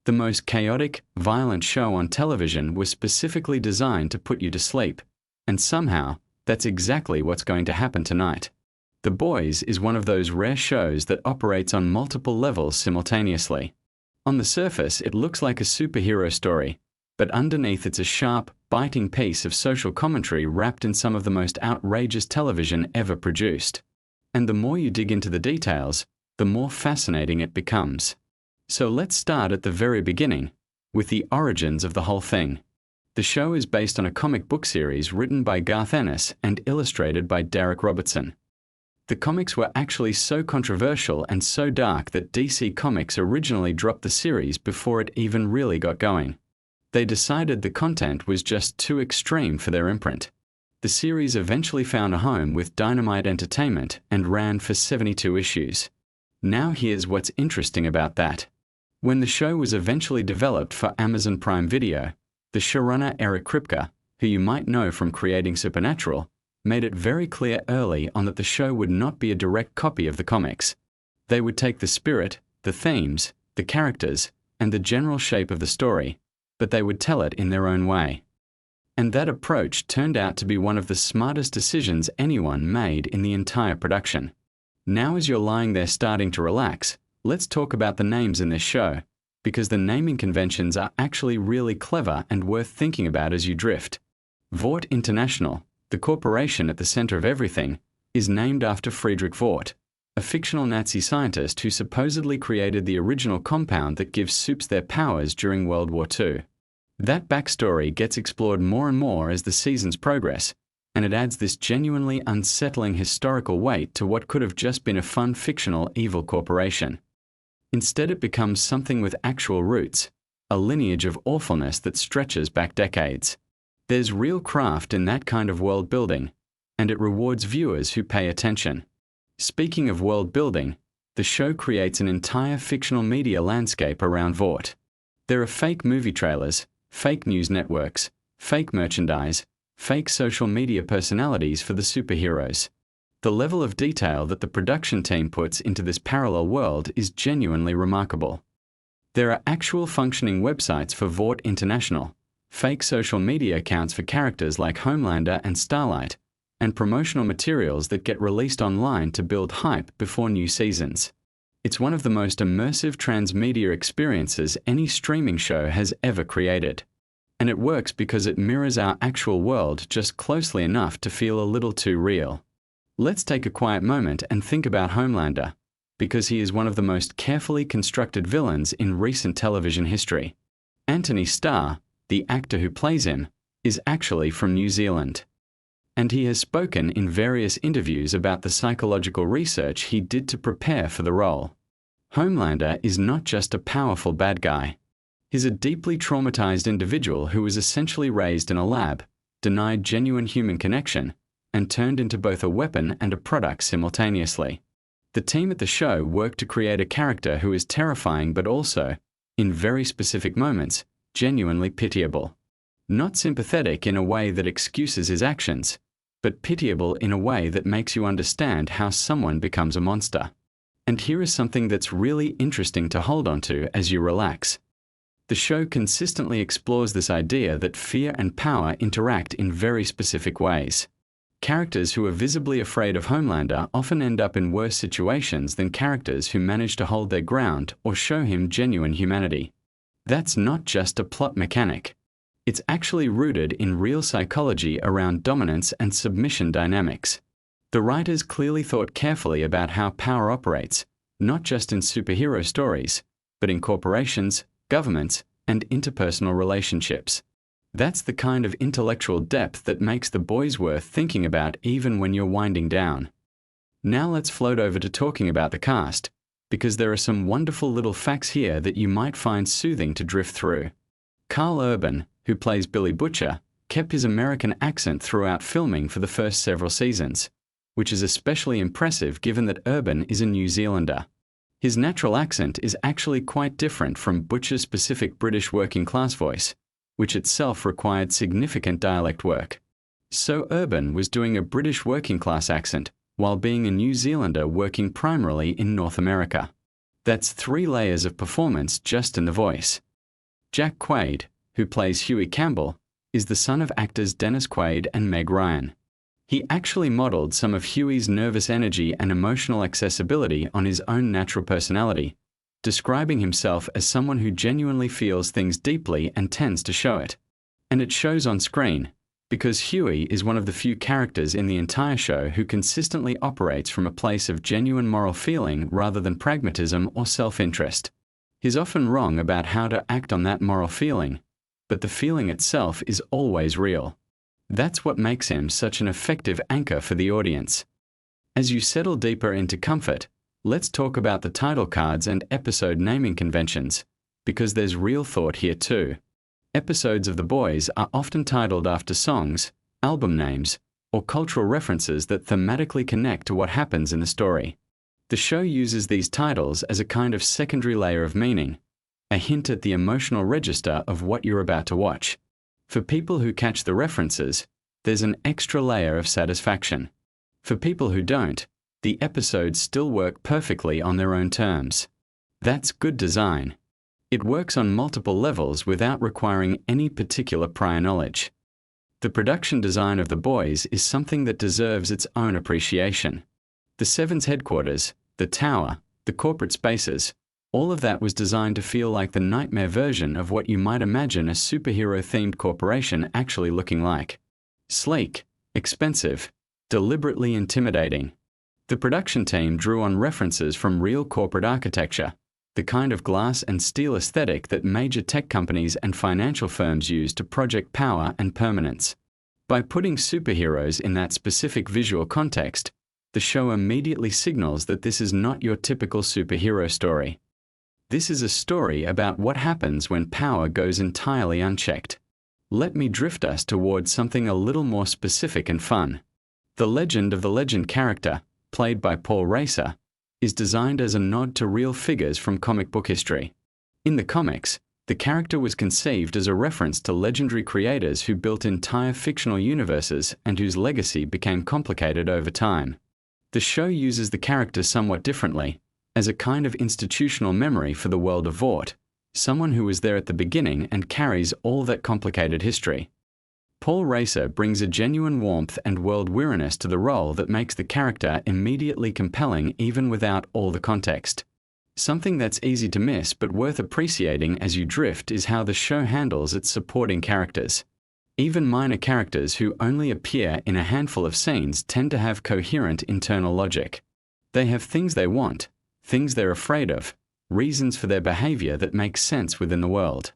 The most chaotic, violent show on television was specifically designed to put you to sleep. And somehow, that's exactly what's going to happen tonight. The Boys is one of those rare shows that operates on multiple levels simultaneously. On the surface, it looks like a superhero story, but underneath it's a sharp, biting piece of social commentary wrapped in some of the most outrageous television ever produced. And the more you dig into the details, the more fascinating it becomes. So let's start at the very beginning, with the origins of the whole thing. The show is based on a comic book series written by Garth Ennis and illustrated by Derek Robertson. The comics were actually so controversial and so dark that DC Comics originally dropped the series before it even really got going. They decided the content was just too extreme for their imprint. The series eventually found a home with Dynamite Entertainment and ran for 72 issues. Now here's what's interesting about that. When the show was eventually developed for Amazon Prime Video, the showrunner Eric Kripke, who you might know from creating Supernatural, made it very clear early on that the show would not be a direct copy of the comics. They would take the spirit, the themes, the characters, and the general shape of the story, but they would tell it in their own way. And that approach turned out to be one of the smartest decisions anyone made in the entire production. Now as you're lying there starting to relax, let's talk about the names in this show, because the naming conventions are actually really clever and worth thinking about as you drift. Vought International, the corporation at the center of everything, is named after Friedrich Vought, a fictional Nazi scientist who supposedly created the original compound that gives soups their powers during World War II. That backstory gets explored more and more as the seasons progress, and it adds this genuinely unsettling historical weight to what could have just been a fun fictional evil corporation. Instead, it becomes something with actual roots, a lineage of awfulness that stretches back decades. There's real craft in that kind of world building, and it rewards viewers who pay attention. Speaking of world building, the show creates an entire fictional media landscape around Vought. There are fake movie trailers, fake news networks, fake merchandise, fake social media personalities for the superheroes. The level of detail that the production team puts into this parallel world is genuinely remarkable. There are actual functioning websites for Vought International, fake social media accounts for characters like Homelander and Starlight, and promotional materials that get released online to build hype before new seasons. It's one of the most immersive transmedia experiences any streaming show has ever created. And it works because it mirrors our actual world just closely enough to feel a little too real. Let's take a quiet moment and think about Homelander, because he is one of the most carefully constructed villains in recent television history. Anthony Starr, the actor who plays him, is actually from New Zealand. And he has spoken in various interviews about the psychological research he did to prepare for the role. Homelander is not just a powerful bad guy. He's a deeply traumatized individual who was essentially raised in a lab, denied genuine human connection, and turned into both a weapon and a product simultaneously. The team at the show worked to create a character who is terrifying but also, in very specific moments, genuinely pitiable. Not sympathetic in a way that excuses his actions, but pitiable in a way that makes you understand how someone becomes a monster. And here is something that's really interesting to hold on to as you relax. The show consistently explores this idea that fear and power interact in very specific ways. Characters who are visibly afraid of Homelander often end up in worse situations than characters who manage to hold their ground or show him genuine humanity. That's not just a plot mechanic. It's actually rooted in real psychology around dominance and submission dynamics. The writers clearly thought carefully about how power operates, not just in superhero stories, but in corporations, governments, and interpersonal relationships. That's the kind of intellectual depth that makes The Boys worth thinking about even when you're winding down. Now let's float over to talking about the cast, because there are some wonderful little facts here that you might find soothing to drift through. Carl Urban, who plays Billy Butcher, kept his American accent throughout filming for the first several seasons, which is especially impressive given that Urban is a New Zealander. His natural accent is actually quite different from Butcher's specific British working-class voice, which itself required significant dialect work. So Urban was doing a British working-class accent while being a New Zealander working primarily in North America. That's 3 layers of performance just in the voice. Jack Quaid, who plays Huey Campbell, is the son of actors Dennis Quaid and Meg Ryan. He actually modeled some of Huey's nervous energy and emotional accessibility on his own natural personality, describing himself as someone who genuinely feels things deeply and tends to show it. And it shows on screen, because Huey is one of the few characters in the entire show who consistently operates from a place of genuine moral feeling rather than pragmatism or self-interest. He's often wrong about how to act on that moral feeling, but the feeling itself is always real. That's what makes him such an effective anchor for the audience. As you settle deeper into comfort, let's talk about the title cards and episode naming conventions, because there's real thought here too. Episodes of The Boys are often titled after songs, album names, or cultural references that thematically connect to what happens in the story. The show uses these titles as a kind of secondary layer of meaning, a hint at the emotional register of what you're about to watch. For people who catch the references, there's an extra layer of satisfaction. For people who don't, the episodes still work perfectly on their own terms. That's good design. It works on multiple levels without requiring any particular prior knowledge. The production design of The Boys is something that deserves its own appreciation. The Seven's headquarters, the tower, the corporate spaces, all of that was designed to feel like the nightmare version of what you might imagine a superhero-themed corporation actually looking like. Sleek, expensive, deliberately intimidating. The production team drew on references from real corporate architecture, the kind of glass and steel aesthetic that major tech companies and financial firms use to project power and permanence. By putting superheroes in that specific visual context, the show immediately signals that this is not your typical superhero story. This is a story about what happens when power goes entirely unchecked. Let me drift us towards something a little more specific and fun. The Legend of the Legend character, played by Paul Racer, is designed as a nod to real figures from comic book history. In the comics, the character was conceived as a reference to legendary creators who built entire fictional universes and whose legacy became complicated over time. The show uses the character somewhat differently, as a kind of institutional memory for the world of Vought, someone who was there at the beginning and carries all that complicated history. Paul Racer brings a genuine warmth and world-weariness to the role that makes the character immediately compelling even without all the context. Something that's easy to miss but worth appreciating as you drift is how the show handles its supporting characters. Even minor characters who only appear in a handful of scenes tend to have coherent internal logic. They have things they want, things they're afraid of, reasons for their behavior that make sense within the world.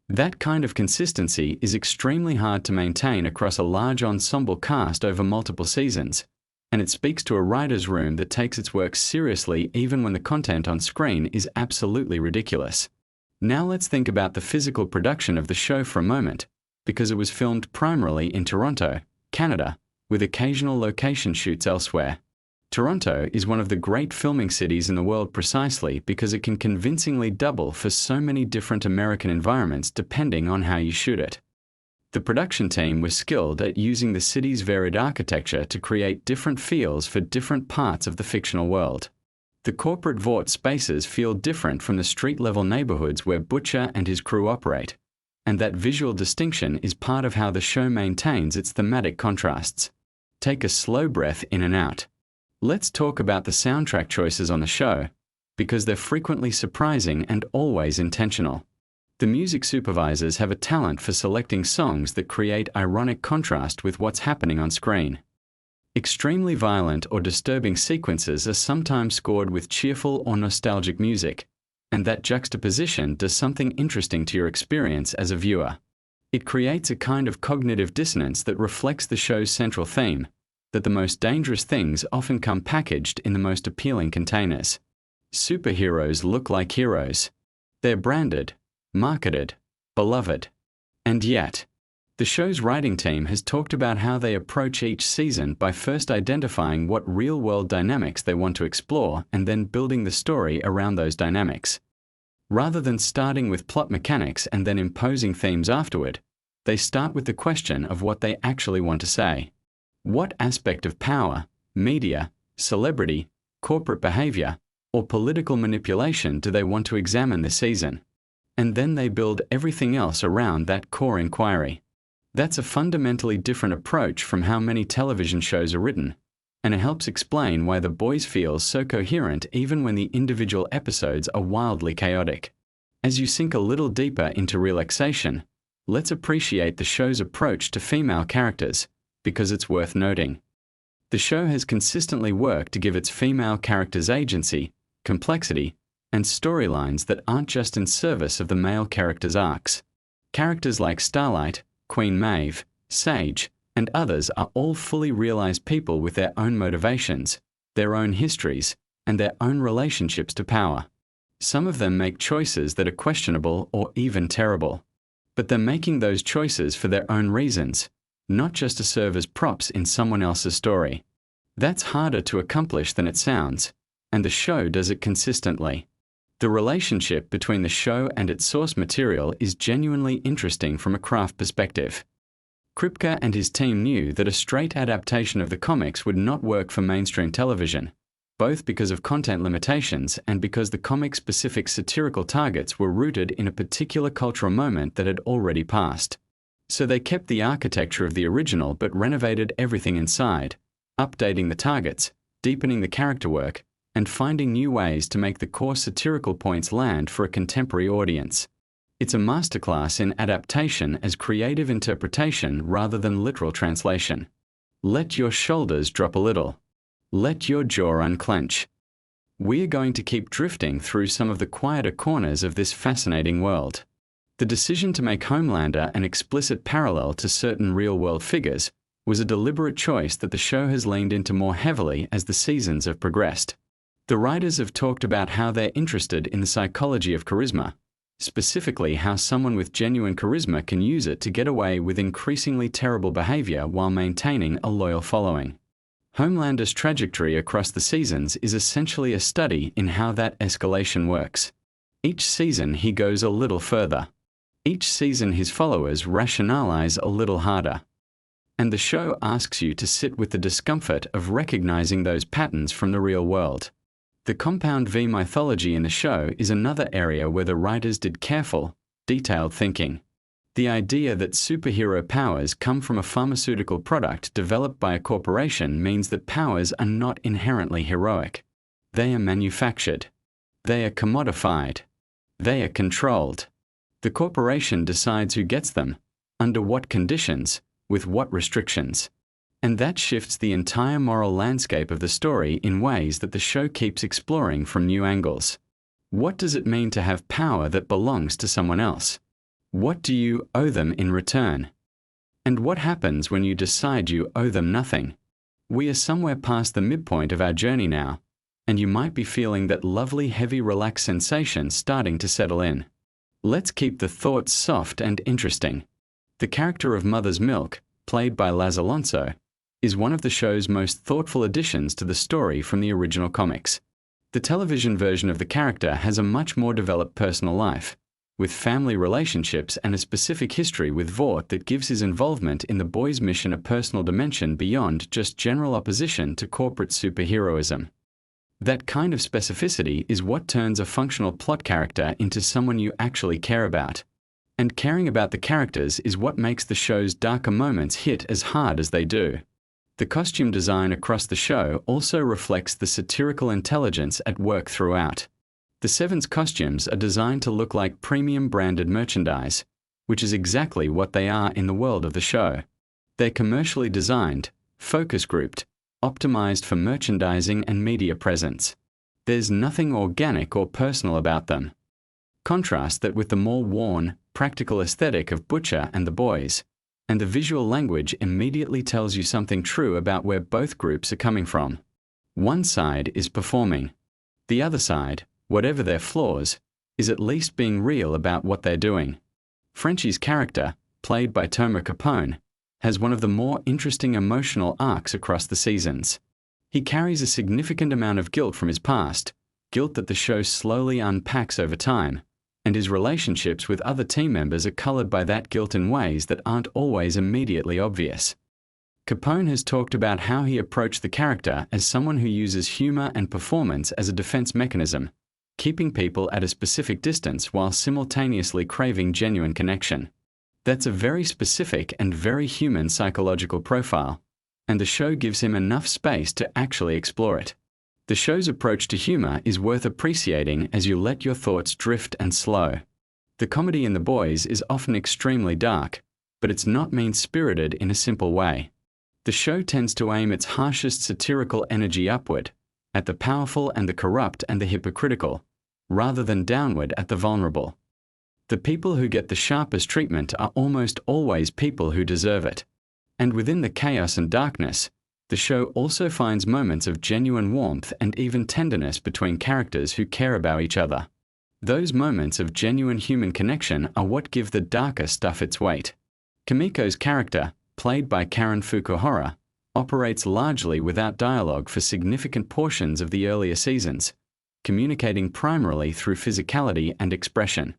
That kind of consistency is extremely hard to maintain across a large ensemble cast over multiple seasons, and it speaks to a writer's room that takes its work seriously even when the content on screen is absolutely ridiculous. Now let's think about the physical production of the show for a moment, because it was filmed primarily in Toronto, Canada, with occasional location shoots elsewhere. Toronto is one of the great filming cities in the world precisely because it can convincingly double for so many different American environments depending on how you shoot it. The production team was skilled at using the city's varied architecture to create different feels for different parts of the fictional world. The corporate Vought spaces feel different from the street-level neighborhoods where Butcher and his crew operate, and that visual distinction is part of how the show maintains its thematic contrasts. Take a slow breath in and out. Let's talk about the soundtrack choices on the show, because they're frequently surprising and always intentional. The music supervisors have a talent for selecting songs that create ironic contrast with what's happening on screen. Extremely violent or disturbing sequences are sometimes scored with cheerful or nostalgic music, and that juxtaposition does something interesting to your experience as a viewer. It creates a kind of cognitive dissonance that reflects the show's central theme, that the most dangerous things often come packaged in the most appealing containers. Superheroes look like heroes. They're branded, marketed, beloved. And yet, the show's writing team has talked about how they approach each season by first identifying what real-world dynamics they want to explore and then building the story around those dynamics. Rather than starting with plot mechanics and then imposing themes afterward, they start with the question of what they actually want to say. What aspect of power, media, celebrity, corporate behavior, or political manipulation do they want to examine this season? and then they build everything else around that core inquiry. That's a fundamentally different approach from how many television shows are written, and it helps explain why The Boys feels so coherent even when the individual episodes are wildly chaotic. As you sink a little deeper into relaxation, let's appreciate the show's approach to female characters, because it's worth noting. The show has consistently worked to give its female characters agency, complexity, and storylines that aren't just in service of the male characters' arcs. Characters like Starlight, Queen Maeve, Sage, and others are all fully realized people with their own motivations, their own histories, and their own relationships to power. Some of them make choices that are questionable or even terrible. But they're making those choices for their own reasons, not just to serve as props in someone else's story. That's harder to accomplish than it sounds, and the show does it consistently. The relationship between the show and its source material is genuinely interesting from a craft perspective. Kripke and his team knew that a straight adaptation of the comics would not work for mainstream television, both because of content limitations and because the comic-specific satirical targets were rooted in a particular cultural moment that had already passed. So they kept the architecture of the original but renovated everything inside, updating the targets, deepening the character work, and finding new ways to make the core satirical points land for a contemporary audience. It's a masterclass in adaptation as creative interpretation rather than literal translation. Let your shoulders drop a little. Let your jaw unclench. We're going to keep drifting through some of the quieter corners of this fascinating world. The decision to make Homelander an explicit parallel to certain real-world figures was a deliberate choice that the show has leaned into more heavily as the seasons have progressed. The writers have talked about how they're interested in the psychology of charisma, specifically how someone with genuine charisma can use it to get away with increasingly terrible behavior while maintaining a loyal following. Homelander's trajectory across the seasons is essentially a study in how that escalation works. Each season he goes a little further. Each season his followers rationalize a little harder. And the show asks you to sit with the discomfort of recognizing those patterns from the real world. The Compound V mythology in the show is another area where the writers did careful, detailed thinking. The idea that superhero powers come from a pharmaceutical product developed by a corporation means that powers are not inherently heroic. They are manufactured. They are commodified. They are controlled. The corporation decides who gets them, under what conditions, with what restrictions. And that shifts the entire moral landscape of the story in ways that the show keeps exploring from new angles. What does it mean to have power that belongs to someone else? What do you owe them in return? And what happens when you decide you owe them nothing? We are somewhere past the midpoint of our journey now, and you might be feeling that lovely heavy relaxed sensation starting to settle in. Let's keep the thoughts soft and interesting. The character of Mother's Milk, played by Laz Alonso, is one of the show's most thoughtful additions to the story from the original comics. The television version of the character has a much more developed personal life, with family relationships and a specific history with Vought that gives his involvement in the boys' mission a personal dimension beyond just general opposition to corporate superheroism. That kind of specificity is what turns a functional plot character into someone you actually care about. And caring about the characters is what makes the show's darker moments hit as hard as they do. The costume design across the show also reflects the satirical intelligence at work throughout. The Seven's costumes are designed to look like premium branded merchandise, which is exactly what they are in the world of the show. They're commercially designed, focus grouped, optimized for merchandising and media presence. There's nothing organic or personal about them. Contrast that with the more worn, practical aesthetic of Butcher and the Boys, and the visual language immediately tells you something true about where both groups are coming from. One side is performing. The other side, whatever their flaws, is at least being real about what they're doing. Frenchie's character, played by Tomer Capone, has one of the more interesting emotional arcs across the seasons. He carries a significant amount of guilt from his past, guilt that the show slowly unpacks over time, and his relationships with other team members are colored by that guilt in ways that aren't always immediately obvious. Capone has talked about how he approached the character as someone who uses humor and performance as a defense mechanism, keeping people at a specific distance while simultaneously craving genuine connection. That's a very specific and very human psychological profile, and the show gives him enough space to actually explore it. The show's approach to humor is worth appreciating as you let your thoughts drift and slow. The comedy in The Boys is often extremely dark, but it's not mean-spirited in a simple way. The show tends to aim its harshest satirical energy upward, at the powerful and the corrupt and the hypocritical, rather than downward at the vulnerable. The people who get the sharpest treatment are almost always people who deserve it. And within the chaos and darkness, the show also finds moments of genuine warmth and even tenderness between characters who care about each other. Those moments of genuine human connection are what give the darker stuff its weight. Kimiko's character, played by Karen Fukuhara, operates largely without dialogue for significant portions of the earlier seasons, communicating primarily through physicality and expression.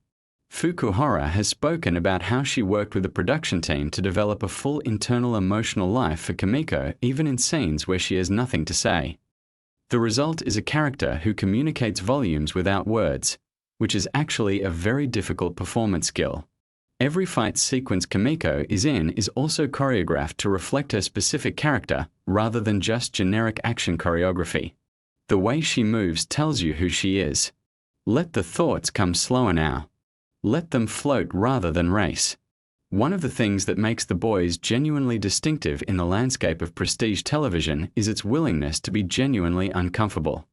Fukuhara has spoken about how she worked with the production team to develop a full internal emotional life for Kimiko even in scenes where she has nothing to say. The result is a character who communicates volumes without words, which is actually a very difficult performance skill. Every fight sequence Kimiko is in is also choreographed to reflect her specific character rather than just generic action choreography. The way she moves tells you who she is. Let the thoughts come slower now. Let them float rather than race. One of the things that makes The Boys genuinely distinctive in the landscape of prestige television is its willingness to be genuinely uncomfortable.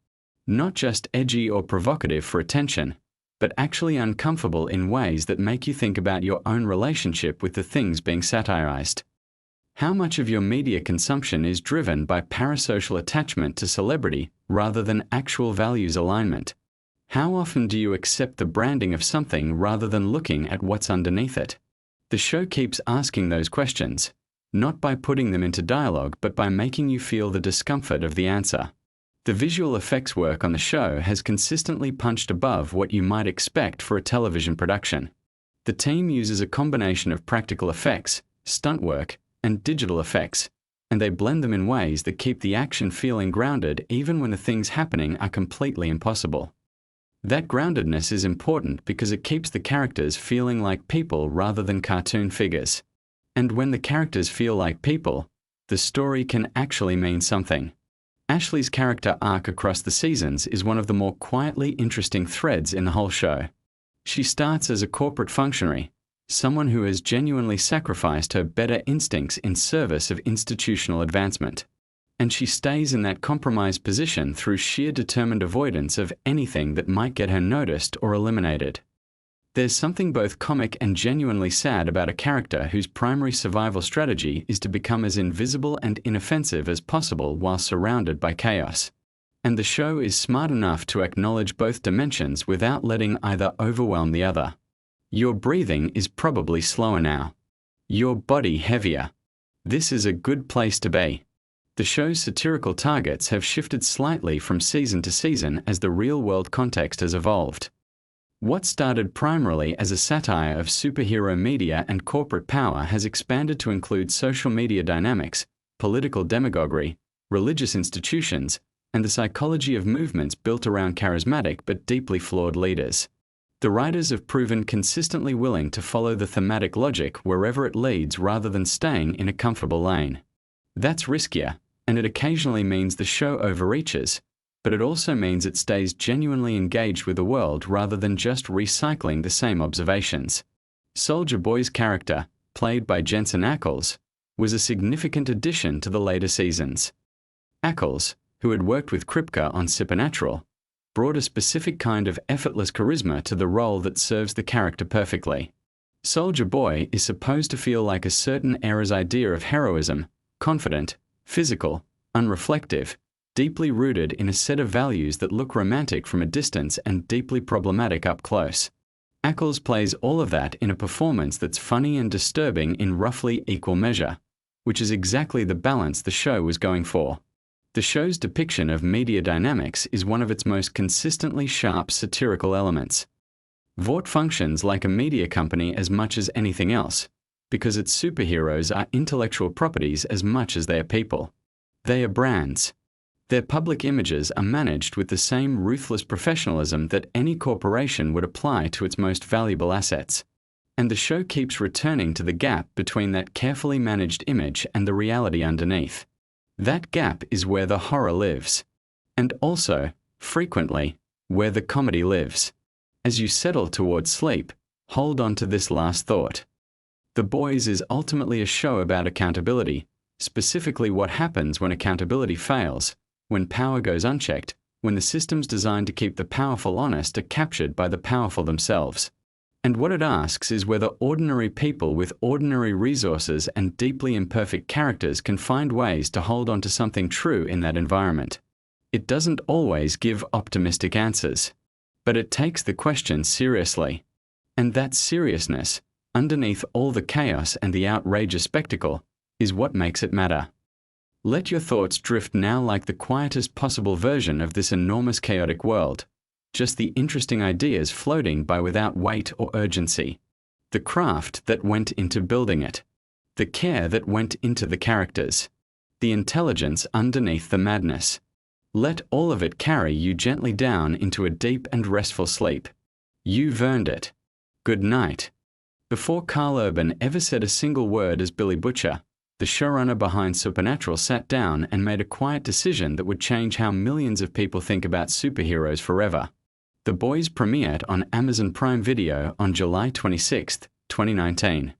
Not just edgy or provocative for attention, but actually uncomfortable in ways that make you think about your own relationship with the things being satirized. How much of your media consumption is driven by parasocial attachment to celebrity rather than actual values alignment? How often do you accept the branding of something rather than looking at what's underneath it? The show keeps asking those questions, not by putting them into dialogue, but by making you feel the discomfort of the answer. The visual effects work on the show has consistently punched above what you might expect for a television production. The team uses a combination of practical effects, stunt work, and digital effects, and they blend them in ways that keep the action feeling grounded even when the things happening are completely impossible. That groundedness is important because it keeps the characters feeling like people rather than cartoon figures. And when the characters feel like people, the story can actually mean something. Ashley's character arc across the seasons is one of the more quietly interesting threads in the whole show. She starts as a corporate functionary, someone who has genuinely sacrificed her better instincts in service of institutional advancement. And she stays in that compromised position through sheer determined avoidance of anything that might get her noticed or eliminated. There's something both comic and genuinely sad about a character whose primary survival strategy is to become as invisible and inoffensive as possible while surrounded by chaos. And the show is smart enough to acknowledge both dimensions without letting either overwhelm the other. Your breathing is probably slower now. Your body heavier. This is a good place to be. The show's satirical targets have shifted slightly from season to season as the real-world context has evolved. What started primarily as a satire of superhero media and corporate power has expanded to include social media dynamics, political demagoguery, religious institutions, and the psychology of movements built around charismatic but deeply flawed leaders. The writers have proven consistently willing to follow the thematic logic wherever it leads rather than staying in a comfortable lane. That's riskier, and it occasionally means the show overreaches, but it also means it stays genuinely engaged with the world rather than just recycling the same observations. Soldier Boy's character, played by Jensen Ackles, was a significant addition to the later seasons. Ackles, who had worked with Kripke on Supernatural, brought a specific kind of effortless charisma to the role that serves the character perfectly. Soldier Boy is supposed to feel like a certain era's idea of heroism, confident, physical, unreflective, deeply rooted in a set of values that look romantic from a distance and deeply problematic up close. Ackles plays all of that in a performance that's funny and disturbing in roughly equal measure, which is exactly the balance the show was going for. The show's depiction of media dynamics is one of its most consistently sharp satirical elements. Vought functions like a media company as much as anything else, because its superheroes are intellectual properties as much as they are people. They are brands. Their public images are managed with the same ruthless professionalism that any corporation would apply to its most valuable assets. And the show keeps returning to the gap between that carefully managed image and the reality underneath. That gap is where the horror lives. And also, frequently, where the comedy lives. As you settle towards sleep, hold on to this last thought. The Boys is ultimately a show about accountability, specifically what happens when accountability fails, when power goes unchecked, when the systems designed to keep the powerful honest are captured by the powerful themselves. And what it asks is whether ordinary people with ordinary resources and deeply imperfect characters can find ways to hold on to something true in that environment. It doesn't always give optimistic answers, but it takes the question seriously. And that seriousness, underneath all the chaos and the outrageous spectacle, is what makes it matter. Let your thoughts drift now like the quietest possible version of this enormous chaotic world. Just the interesting ideas floating by without weight or urgency. The craft that went into building it. The care that went into the characters. The intelligence underneath the madness. Let all of it carry you gently down into a deep and restful sleep. You've earned it. Good night. Before Carl Urban ever said a single word as Billy Butcher, the showrunner behind Supernatural sat down and made a quiet decision that would change how millions of people think about superheroes forever. The Boys premiered on Amazon Prime Video on July 26, 2019.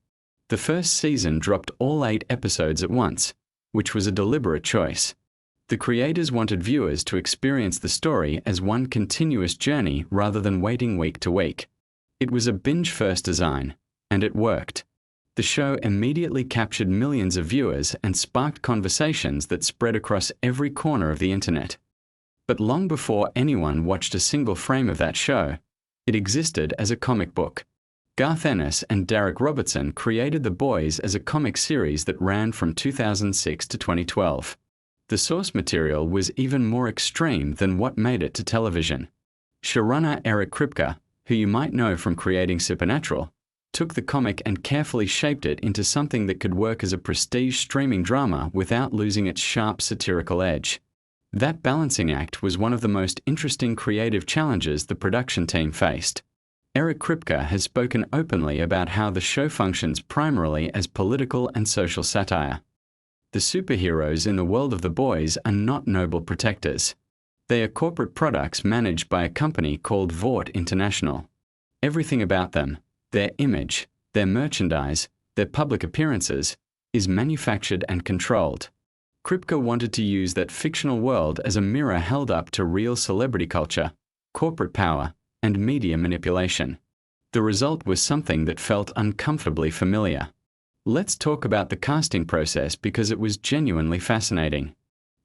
The first season dropped all 8 episodes at once, which was a deliberate choice. The creators wanted viewers to experience the story as one continuous journey rather than waiting week to week. It was a binge-first design, and it worked. The show immediately captured millions of viewers and sparked conversations that spread across every corner of the internet. But long before anyone watched a single frame of that show, it existed as a comic book. Garth Ennis and Derek Robertson created The Boys as a comic series that ran from 2006 to 2012. The source material was even more extreme than what made it to television. Showrunner Eric Kripke, who you might know from creating Supernatural, took the comic and carefully shaped it into something that could work as a prestige streaming drama without losing its sharp satirical edge. That balancing act was one of the most interesting creative challenges the production team faced. Eric Kripke has spoken openly about how the show functions primarily as political and social satire. The superheroes in the world of The Boys are not noble protectors. They are corporate products managed by a company called Vought International. Everything about them, their image, their merchandise, their public appearances, is manufactured and controlled. Kripke wanted to use that fictional world as a mirror held up to real celebrity culture, corporate power, and media manipulation. The result was something that felt uncomfortably familiar. Let's talk about the casting process because it was genuinely fascinating.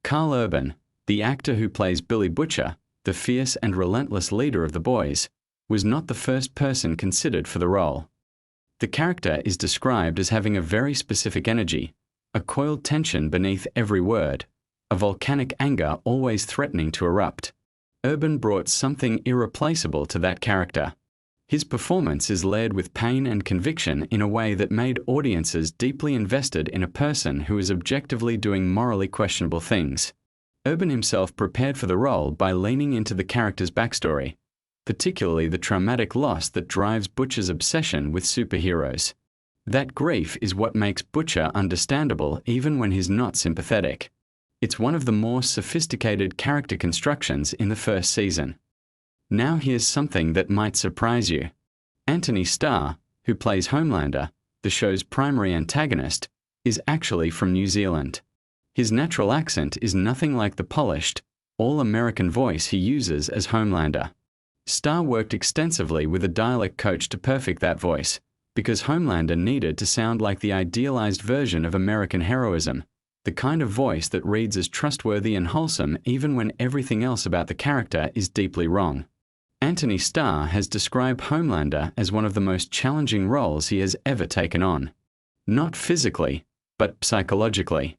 Carl Urban, the actor who plays Billy Butcher, the fierce and relentless leader of The Boys, was not the first person considered for the role. The character is described as having a very specific energy, a coiled tension beneath every word, a volcanic anger always threatening to erupt. Urban brought something irreplaceable to that character. His performance is layered with pain and conviction in a way that made audiences deeply invested in a person who is objectively doing morally questionable things. Urban himself prepared for the role by leaning into the character's backstory, particularly the traumatic loss that drives Butcher's obsession with superheroes. That grief is what makes Butcher understandable even when he's not sympathetic. It's one of the more sophisticated character constructions in the first season. Now here's something that might surprise you. Anthony Starr, who plays Homelander, the show's primary antagonist, is actually from New Zealand. His natural accent is nothing like the polished, all-American voice he uses as Homelander. Starr worked extensively with a dialect coach to perfect that voice, because Homelander needed to sound like the idealized version of American heroism, the kind of voice that reads as trustworthy and wholesome even when everything else about the character is deeply wrong. Anthony Starr has described Homelander as one of the most challenging roles he has ever taken on. Not physically, but psychologically.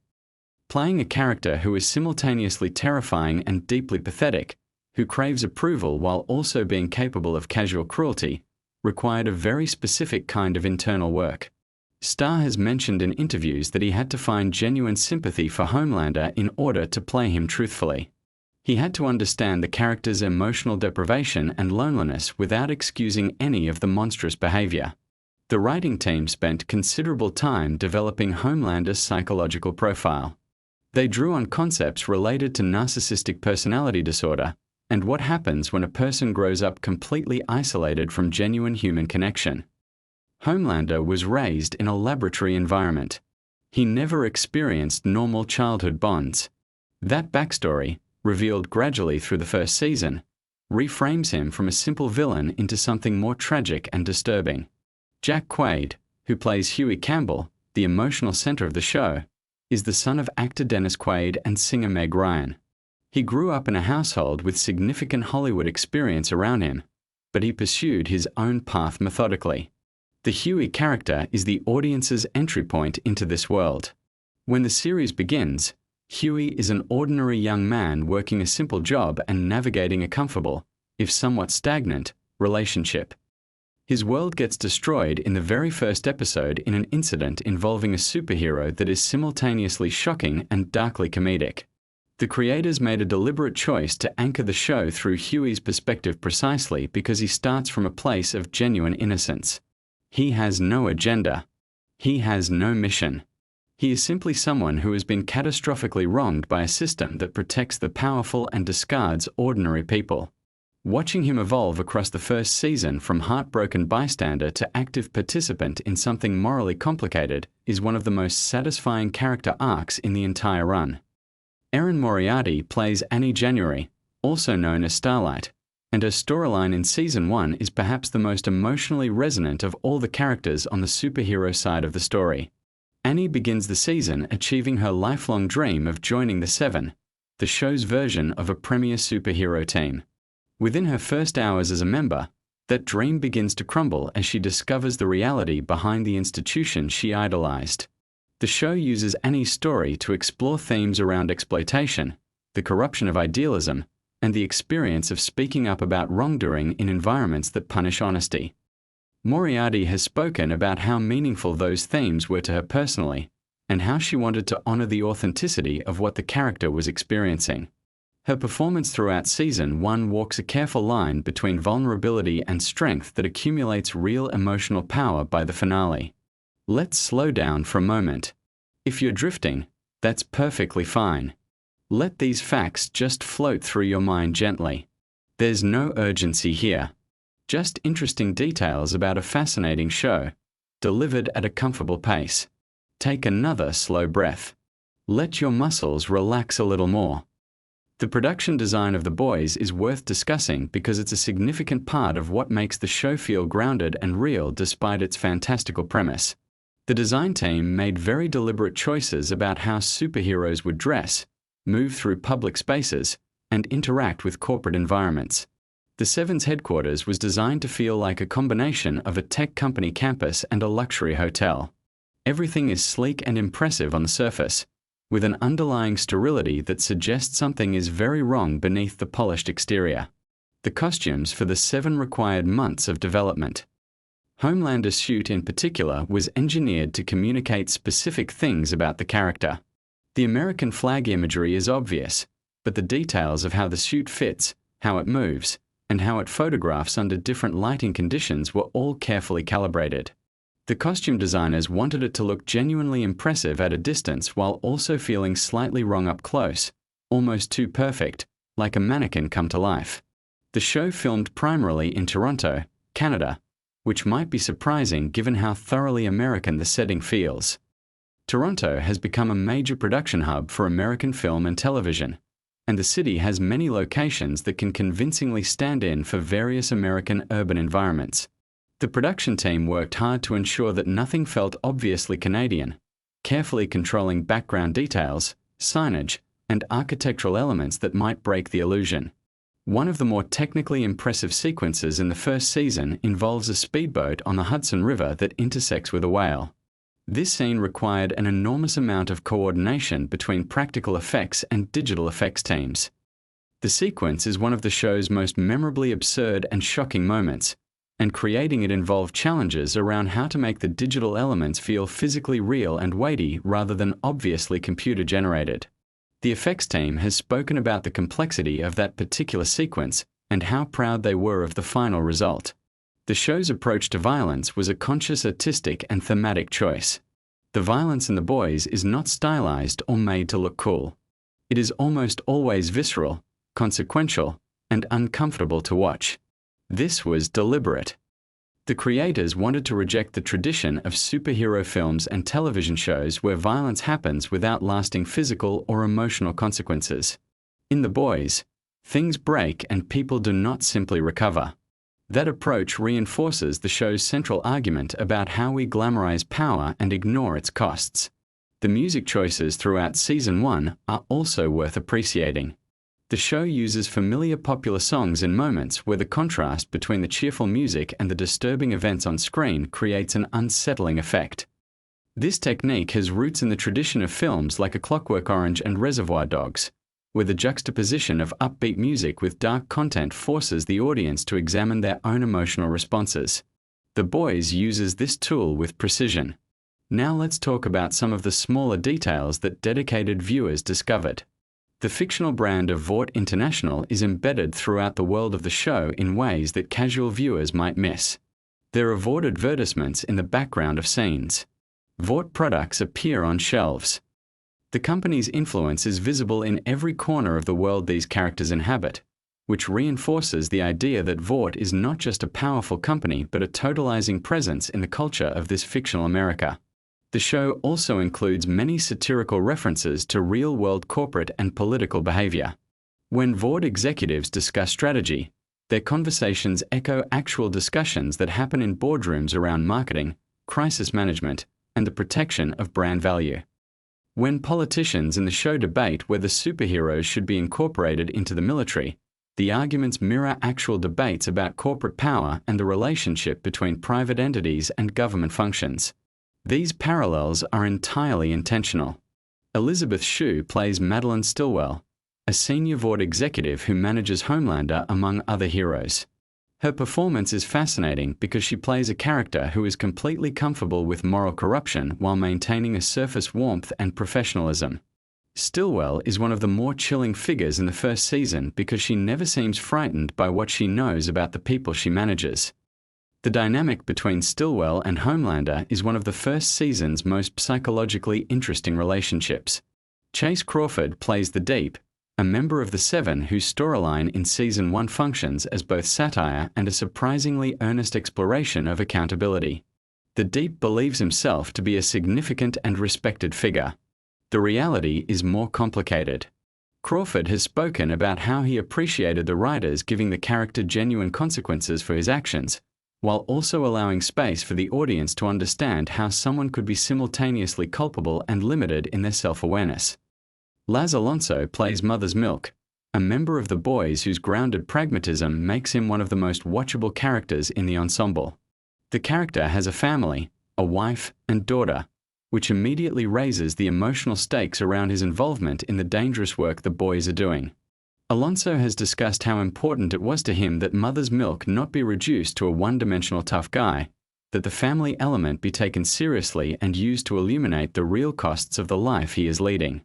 Playing a character who is simultaneously terrifying and deeply pathetic, who craves approval while also being capable of casual cruelty, required a very specific kind of internal work. Starr has mentioned in interviews that he had to find genuine sympathy for Homelander in order to play him truthfully. He had to understand the character's emotional deprivation and loneliness without excusing any of the monstrous behavior. The writing team spent considerable time developing Homelander's psychological profile. They drew on concepts related to narcissistic personality disorder and what happens when a person grows up completely isolated from genuine human connection. Homelander was raised in a laboratory environment. He never experienced normal childhood bonds. That backstory, revealed gradually through the first season, reframes him from a simple villain into something more tragic and disturbing. Jack Quaid, who plays Huey Campbell, the emotional center of the show, is the son of actor Dennis Quaid and singer Meg Ryan. He grew up in a household with significant Hollywood experience around him, but he pursued his own path methodically. The Huey character is the audience's entry point into this world. When the series begins, Huey is an ordinary young man working a simple job and navigating a comfortable, if somewhat stagnant, relationship. His world gets destroyed in the very first episode in an incident involving a superhero that is simultaneously shocking and darkly comedic. The creators made a deliberate choice to anchor the show through Huey's perspective precisely because he starts from a place of genuine innocence. He has no agenda. He has no mission. He is simply someone who has been catastrophically wronged by a system that protects the powerful and discards ordinary people. Watching him evolve across the first season from heartbroken bystander to active participant in something morally complicated is one of the most satisfying character arcs in the entire run. Erin Moriarty plays Annie January, also known as Starlight, and her storyline in Season 1 is perhaps the most emotionally resonant of all the characters on the superhero side of the story. Annie begins the season achieving her lifelong dream of joining the Seven, the show's version of a premier superhero team. Within her first hours as a member, that dream begins to crumble as she discovers the reality behind the institution she idolized. The show uses Annie's story to explore themes around exploitation, the corruption of idealism, and the experience of speaking up about wrongdoing in environments that punish honesty. Moriarty has spoken about how meaningful those themes were to her personally, and how she wanted to honor the authenticity of what the character was experiencing. Her performance throughout Season 1 walks a careful line between vulnerability and strength that accumulates real emotional power by the finale. Let's slow down for a moment. If you're drifting, that's perfectly fine. Let these facts just float through your mind gently. There's no urgency here. Just interesting details about a fascinating show, delivered at a comfortable pace. Take another slow breath. Let your muscles relax a little more. The production design of The Boys is worth discussing because it's a significant part of what makes the show feel grounded and real despite its fantastical premise. The design team made very deliberate choices about how superheroes would dress, move through public spaces, and interact with corporate environments. The Seven's headquarters was designed to feel like a combination of a tech company campus and a luxury hotel. Everything is sleek and impressive on the surface, with an underlying sterility that suggests something is very wrong beneath the polished exterior. The costumes for the Seven required months of development. Homelander's suit in particular was engineered to communicate specific things about the character. The American flag imagery is obvious, but the details of how the suit fits, how it moves, and how it photographs under different lighting conditions were all carefully calibrated. The costume designers wanted it to look genuinely impressive at a distance while also feeling slightly wrong up close, almost too perfect, like a mannequin come to life. The show filmed primarily in Toronto, Canada, which might be surprising given how thoroughly American the setting feels. Toronto has become a major production hub for American film and television, and the city has many locations that can convincingly stand in for various American urban environments. The production team worked hard to ensure that nothing felt obviously Canadian, carefully controlling background details, signage, and architectural elements that might break the illusion. One of the more technically impressive sequences in the first season involves a speedboat on the Hudson River that intersects with a whale. This scene required an enormous amount of coordination between practical effects and digital effects teams. The sequence is one of the show's most memorably absurd and shocking moments, and creating it involved challenges around how to make the digital elements feel physically real and weighty rather than obviously computer-generated. The effects team has spoken about the complexity of that particular sequence and how proud they were of the final result. The show's approach to violence was a conscious artistic and thematic choice. The violence in The Boys is not stylized or made to look cool. It is almost always visceral, consequential, and uncomfortable to watch. This was deliberate. The creators wanted to reject the tradition of superhero films and television shows where violence happens without lasting physical or emotional consequences. In The Boys, things break and people do not simply recover. That approach reinforces the show's central argument about how we glamorize power and ignore its costs. The music choices throughout Season 1 are also worth appreciating. The show uses familiar popular songs in moments where the contrast between the cheerful music and the disturbing events on screen creates an unsettling effect. This technique has roots in the tradition of films like A Clockwork Orange and Reservoir Dogs, where the juxtaposition of upbeat music with dark content forces the audience to examine their own emotional responses. The Boys uses this tool with precision. Now let's talk about some of the smaller details that dedicated viewers discovered. The fictional brand of Vought International is embedded throughout the world of the show in ways that casual viewers might miss. There are Vought advertisements in the background of scenes. Vought products appear on shelves. The company's influence is visible in every corner of the world these characters inhabit, which reinforces the idea that Vought is not just a powerful company but a totalizing presence in the culture of this fictional America. The show also includes many satirical references to real-world corporate and political behavior. When Vought executives discuss strategy, their conversations echo actual discussions that happen in boardrooms around marketing, crisis management, and the protection of brand value. When politicians in the show debate whether superheroes should be incorporated into the military, the arguments mirror actual debates about corporate power and the relationship between private entities and government functions. These parallels are entirely intentional. Elizabeth Shue plays Madeline Stillwell, a senior Vought executive who manages Homelander among other heroes. Her performance is fascinating because she plays a character who is completely comfortable with moral corruption while maintaining a surface warmth and professionalism. Stillwell is one of the more chilling figures in the first season because she never seems frightened by what she knows about the people she manages. The dynamic between Stillwell and Homelander is one of the first season's most psychologically interesting relationships. Chase Crawford plays the Deep, a member of the Seven whose storyline in Season 1 functions as both satire and a surprisingly earnest exploration of accountability. The Deep believes himself to be a significant and respected figure. The reality is more complicated. Crawford has spoken about how he appreciated the writers giving the character genuine consequences for his actions, while also allowing space for the audience to understand how someone could be simultaneously culpable and limited in their self-awareness. Laz Alonso plays Mother's Milk, a member of the Boys whose grounded pragmatism makes him one of the most watchable characters in the ensemble. The character has a family, a wife and daughter, which immediately raises the emotional stakes around his involvement in the dangerous work the Boys are doing. Alonso has discussed how important it was to him that Mother's Milk not be reduced to a one-dimensional tough guy, that the family element be taken seriously and used to illuminate the real costs of the life he is leading.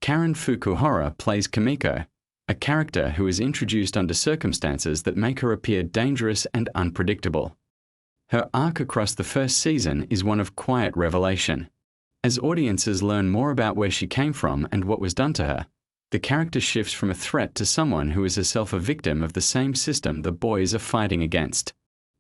Karen Fukuhara plays Kimiko, a character who is introduced under circumstances that make her appear dangerous and unpredictable. Her arc across the first season is one of quiet revelation. As audiences learn more about where she came from and what was done to her, the character shifts from a threat to someone who is herself a victim of the same system the Boys are fighting against.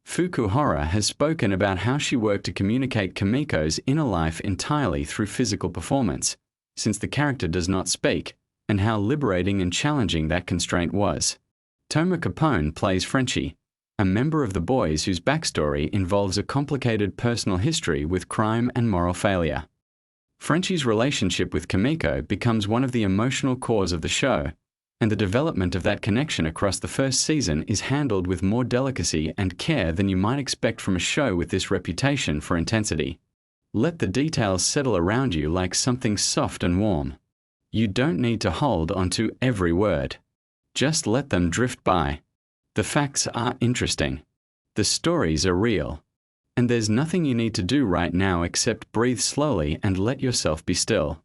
Fukuhara has spoken about how she worked to communicate Kimiko's inner life entirely through physical performance, since the character does not speak, and how liberating and challenging that constraint was. Toma Capone plays Frenchie, a member of the Boys whose backstory involves a complicated personal history with crime and moral failure. Frenchie's relationship with Kimiko becomes one of the emotional cores of the show, and the development of that connection across the first season is handled with more delicacy and care than you might expect from a show with this reputation for intensity. Let the details settle around you like something soft and warm. You don't need to hold onto every word. Just let them drift by. The facts are interesting. The stories are real. And there's nothing you need to do right now except breathe slowly and let yourself be still.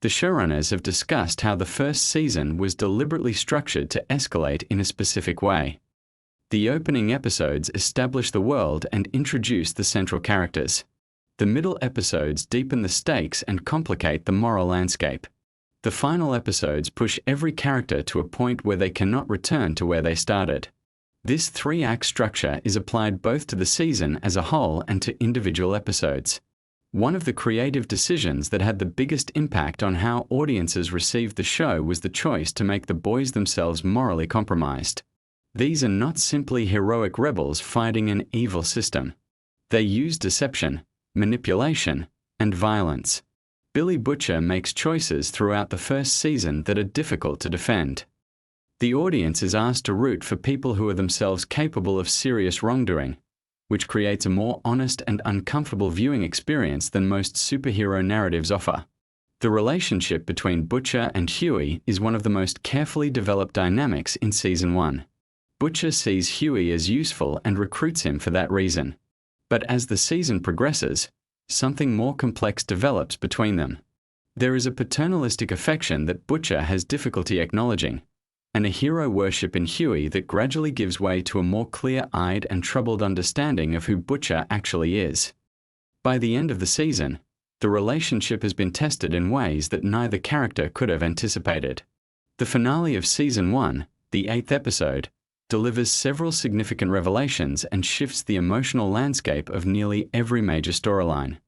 The showrunners have discussed how the first season was deliberately structured to escalate in a specific way. The opening episodes establish the world and introduce the central characters. The middle episodes deepen the stakes and complicate the moral landscape. The final episodes push every character to a point where they cannot return to where they started. This three-act structure is applied both to the season as a whole and to individual episodes. One of the creative decisions that had the biggest impact on how audiences received the show was the choice to make the boys themselves morally compromised. These are not simply heroic rebels fighting an evil system. They use deception, manipulation, and violence. Billy Butcher makes choices throughout the first season that are difficult to defend. The audience is asked to root for people who are themselves capable of serious wrongdoing, which creates a more honest and uncomfortable viewing experience than most superhero narratives offer. The relationship between Butcher and Huey is one of the most carefully developed dynamics in Season 1. Butcher sees Huey as useful and recruits him for that reason. But as the season progresses, something more complex develops between them. There is a paternalistic affection that Butcher has difficulty acknowledging, and a hero worship in Huey that gradually gives way to a more clear-eyed and troubled understanding of who Butcher actually is. By the end of the season, the relationship has been tested in ways that neither character could have anticipated. The finale of Season 1, the 8th episode, delivers several significant revelations and shifts the emotional landscape of nearly every major storyline.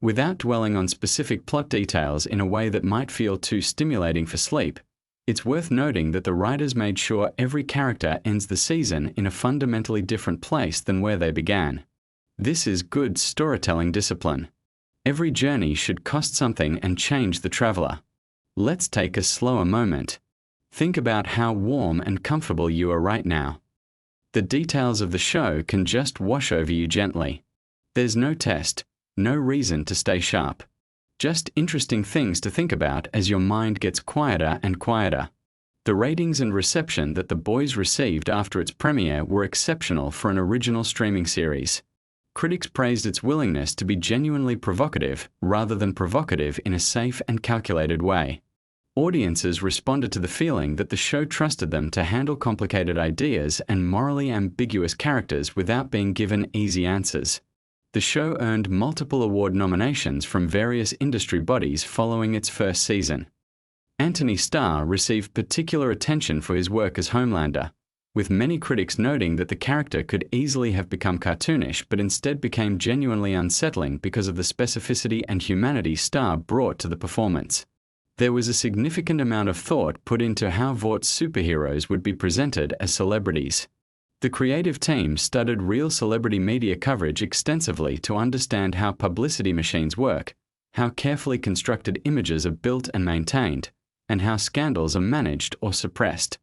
Without dwelling on specific plot details in a way that might feel too stimulating for sleep, it's worth noting that the writers made sure every character ends the season in a fundamentally different place than where they began. This is good storytelling discipline. Every journey should cost something and change the traveler. Let's take a slower moment. Think about how warm and comfortable you are right now. The details of the show can just wash over you gently. There's no test, no reason to stay sharp. Just interesting things to think about as your mind gets quieter and quieter. The ratings and reception that The Boys received after its premiere were exceptional for an original streaming series. Critics praised its willingness to be genuinely provocative rather than provocative in a safe and calculated way. Audiences responded to the feeling that the show trusted them to handle complicated ideas and morally ambiguous characters without being given easy answers. The show earned multiple award nominations from various industry bodies following its first season. Anthony Starr received particular attention for his work as Homelander, with many critics noting that the character could easily have become cartoonish but instead became genuinely unsettling because of the specificity and humanity Starr brought to the performance. There was a significant amount of thought put into how Vaught's superheroes would be presented as celebrities. The creative team studied real celebrity media coverage extensively to understand how publicity machines work, how carefully constructed images are built and maintained, and how scandals are managed or suppressed.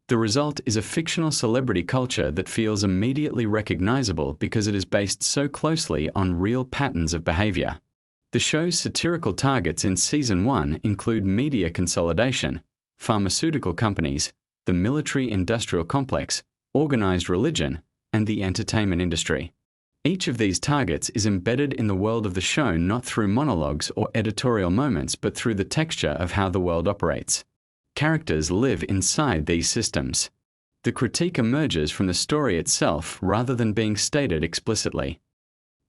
The result is a fictional celebrity culture that feels immediately recognizable because it is based so closely on real patterns of behavior. The show's satirical targets in Season 1 include media consolidation, pharmaceutical companies, the military-industrial complex, organized religion, and the entertainment industry. Each of these targets is embedded in the world of the show not through monologues or editorial moments but through the texture of how the world operates. Characters live inside these systems. The critique emerges from the story itself rather than being stated explicitly.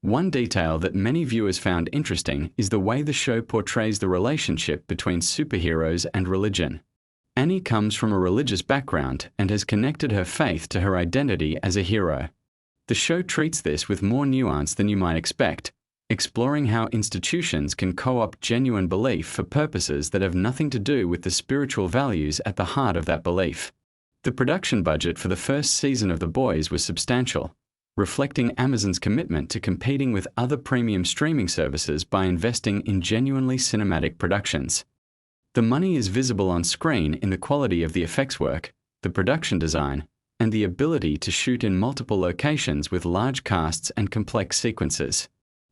One detail that many viewers found interesting is the way the show portrays the relationship between superheroes and religion. Annie comes from a religious background and has connected her faith to her identity as a hero. The show treats this with more nuance than you might expect, exploring how institutions can co-opt genuine belief for purposes that have nothing to do with the spiritual values at the heart of that belief. The production budget for the first season of The Boys was substantial, reflecting Amazon's commitment to competing with other premium streaming services by investing in genuinely cinematic productions. The money is visible on screen in the quality of the effects work, the production design, and the ability to shoot in multiple locations with large casts and complex sequences.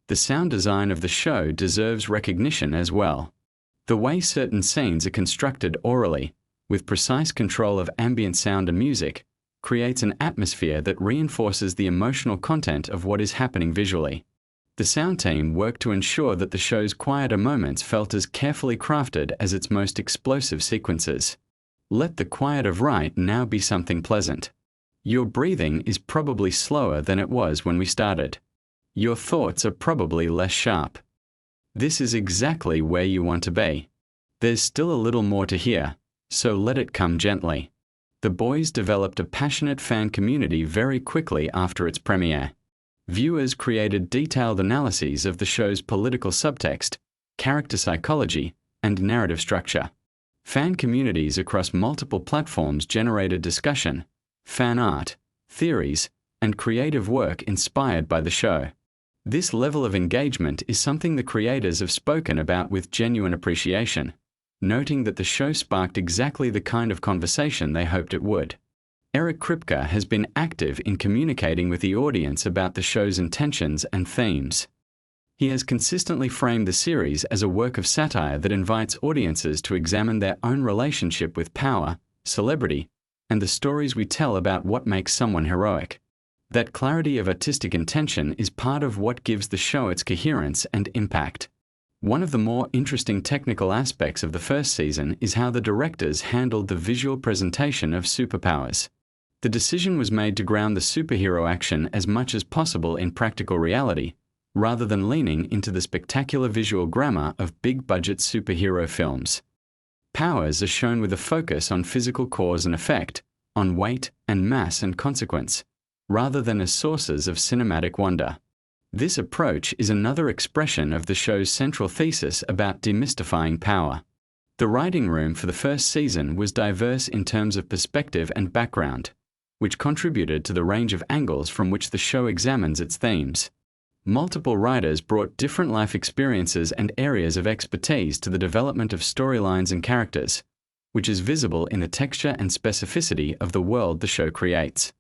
The sound design of the show deserves recognition as well. The way certain scenes are constructed orally, with precise control of ambient sound and music, creates an atmosphere that reinforces the emotional content of what is happening visually. The sound team worked to ensure that the show's quieter moments felt as carefully crafted as its most explosive sequences. Let the quiet of right now be something pleasant. Your breathing is probably slower than it was when we started. Your thoughts are probably less sharp. This is exactly where you want to be. There's still a little more to hear, so let it come gently. The boys developed a passionate fan community very quickly after its premiere. Viewers created detailed analyses of the show's political subtext, character psychology, and narrative structure. Fan communities across multiple platforms generated discussion, fan art, theories, and creative work inspired by the show. This level of engagement is something the creators have spoken about with genuine appreciation, noting that the show sparked exactly the kind of conversation they hoped it would. Eric Kripke has been active in communicating with the audience about the show's intentions and themes. He has consistently framed the series as a work of satire that invites audiences to examine their own relationship with power, celebrity, and the stories we tell about what makes someone heroic. That clarity of artistic intention is part of what gives the show its coherence and impact. One of the more interesting technical aspects of the first season is how the directors handled the visual presentation of superpowers. The decision was made to ground the superhero action as much as possible in practical reality, rather than leaning into the spectacular visual glamour of big-budget superhero films. Powers are shown with a focus on physical cause and effect, on weight and mass and consequence, rather than as sources of cinematic wonder. This approach is another expression of the show's central thesis about demystifying power. The writing room for the first season was diverse in terms of perspective and background, which contributed to the range of angles from which the show examines its themes. Multiple writers brought different life experiences and areas of expertise to the development of storylines and characters, which is visible in the texture and specificity of the world the show creates.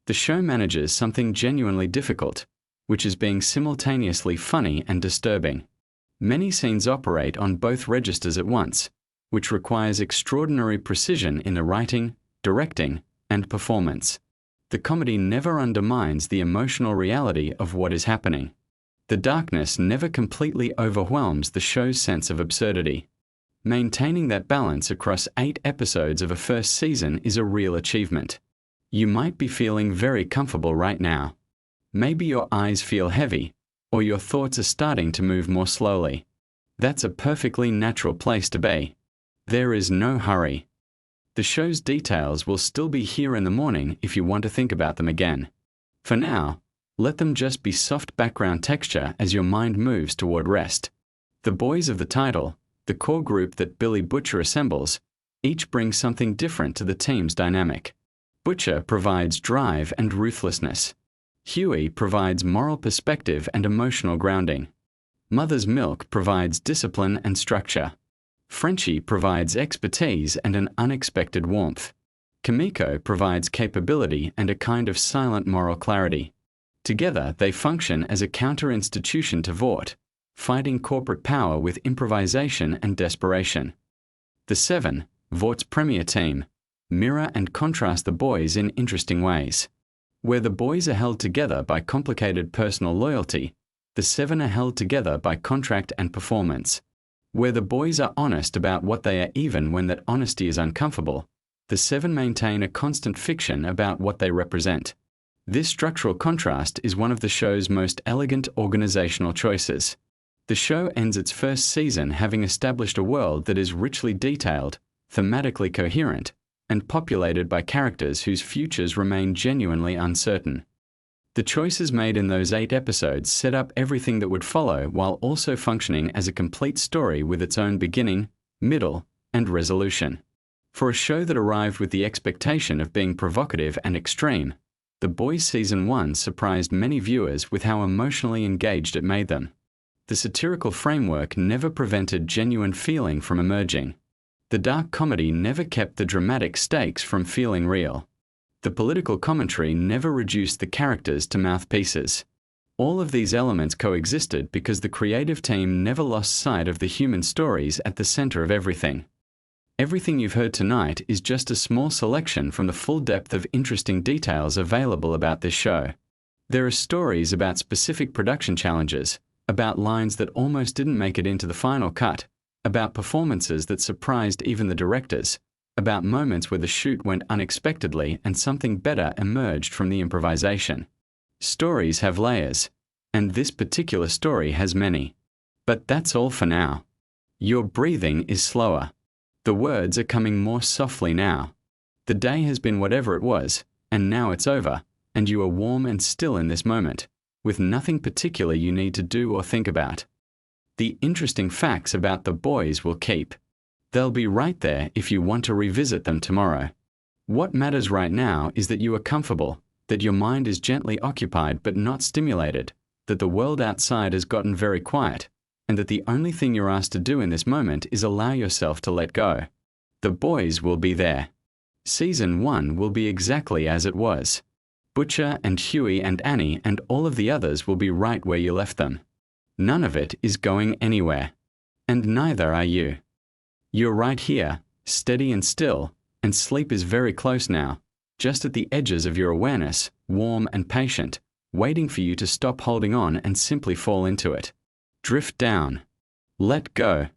The show manages something genuinely difficult, which is being simultaneously funny and disturbing. Many scenes operate on both registers at once, which requires extraordinary precision in the writing, directing, and performance. The comedy never undermines the emotional reality of what is happening. The darkness never completely overwhelms the show's sense of absurdity. Maintaining that balance across 8 episodes of a first season is a real achievement. You might be feeling very comfortable right now. Maybe your eyes feel heavy, or your thoughts are starting to move more slowly. That's a perfectly natural place to be. There is no hurry. The show's details will still be here in the morning if you want to think about them again. For now, let them just be soft background texture as your mind moves toward rest. The boys of the title, the core group that Billy Butcher assembles, each bring something different to the team's dynamic. Butcher provides drive and ruthlessness. Huey provides moral perspective and emotional grounding. Mother's Milk provides discipline and structure. Frenchie provides expertise and an unexpected warmth. Kimiko provides capability and a kind of silent moral clarity. Together, they function as a counter-institution to Vought, fighting corporate power with improvisation and desperation. The Seven, Vaught's premier team, mirror and contrast the boys in interesting ways. Where the boys are held together by complicated personal loyalty, the Seven are held together by contract and performance. Where the boys are honest about what they are even when that honesty is uncomfortable, the Seven maintain a constant fiction about what they represent. This structural contrast is one of the show's most elegant organizational choices. The show ends its first season having established a world that is richly detailed, thematically coherent, and populated by characters whose futures remain genuinely uncertain. The choices made in those 8 episodes set up everything that would follow while also functioning as a complete story with its own beginning, middle, and resolution. For a show that arrived with the expectation of being provocative and extreme, The Boys Season 1 surprised many viewers with how emotionally engaged it made them. The satirical framework never prevented genuine feeling from emerging. The dark comedy never kept the dramatic stakes from feeling real. The political commentary never reduced the characters to mouthpieces. All of these elements coexisted because the creative team never lost sight of the human stories at the center of everything. Everything you've heard tonight is just a small selection from the full depth of interesting details available about this show. There are stories about specific production challenges, about lines that almost didn't make it into the final cut, about performances that surprised even the directors, about moments where the shoot went unexpectedly and something better emerged from the improvisation. Stories have layers, and this particular story has many. But that's all for now. Your breathing is slower. The words are coming more softly now. The day has been whatever it was, and now it's over, and you are warm and still in this moment, with nothing particular you need to do or think about. The interesting facts about the boys will keep. They'll be right there if you want to revisit them tomorrow. What matters right now is that you are comfortable, that your mind is gently occupied but not stimulated, that the world outside has gotten very quiet, and that the only thing you're asked to do in this moment is allow yourself to let go. The boys will be there. Season 1 will be exactly as it was. Butcher and Huey and Annie and all of the others will be right where you left them. None of it is going anywhere. And neither are you. You're right here, steady and still, and sleep is very close now, just at the edges of your awareness, warm and patient, waiting for you to stop holding on and simply fall into it. Drift down. Let go.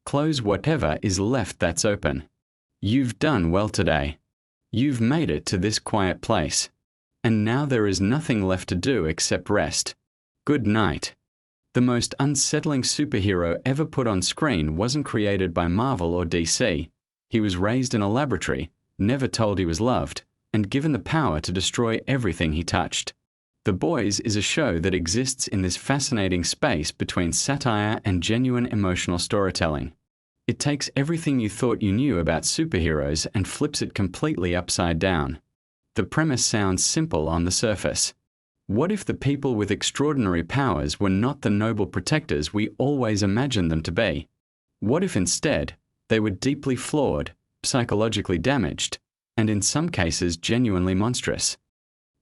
Close whatever is left that's open. You've done well today. You've made it to this quiet place. And now there is nothing left to do except rest. Good night. The most unsettling superhero ever put on screen wasn't created by Marvel or DC. He was raised in a laboratory, never told he was loved, and given the power to destroy everything he touched. The Boys is a show that exists in this fascinating space between satire and genuine emotional storytelling. It takes everything you thought you knew about superheroes and flips it completely upside down. The premise sounds simple on the surface. What if the people with extraordinary powers were not the noble protectors we always imagined them to be? What if instead they were deeply flawed, psychologically damaged, and in some cases genuinely monstrous?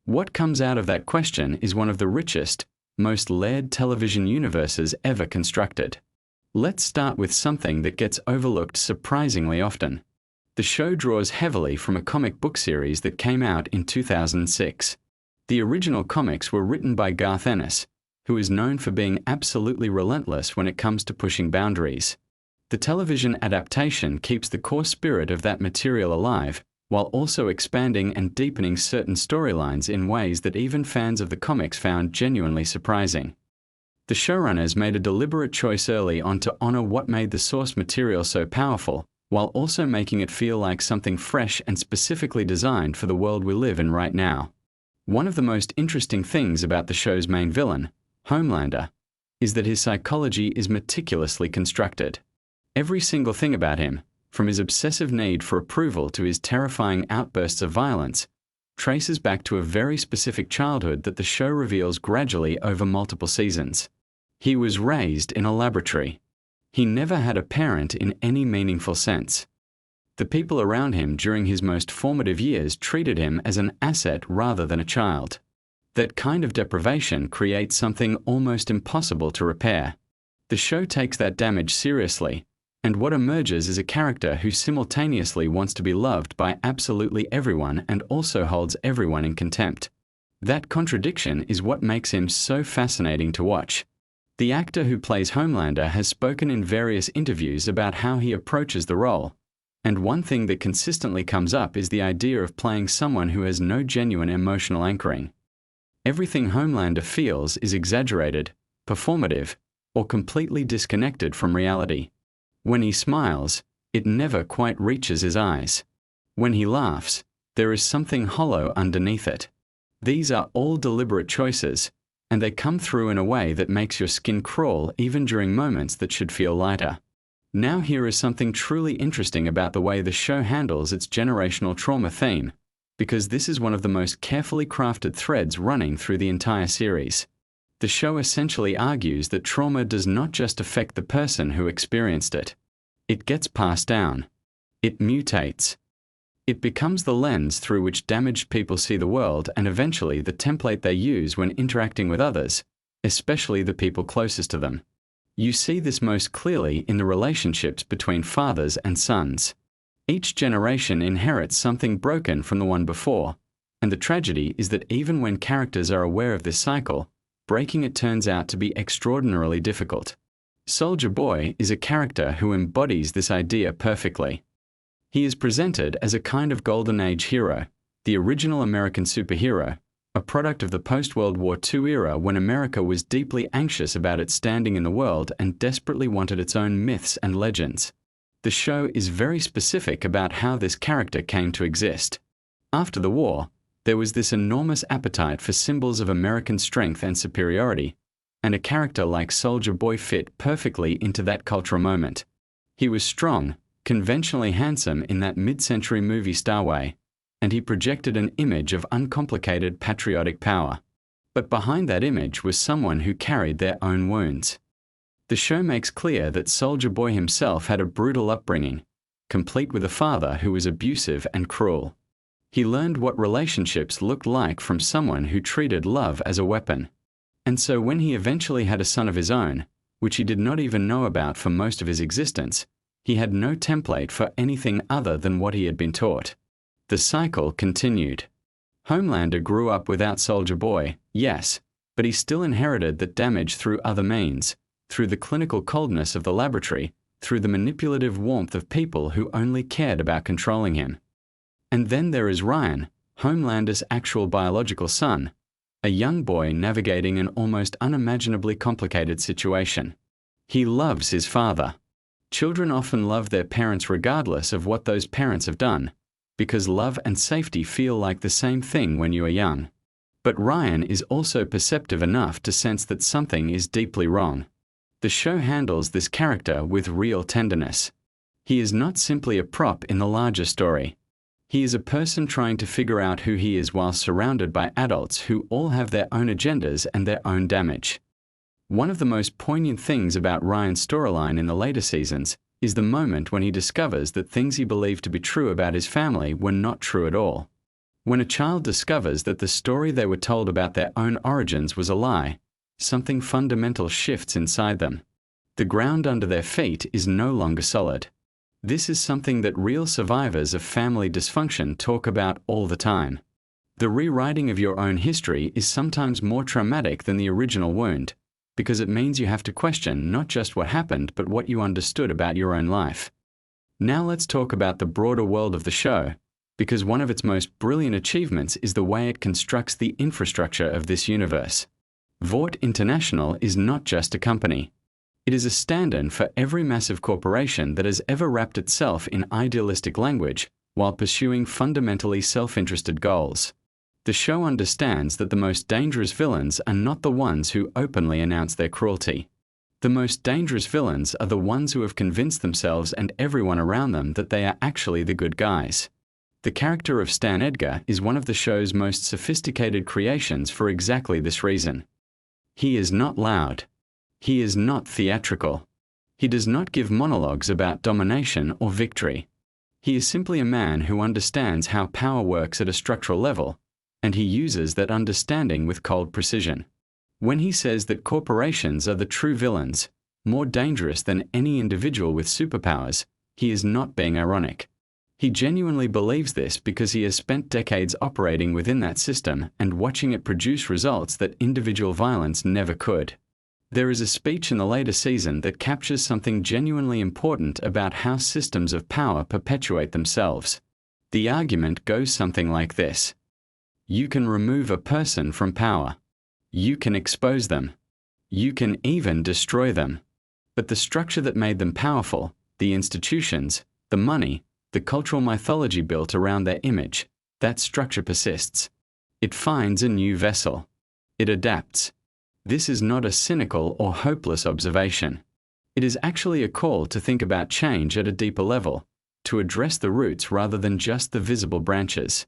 What comes out of that question is one of the richest, most layered television universes ever constructed. Let's start with something that gets overlooked surprisingly often. The show draws heavily from a comic book series that came out in 2006. The original comics were written by Garth Ennis, who is known for being absolutely relentless when it comes to pushing boundaries. The television adaptation keeps the core spirit of that material alive, while also expanding and deepening certain storylines in ways that even fans of the comics found genuinely surprising. The showrunners made a deliberate choice early on to honor what made the source material so powerful, while also making it feel like something fresh and specifically designed for the world we live in right now. One of the most interesting things about the show's main villain, Homelander, is that his psychology is meticulously constructed. Every single thing about him, from his obsessive need for approval to his terrifying outbursts of violence, traces back to a very specific childhood that the show reveals gradually over multiple seasons. He was raised in a laboratory. He never had a parent in any meaningful sense. The people around him during his most formative years treated him as an asset rather than a child. That kind of deprivation creates something almost impossible to repair. The show takes that damage seriously, and what emerges is a character who simultaneously wants to be loved by absolutely everyone and also holds everyone in contempt. That contradiction is what makes him so fascinating to watch. The actor who plays Homelander has spoken in various interviews about how he approaches the role. And one thing that consistently comes up is the idea of playing someone who has no genuine emotional anchoring. Everything Homelander feels is exaggerated, performative, or completely disconnected from reality. When he smiles, it never quite reaches his eyes. When he laughs, there is something hollow underneath it. These are all deliberate choices, and they come through in a way that makes your skin crawl even during moments that should feel lighter. Now here is something truly interesting about the way the show handles its generational trauma theme, because this is one of the most carefully crafted threads running through the entire series. The show essentially argues that trauma does not just affect the person who experienced it. It gets passed down. It mutates. It becomes the lens through which damaged people see the world and eventually the template they use when interacting with others, especially the people closest to them. You see this most clearly in the relationships between fathers and sons. Each generation inherits something broken from the one before, And the tragedy is that even when characters are aware of this cycle, breaking it turns out to be extraordinarily difficult. Soldier Boy is a character who embodies this idea perfectly. He is presented as a kind of Golden Age hero, the original American superhero, a product of the post-World War II era when America was deeply anxious about its standing in the world and desperately wanted its own myths and legends. The show is very specific about how this character came to exist. After the war, there was this enormous appetite for symbols of American strength and superiority, and a character like Soldier Boy fit perfectly into that cultural moment. He was strong, conventionally handsome in that mid-century movie star way, and he projected an image of uncomplicated patriotic power. But behind that image was someone who carried their own wounds. The show makes clear that Soldier Boy himself had a brutal upbringing, complete with a father who was abusive and cruel. He learned what relationships looked like from someone who treated love as a weapon. And so when he eventually had a son of his own, which he did not even know about for most of his existence, he had no template for anything other than what he had been taught. The cycle continued. Homelander grew up without Soldier Boy, yes, but he still inherited that damage through other means, through the clinical coldness of the laboratory, through the manipulative warmth of people who only cared about controlling him. And then there is Ryan, Homelander's actual biological son, a young boy navigating an almost unimaginably complicated situation. He loves his father. Children often love their parents regardless of what those parents have done, because love and safety feel like the same thing when you are young. But Ryan is also perceptive enough to sense that something is deeply wrong. The show handles this character with real tenderness. He is not simply a prop in the larger story. He is a person trying to figure out who he is while surrounded by adults who all have their own agendas and their own damage. One of the most poignant things about Ryan's storyline in the later seasons is the moment when he discovers that things he believed to be true about his family were not true at all. When a child discovers that the story they were told about their own origins was a lie, something fundamental shifts inside them. The ground under their feet is no longer solid. This is something that real survivors of family dysfunction talk about all the time. The rewriting of your own history is sometimes more traumatic than the original wound, because it means you have to question not just what happened, but what you understood about your own life. Now let's talk about the broader world of the show, because one of its most brilliant achievements is the way it constructs the infrastructure of this universe. Vought International is not just a company. It is a stand-in for every massive corporation that has ever wrapped itself in idealistic language while pursuing fundamentally self-interested goals. The show understands that the most dangerous villains are not the ones who openly announce their cruelty. The most dangerous villains are the ones who have convinced themselves and everyone around them that they are actually the good guys. The character of Stan Edgar is one of the show's most sophisticated creations for exactly this reason. He is not loud. He is not theatrical. He does not give monologues about domination or victory. He is simply a man who understands how power works at a structural level, and he uses that understanding with cold precision. When he says that corporations are the true villains, more dangerous than any individual with superpowers, he is not being ironic. He genuinely believes this because he has spent decades operating within that system and watching it produce results that individual violence never could. There is a speech in the later season that captures something genuinely important about how systems of power perpetuate themselves. The argument goes something like this. You can remove a person from power. You can expose them. You can even destroy them. But the structure that made them powerful, the institutions, the money, the cultural mythology built around their image, that structure persists. It finds a new vessel. It adapts. This is not a cynical or hopeless observation. It is actually a call to think about change at a deeper level, to address the roots rather than just the visible branches.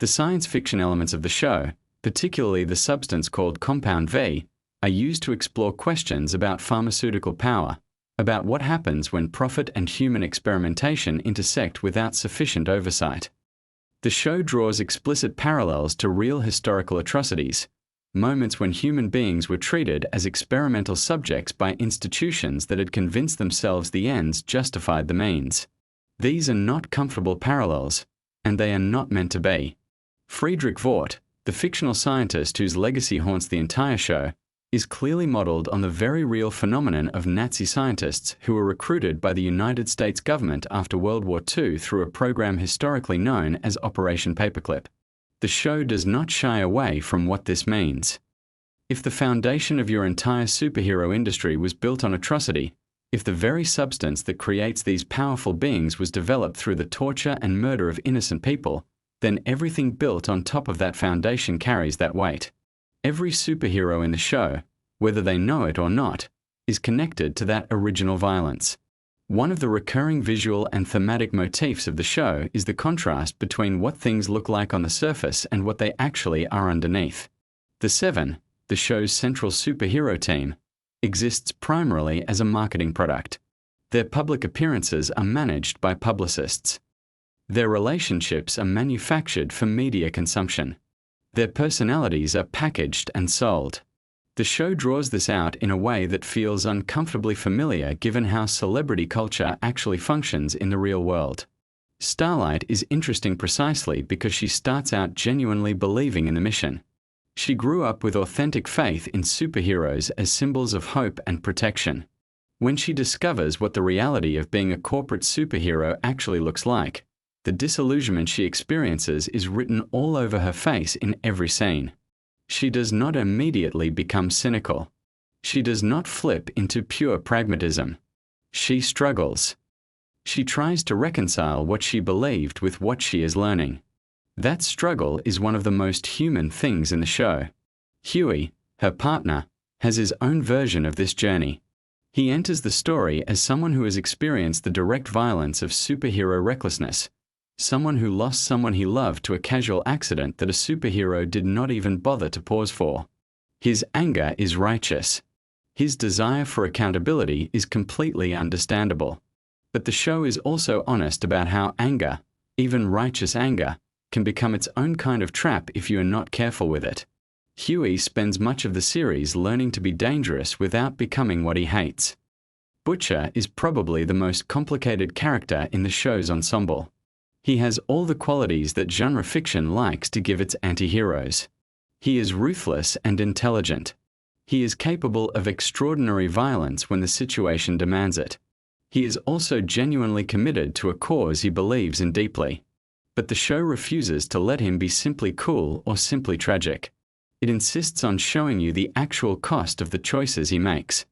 The science fiction elements of the show, particularly the substance called Compound V, are used to explore questions about pharmaceutical power, about what happens when profit and human experimentation intersect without sufficient oversight. The show draws explicit parallels to real historical atrocities, moments when human beings were treated as experimental subjects by institutions that had convinced themselves the ends justified the means. These are not comfortable parallels, and they are not meant to be. Friedrich Vought, the fictional scientist whose legacy haunts the entire show, is clearly modeled on the very real phenomenon of Nazi scientists who were recruited by the United States government after World War II through a program historically known as Operation Paperclip. The show does not shy away from what this means. If the foundation of your entire superhero industry was built on atrocity, if the very substance that creates these powerful beings was developed through the torture and murder of innocent people, then everything built on top of that foundation carries that weight. Every superhero in the show, whether they know it or not, is connected to that original violence. One of the recurring visual and thematic motifs of the show is the contrast between what things look like on the surface and what they actually are underneath. The Seven, the show's central superhero team, exists primarily as a marketing product. Their public appearances are managed by publicists. Their relationships are manufactured for media consumption. Their personalities are packaged and sold. The show draws this out in a way that feels uncomfortably familiar given how celebrity culture actually functions in the real world. Starlight is interesting precisely because she starts out genuinely believing in the mission. She grew up with authentic faith in superheroes as symbols of hope and protection. When she discovers what the reality of being a corporate superhero actually looks like, the disillusionment she experiences is written all over her face in every scene. She does not immediately become cynical. She does not flip into pure pragmatism. She struggles. She tries to reconcile what she believed with what she is learning. That struggle is one of the most human things in the show. Huey, her partner, has his own version of this journey. He enters the story as someone who has experienced the direct violence of superhero recklessness, someone who lost someone he loved to a casual accident that a superhero did not even bother to pause for. His anger is righteous. His desire for accountability is completely understandable. But the show is also honest about how anger, even righteous anger, can become its own kind of trap if you are not careful with it. Huey spends much of the series learning to be dangerous without becoming what he hates. Butcher is probably the most complicated character in the show's ensemble. He has all the qualities that genre fiction likes to give its anti-heroes. He is ruthless and intelligent. He is capable of extraordinary violence when the situation demands it. He is also genuinely committed to a cause he believes in deeply. But the show refuses to let him be simply cool or simply tragic. It insists on showing you the actual cost of the choices he makes.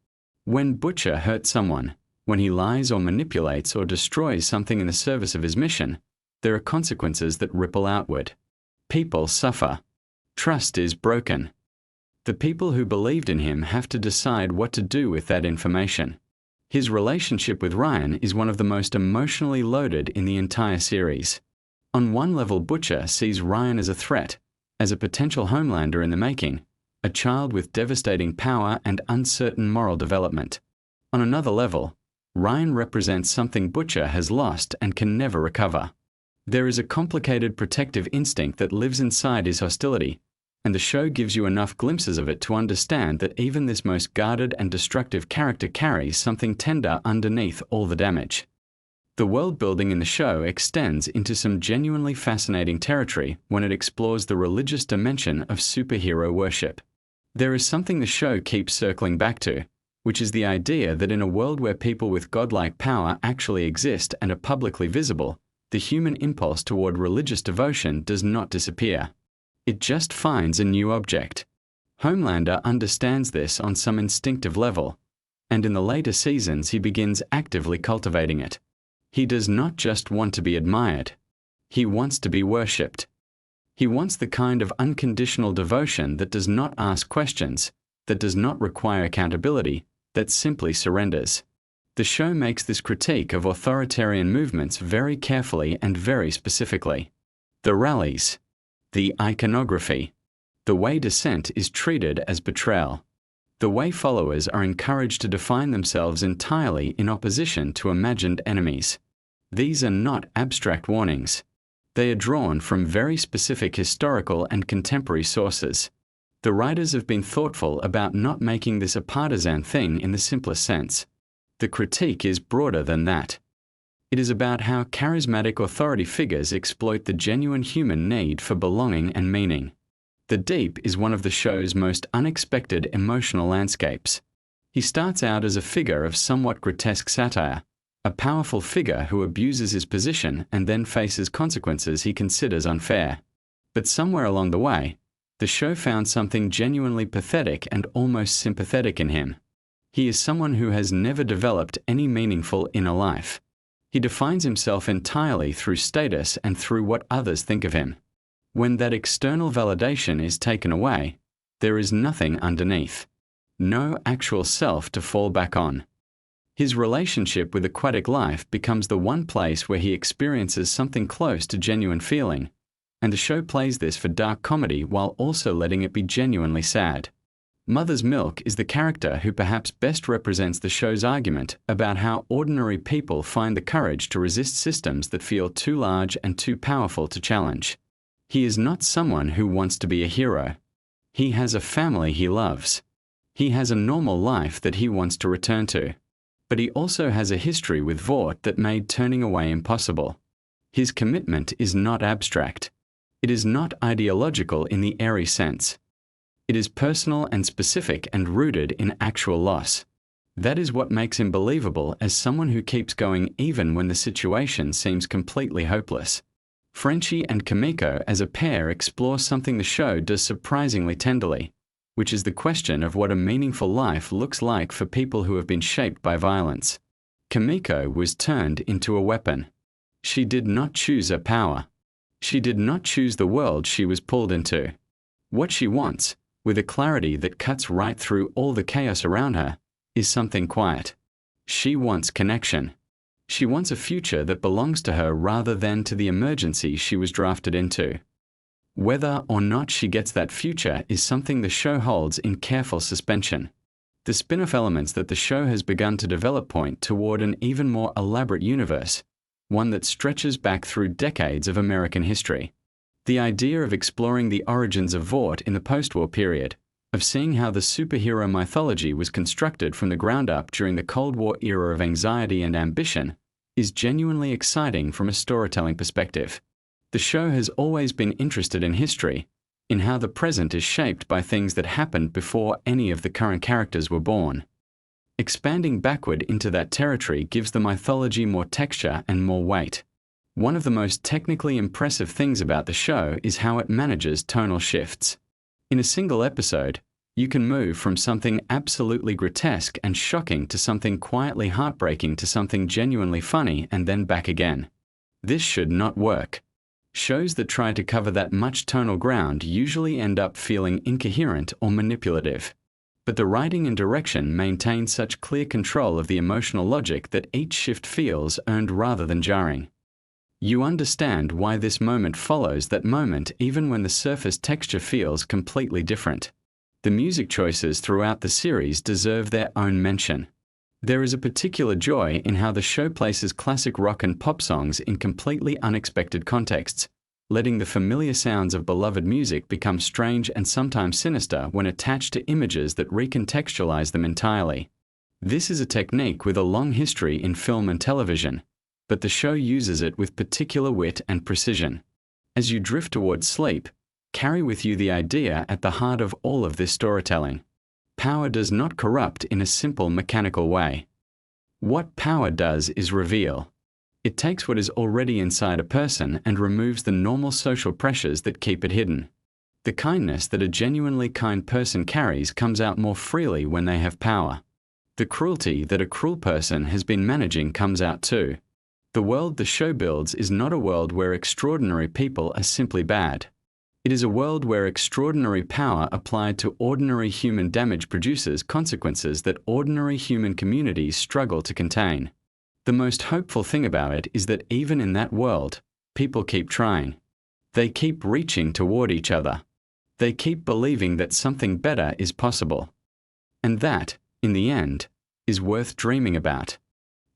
When Butcher hurts someone, when he lies or manipulates or destroys something in the service of his mission, there are consequences that ripple outward. People suffer. Trust is broken. The people who believed in him have to decide what to do with that information. His relationship with Ryan is one of the most emotionally loaded in the entire series. On one level, Butcher sees Ryan as a threat, as a potential Homelander in the making, a child with devastating power and uncertain moral development. On another level, Ryan represents something Butcher has lost and can never recover. There is a complicated protective instinct that lives inside his hostility, and the show gives you enough glimpses of it to understand that even this most guarded and destructive character carries something tender underneath all the damage. The world building in the show extends into some genuinely fascinating territory when it explores the religious dimension of superhero worship. There is something the show keeps circling back to, which is the idea that in a world where people with godlike power actually exist and are publicly visible, the human impulse toward religious devotion does not disappear. It just finds a new object. Homelander understands this on some instinctive level, and in the later seasons he begins actively cultivating it. He does not just want to be admired. He wants to be worshipped. He wants the kind of unconditional devotion that does not ask questions, that does not require accountability, that simply surrenders. The show makes this critique of authoritarian movements very carefully and very specifically. The rallies, the iconography, the way dissent is treated as betrayal, the way followers are encouraged to define themselves entirely in opposition to imagined enemies. These are not abstract warnings. They are drawn from very specific historical and contemporary sources. The writers have been thoughtful about not making this a partisan thing in the simplest sense. The critique is broader than that. It is about how charismatic authority figures exploit the genuine human need for belonging and meaning. The Deep is one of the show's most unexpected emotional landscapes. He starts out as a figure of somewhat grotesque satire, a powerful figure who abuses his position and then faces consequences he considers unfair. But somewhere along the way, the show found something genuinely pathetic and almost sympathetic in him. He is someone who has never developed any meaningful inner life. He defines himself entirely through status and through what others think of him. When that external validation is taken away, there is nothing underneath. No actual self to fall back on. His relationship with aquatic life becomes the one place where he experiences something close to genuine feeling, and the show plays this for dark comedy while also letting it be genuinely sad. Mother's Milk is the character who perhaps best represents the show's argument about how ordinary people find the courage to resist systems that feel too large and too powerful to challenge. He is not someone who wants to be a hero. He has a family he loves. He has a normal life that he wants to return to. But he also has a history with Vought that made turning away impossible. His commitment is not abstract. It is not ideological in the airy sense. It is personal and specific and rooted in actual loss. That is what makes him believable as someone who keeps going even when the situation seems completely hopeless. Frenchie and Kimiko as a pair explore something the show does surprisingly tenderly, which is the question of what a meaningful life looks like for people who have been shaped by violence. Kimiko was turned into a weapon. She did not choose her power. She did not choose the world she was pulled into. What she wants, with a clarity that cuts right through all the chaos around her, is something quiet. She wants connection. She wants a future that belongs to her rather than to the emergency she was drafted into. Whether or not she gets that future is something the show holds in careful suspension. The spin-off elements that the show has begun to develop point toward an even more elaborate universe, one that stretches back through decades of American history. The idea of exploring the origins of Vought in the post-war period, of seeing how the superhero mythology was constructed from the ground up during the Cold War era of anxiety and ambition, is genuinely exciting from a storytelling perspective. The show has always been interested in history, in how the present is shaped by things that happened before any of the current characters were born. Expanding backward into that territory gives the mythology more texture and more weight. One of the most technically impressive things about the show is how it manages tonal shifts. In a single episode, you can move from something absolutely grotesque and shocking to something quietly heartbreaking to something genuinely funny and then back again. This should not work. Shows that try to cover that much tonal ground usually end up feeling incoherent or manipulative. But the writing and direction maintain such clear control of the emotional logic that each shift feels earned rather than jarring. You understand why this moment follows that moment even when the surface texture feels completely different. The music choices throughout the series deserve their own mention. There is a particular joy in how the show places classic rock and pop songs in completely unexpected contexts, letting the familiar sounds of beloved music become strange and sometimes sinister when attached to images that recontextualize them entirely. This is a technique with a long history in film and television, but the show uses it with particular wit and precision. As you drift towards sleep, carry with you the idea at the heart of all of this storytelling. Power does not corrupt in a simple mechanical way. What power does is reveal. It takes what is already inside a person and removes the normal social pressures that keep it hidden. The kindness that a genuinely kind person carries comes out more freely when they have power. The cruelty that a cruel person has been managing comes out too. The world the show builds is not a world where extraordinary people are simply bad. It is a world where extraordinary power applied to ordinary human damage produces consequences that ordinary human communities struggle to contain. The most hopeful thing about it is that even in that world, people keep trying. They keep reaching toward each other. They keep believing that something better is possible. And that, in the end, is worth dreaming about.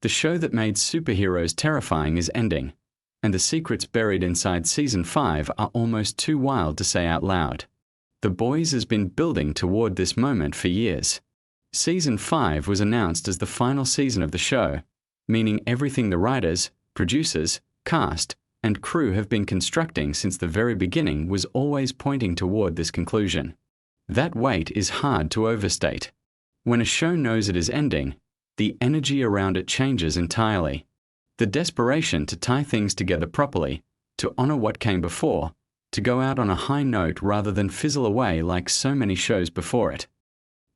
The show that made superheroes terrifying is ending, and the secrets buried inside Season 5 are almost too wild to say out loud. The Boys has been building toward this moment for years. Season 5 was announced as the final season of the show, meaning everything the writers, producers, cast, and crew have been constructing since the very beginning was always pointing toward this conclusion. That weight is hard to overstate. When a show knows it is ending, the energy around it changes entirely. The desperation to tie things together properly, to honor what came before, to go out on a high note rather than fizzle away like so many shows before it.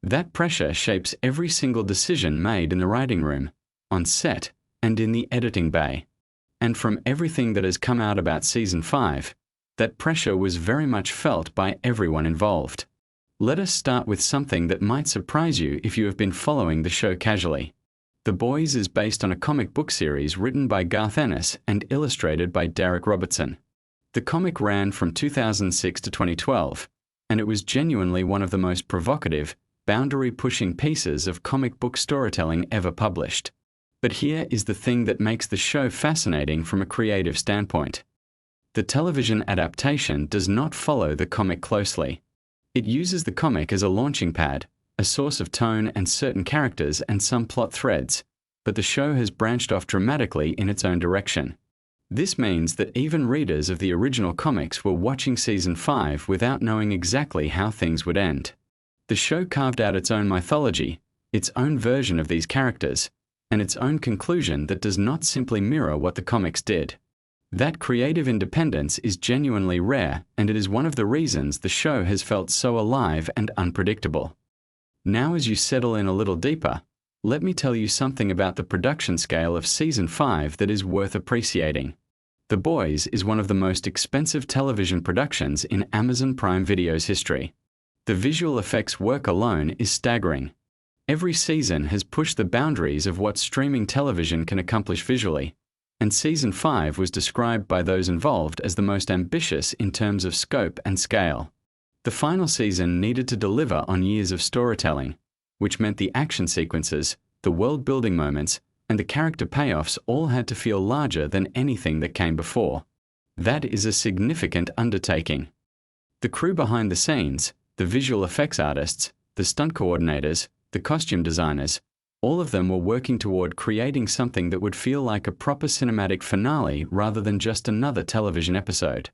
That pressure shapes every single decision made in the writing room, on set, and in the editing bay. And from everything that has come out about Season 5, that pressure was very much felt by everyone involved. Let us start with something that might surprise you if you have been following the show casually. The Boys is based on a comic book series written by Garth Ennis and illustrated by Derek Robertson. The comic ran from 2006 to 2012, and it was genuinely one of the most provocative, boundary-pushing pieces of comic book storytelling ever published. But here is the thing that makes the show fascinating from a creative standpoint. The television adaptation does not follow the comic closely. It uses the comic as a launching pad, a source of tone and certain characters and some plot threads, but the show has branched off dramatically in its own direction. This means that even readers of the original comics were watching Season 5 without knowing exactly how things would end. The show carved out its own mythology, its own version of these characters, and its own conclusion that does not simply mirror what the comics did. That creative independence is genuinely rare, and it is one of the reasons the show has felt so alive and unpredictable. Now, as you settle in a little deeper, let me tell you something about the production scale of Season 5 that is worth appreciating. The Boys is one of the most expensive television productions in Amazon Prime Video's history. The visual effects work alone is staggering. Every season has pushed the boundaries of what streaming television can accomplish visually, and Season 5 was described by those involved as the most ambitious in terms of scope and scale. The final season needed to deliver on years of storytelling, which meant the action sequences, the world-building moments, and the character payoffs all had to feel larger than anything that came before. That is a significant undertaking. The crew behind the scenes, the visual effects artists, the stunt coordinators, the costume designers, all of them were working toward creating something that would feel like a proper cinematic finale rather than just another television episode.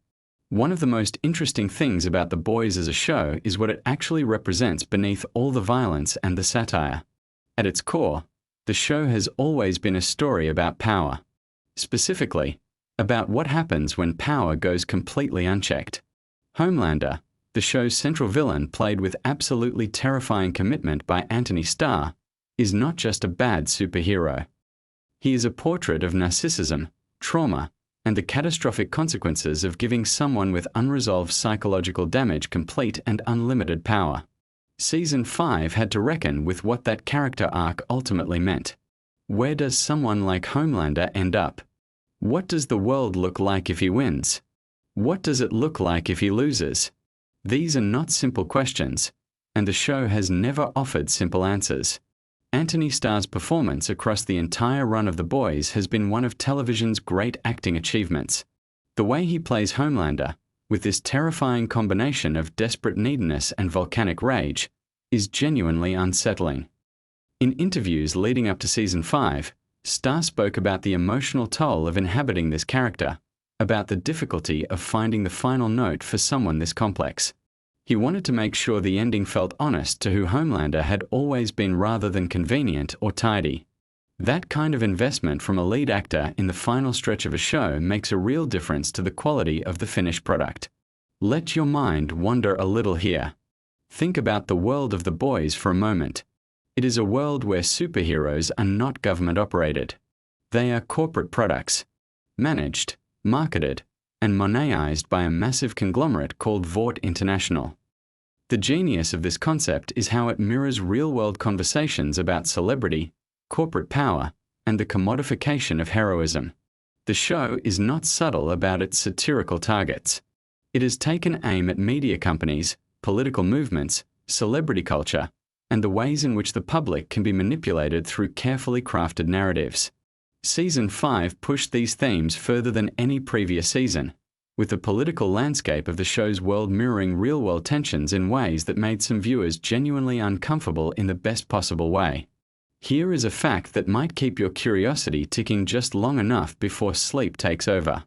One of the most interesting things about The Boys as a show is what it actually represents beneath all the violence and the satire. At its core, the show has always been a story about power. Specifically, about what happens when power goes completely unchecked. Homelander, the show's central villain played with absolutely terrifying commitment by Anthony Starr, is not just a bad superhero. He is a portrait of narcissism, trauma, and the catastrophic consequences of giving someone with unresolved psychological damage complete and unlimited power. Season 5 had to reckon with what that character arc ultimately meant. Where does someone like Homelander end up? What does the world look like if he wins? What does it look like if he loses? These are not simple questions, and the show has never offered simple answers. Anthony Starr's performance across the entire run of The Boys has been one of television's great acting achievements. The way he plays Homelander, with this terrifying combination of desperate neediness and volcanic rage, is genuinely unsettling. In interviews leading up to Season 5, Starr spoke about the emotional toll of inhabiting this character, about the difficulty of finding the final note for someone this complex. He wanted to make sure the ending felt honest to who Homelander had always been rather than convenient or tidy. That kind of investment from a lead actor in the final stretch of a show makes a real difference to the quality of the finished product. Let your mind wander a little here. Think about the world of The Boys for a moment. It is a world where superheroes are not government-operated. They are corporate products, managed, marketed, and monetized by a massive conglomerate called Vought International. The genius of this concept is how it mirrors real-world conversations about celebrity, corporate power, and the commodification of heroism. The show is not subtle about its satirical targets. It has taken aim at media companies, political movements, celebrity culture, and the ways in which the public can be manipulated through carefully crafted narratives. Season 5 pushed these themes further than any previous season, with the political landscape of the show's world mirroring real-world tensions in ways that made some viewers genuinely uncomfortable in the best possible way. Here is a fact that might keep your curiosity ticking just long enough before sleep takes over.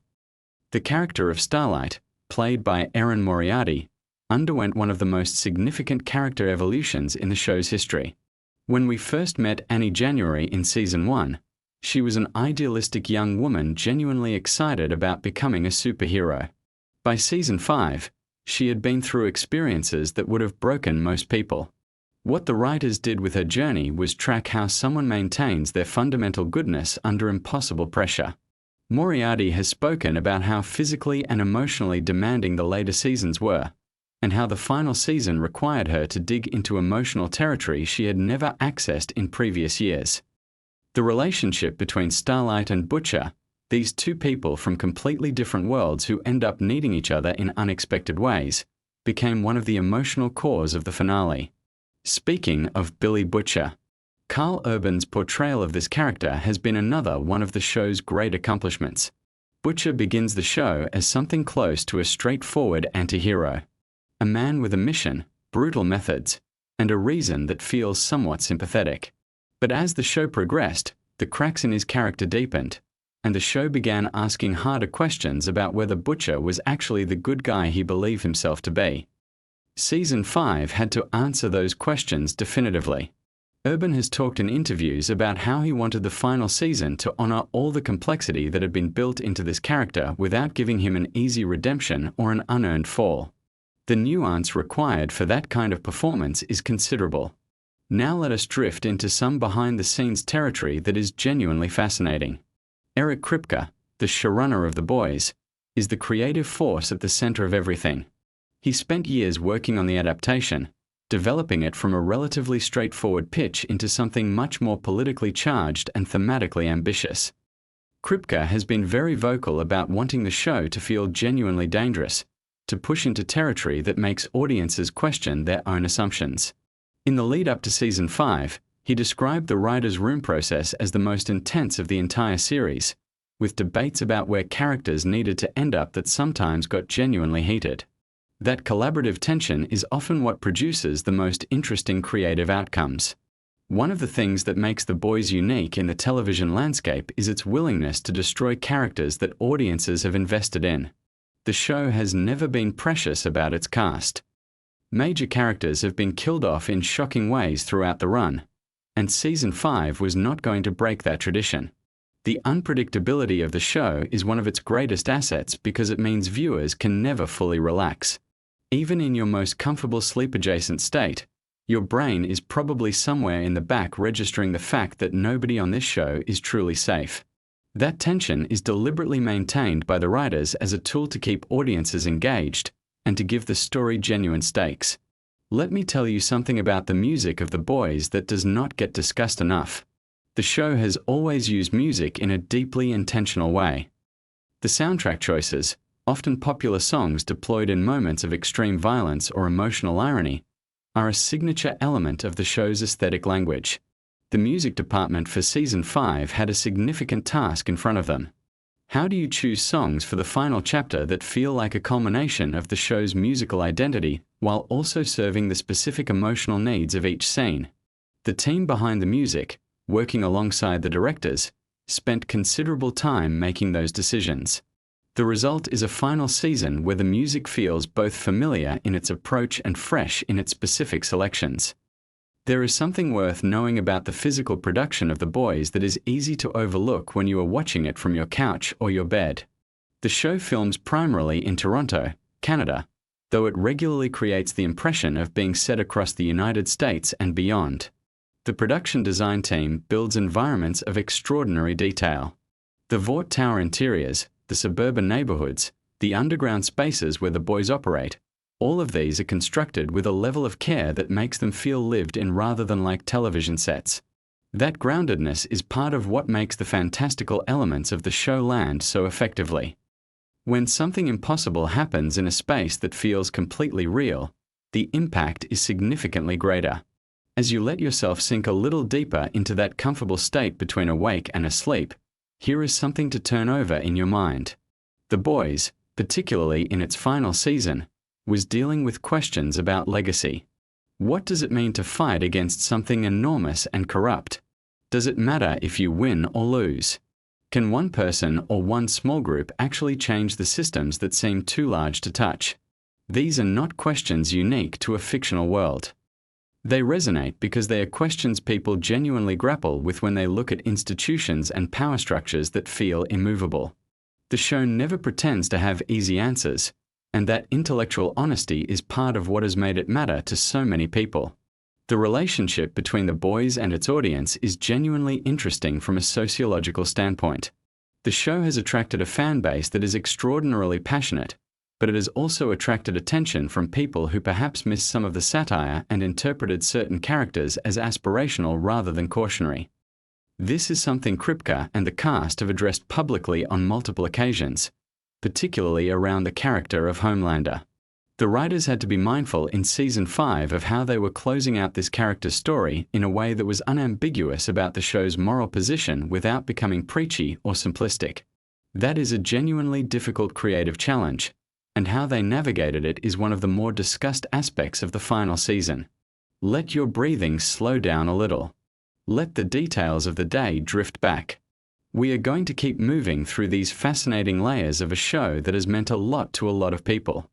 The character of Starlight, played by Erin Moriarty, underwent one of the most significant character evolutions in the show's history. When we first met Annie January in Season 1, she was an idealistic young woman genuinely excited about becoming a superhero. By Season 5, she had been through experiences that would have broken most people. What the writers did with her journey was track how someone maintains their fundamental goodness under impossible pressure. Moriarty has spoken about how physically and emotionally demanding the later seasons were, and how the final season required her to dig into emotional territory she had never accessed in previous years. The relationship between Starlight and Butcher, these two people from completely different worlds who end up needing each other in unexpected ways, became one of the emotional cores of the finale. Speaking of Billy Butcher, Carl Urban's portrayal of this character has been another one of the show's great accomplishments. Butcher begins the show as something close to a straightforward anti-hero. A man with a mission, brutal methods, and a reason that feels somewhat sympathetic. But as the show progressed, the cracks in his character deepened, and the show began asking harder questions about whether Butcher was actually the good guy he believed himself to be. Season 5 had to answer those questions definitively. Urban has talked in interviews about how he wanted the final season to honor all the complexity that had been built into this character without giving him an easy redemption or an unearned fall. The nuance required for that kind of performance is considerable. Now let us drift into some behind-the-scenes territory that is genuinely fascinating. Eric Kripke, the showrunner of The Boys, is the creative force at the center of everything. He spent years working on the adaptation, developing it from a relatively straightforward pitch into something much more politically charged and thematically ambitious. Kripke has been very vocal about wanting the show to feel genuinely dangerous, to push into territory that makes audiences question their own assumptions. In the lead-up to Season 5, he described the writer's room process as the most intense of the entire series, with debates about where characters needed to end up that sometimes got genuinely heated. That collaborative tension is often what produces the most interesting creative outcomes. One of the things that makes The Boys unique in the television landscape is its willingness to destroy characters that audiences have invested in. The show has never been precious about its cast. Major characters have been killed off in shocking ways throughout the run, and Season 5 was not going to break that tradition. The unpredictability of the show is one of its greatest assets because it means viewers can never fully relax. Even in your most comfortable sleep-adjacent state, your brain is probably somewhere in the back registering the fact that nobody on this show is truly safe. That tension is deliberately maintained by the writers as a tool to keep audiences engaged and to give the story genuine stakes. Let me tell you something about the music of The Boys that does not get discussed enough. The show has always used music in a deeply intentional way. The soundtrack choices, often popular songs deployed in moments of extreme violence or emotional irony, are a signature element of the show's aesthetic language. The music department for Season 5 had a significant task in front of them. How do you choose songs for the final chapter that feel like a culmination of the show's musical identity while also serving the specific emotional needs of each scene? The team behind the music, working alongside the directors, spent considerable time making those decisions. The result is a final season where the music feels both familiar in its approach and fresh in its specific selections. There is something worth knowing about the physical production of The Boys that is easy to overlook when you are watching it from your couch or your bed. The show films primarily in Toronto, Canada, though it regularly creates the impression of being set across the United States and beyond. The production design team builds environments of extraordinary detail. The Vought Tower interiors, the suburban neighborhoods, the underground spaces where the boys operate, all of these are constructed with a level of care that makes them feel lived in rather than like television sets. That groundedness is part of what makes the fantastical elements of the show land so effectively. When something impossible happens in a space that feels completely real, the impact is significantly greater. As you let yourself sink a little deeper into that comfortable state between awake and asleep, here is something to turn over in your mind. The Boys, particularly in its final season, was dealing with questions about legacy. What does it mean to fight against something enormous and corrupt? Does it matter if you win or lose? Can one person or one small group actually change the systems that seem too large to touch? These are not questions unique to a fictional world. They resonate because they are questions people genuinely grapple with when they look at institutions and power structures that feel immovable. The show never pretends to have easy answers, and that intellectual honesty is part of what has made it matter to so many people. The relationship between the boys and its audience is genuinely interesting from a sociological standpoint. The show has attracted a fan base that is extraordinarily passionate, but it has also attracted attention from people who perhaps missed some of the satire and interpreted certain characters as aspirational rather than cautionary. This is something Kripke and the cast have addressed publicly on multiple occasions, particularly around the character of Homelander. The writers had to be mindful in Season 5 of how they were closing out this character's story in a way that was unambiguous about the show's moral position without becoming preachy or simplistic. That is a genuinely difficult creative challenge, and how they navigated it is one of the more discussed aspects of the final season. Let your breathing slow down a little. Let the details of the day drift back. We are going to keep moving through these fascinating layers of a show that has meant a lot to a lot of people.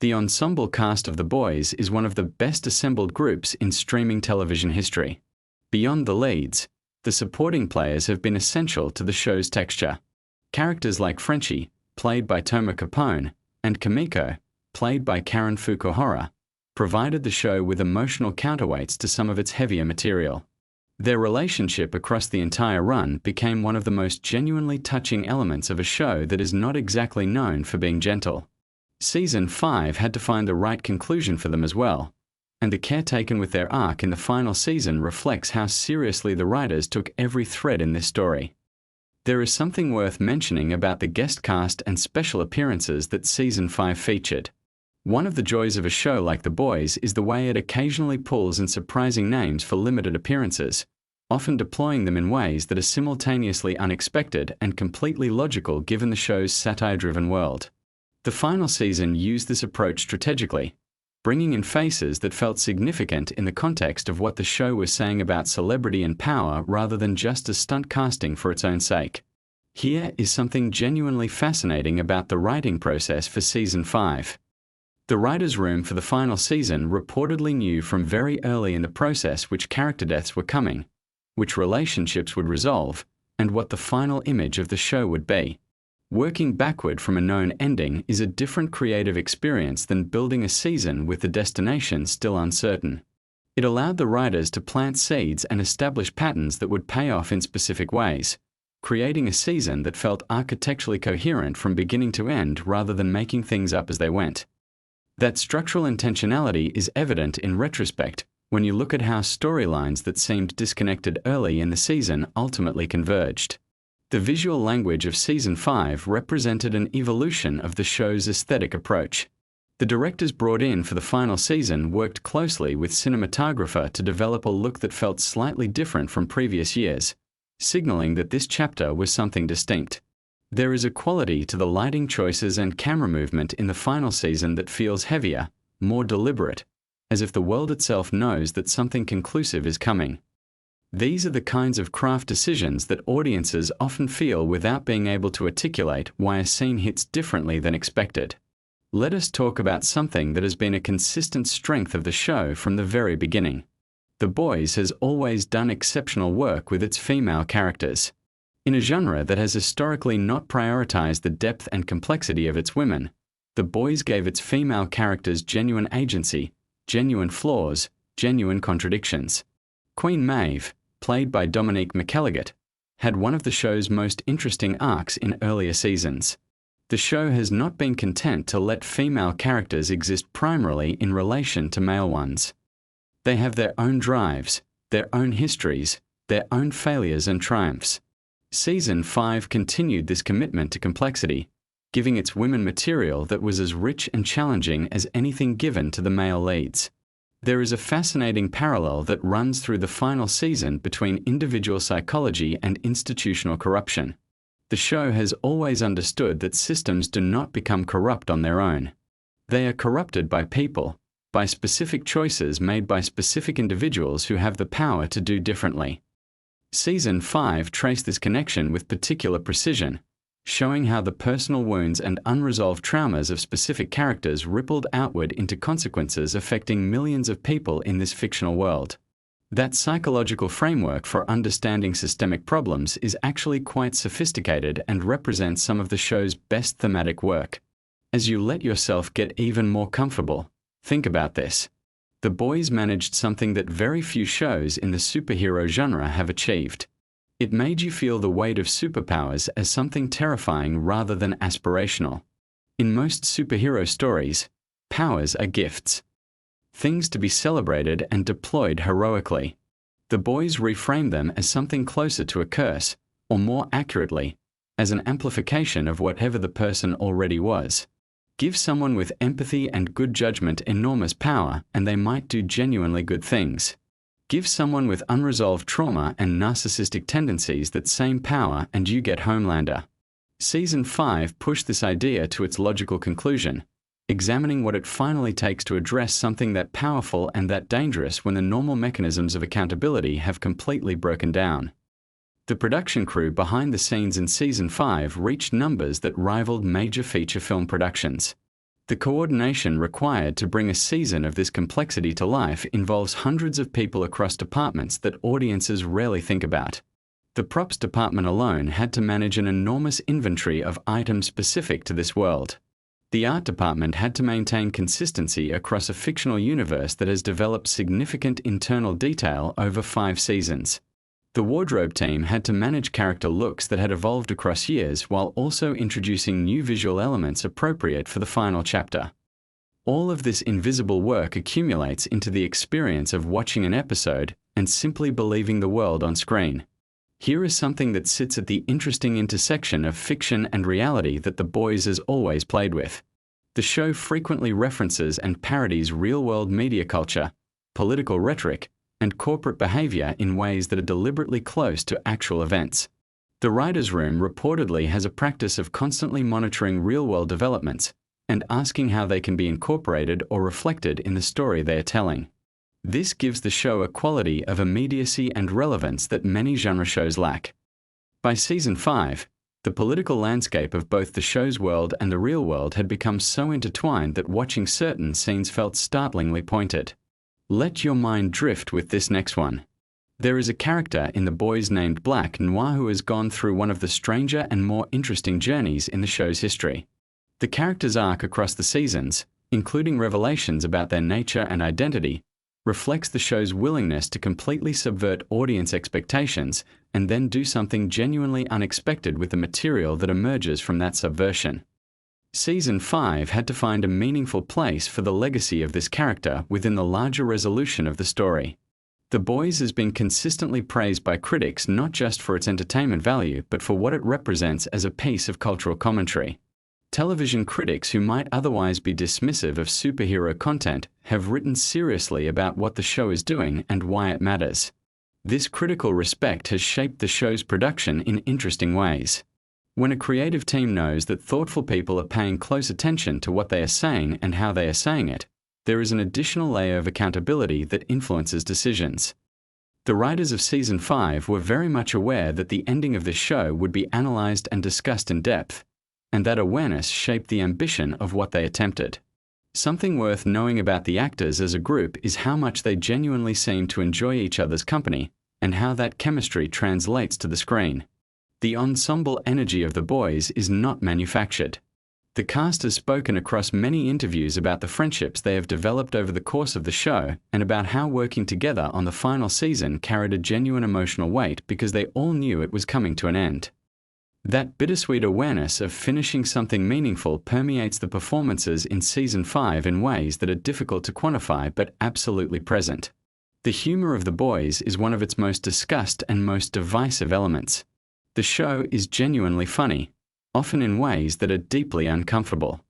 The ensemble cast of The Boys is one of the best assembled groups in streaming television history. Beyond the leads, the supporting players have been essential to the show's texture. Characters like Frenchie, played by Toma Capone, and Kamiko, played by Karen Fukuhara, provided the show with emotional counterweights to some of its heavier material. Their relationship across the entire run became one of the most genuinely touching elements of a show that is not exactly known for being gentle. Season 5 had to find the right conclusion for them as well, and the care taken with their arc in the final season reflects how seriously the writers took every thread in this story. There is something worth mentioning about the guest cast and special appearances that Season 5 featured. One of the joys of a show like The Boys is the way it occasionally pulls in surprising names for limited appearances, often deploying them in ways that are simultaneously unexpected and completely logical given the show's satire-driven world. The final season used this approach strategically, bringing in faces that felt significant in the context of what the show was saying about celebrity and power rather than just as stunt casting for its own sake. Here is something genuinely fascinating about the writing process for Season 5. The writers' room for the final season reportedly knew from very early in the process which character deaths were coming, which relationships would resolve, and what the final image of the show would be. Working backward from a known ending is a different creative experience than building a season with the destination still uncertain. It allowed the writers to plant seeds and establish patterns that would pay off in specific ways, creating a season that felt architecturally coherent from beginning to end rather than making things up as they went. That structural intentionality is evident in retrospect when you look at how storylines that seemed disconnected early in the season ultimately converged. The visual language of Season 5 represented an evolution of the show's aesthetic approach. The directors brought in for the final season worked closely with cinematographer to develop a look that felt slightly different from previous years, signaling that this chapter was something distinct. There is a quality to the lighting choices and camera movement in the final season that feels heavier, more deliberate, as if the world itself knows that something conclusive is coming. These are the kinds of craft decisions that audiences often feel without being able to articulate why a scene hits differently than expected. Let us talk about something that has been a consistent strength of the show from the very beginning. The Boys has always done exceptional work with its female characters. In a genre that has historically not prioritized the depth and complexity of its women, The Boys gave its female characters genuine agency, genuine flaws, genuine contradictions. Queen Maeve, played by Dominique McElligott, had one of the show's most interesting arcs in earlier seasons. The show has not been content to let female characters exist primarily in relation to male ones. They have their own drives, their own histories, their own failures and triumphs. Season 5 continued this commitment to complexity, giving its women material that was as rich and challenging as anything given to the male leads. There is a fascinating parallel that runs through the final season between individual psychology and institutional corruption. The show has always understood that systems do not become corrupt on their own. They are corrupted by people, by specific choices made by specific individuals who have the power to do differently. Season 5 traced this connection with particular precision, showing how the personal wounds and unresolved traumas of specific characters rippled outward into consequences affecting millions of people in this fictional world. That psychological framework for understanding systemic problems is actually quite sophisticated and represents some of the show's best thematic work. As you let yourself get even more comfortable, think about this. The boys managed something that very few shows in the superhero genre have achieved. It made you feel the weight of superpowers as something terrifying rather than aspirational. In most superhero stories, powers are gifts, things to be celebrated and deployed heroically. The boys reframe them as something closer to a curse, or more accurately, as an amplification of whatever the person already was. Give someone with empathy and good judgment enormous power, and they might do genuinely good things. Give someone with unresolved trauma and narcissistic tendencies that same power, and you get Homelander. Season 5 pushed this idea to its logical conclusion, examining what it finally takes to address something that powerful and that dangerous when the normal mechanisms of accountability have completely broken down. The production crew behind the scenes in Season 5 reached numbers that rivaled major feature film productions. The coordination required to bring a season of this complexity to life involves hundreds of people across departments that audiences rarely think about. The props department alone had to manage an enormous inventory of items specific to this world. The art department had to maintain consistency across a fictional universe that has developed significant internal detail over 5 seasons. The wardrobe team had to manage character looks that had evolved across years while also introducing new visual elements appropriate for the final chapter. All of this invisible work accumulates into the experience of watching an episode and simply believing the world on screen. Here is something that sits at the interesting intersection of fiction and reality that The Boys has always played with. The show frequently references and parodies real-world media culture, political rhetoric, and corporate behavior in ways that are deliberately close to actual events. The writer's room reportedly has a practice of constantly monitoring real-world developments and asking how they can be incorporated or reflected in the story they are telling. This gives the show a quality of immediacy and relevance that many genre shows lack. By Season 5, the political landscape of both the show's world and the real world had become so intertwined that watching certain scenes felt startlingly pointed. Let your mind drift with this next one. There is a character in The Boys named Black Noir who has gone through one of the stranger and more interesting journeys in the show's history. The character's arc across the seasons, including revelations about their nature and identity, reflects the show's willingness to completely subvert audience expectations and then do something genuinely unexpected with the material that emerges from that subversion. Season 5 had to find a meaningful place for the legacy of this character within the larger resolution of the story. The Boys has been consistently praised by critics not just for its entertainment value but for what it represents as a piece of cultural commentary. Television critics who might otherwise be dismissive of superhero content have written seriously about what the show is doing and why it matters. This critical respect has shaped the show's production in interesting ways. When a creative team knows that thoughtful people are paying close attention to what they are saying and how they are saying it, there is an additional layer of accountability that influences decisions. The writers of Season 5 were very much aware that the ending of this show would be analyzed and discussed in depth, and that awareness shaped the ambition of what they attempted. Something worth knowing about the actors as a group is how much they genuinely seem to enjoy each other's company and how that chemistry translates to the screen. The ensemble energy of The Boys is not manufactured. The cast has spoken across many interviews about the friendships they have developed over the course of the show and about how working together on the final season carried a genuine emotional weight because they all knew it was coming to an end. That bittersweet awareness of finishing something meaningful permeates the performances in Season 5 in ways that are difficult to quantify but absolutely present. The humor of The Boys is one of its most discussed and most divisive elements. The show is genuinely funny, often in ways that are deeply uncomfortable.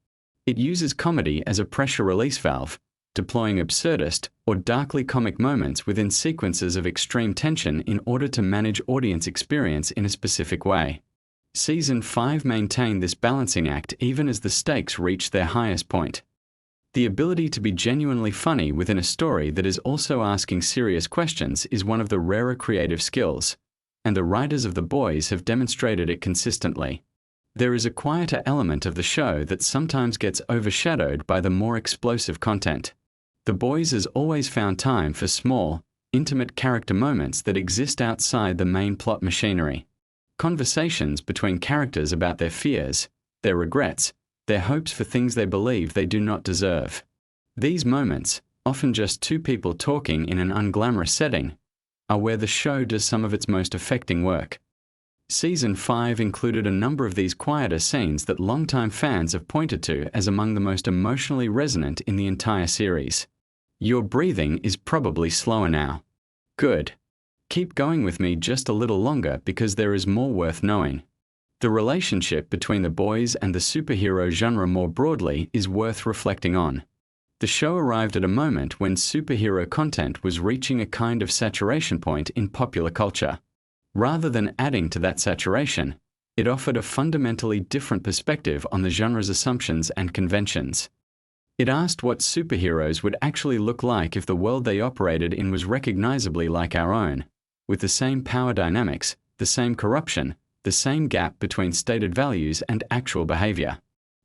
It uses comedy as a pressure release valve, deploying absurdist or darkly comic moments within sequences of extreme tension in order to manage audience experience in a specific way. Season 5 maintained this balancing act even as the stakes reached their highest point. The ability to be genuinely funny within a story that is also asking serious questions is one of the rarer creative skills, and the writers of The Boys have demonstrated it consistently. There is a quieter element of the show that sometimes gets overshadowed by the more explosive content. The Boys has always found time for small, intimate character moments that exist outside the main plot machinery. Conversations between characters about their fears, their regrets, their hopes for things they believe they do not deserve. These moments, often just two people talking in an unglamorous setting, are where the show does some of its most affecting work. Season 5 included a number of these quieter scenes that longtime fans have pointed to as among the most emotionally resonant in the entire series. Your breathing is probably slower now. Good. Keep going with me just a little longer because there is more worth knowing. The relationship between the boys and the superhero genre more broadly is worth reflecting on. The show arrived at a moment when superhero content was reaching a kind of saturation point in popular culture. Rather than adding to that saturation, it offered a fundamentally different perspective on the genre's assumptions and conventions. It asked what superheroes would actually look like if the world they operated in was recognizably like our own, with the same power dynamics, the same corruption, the same gap between stated values and actual behavior.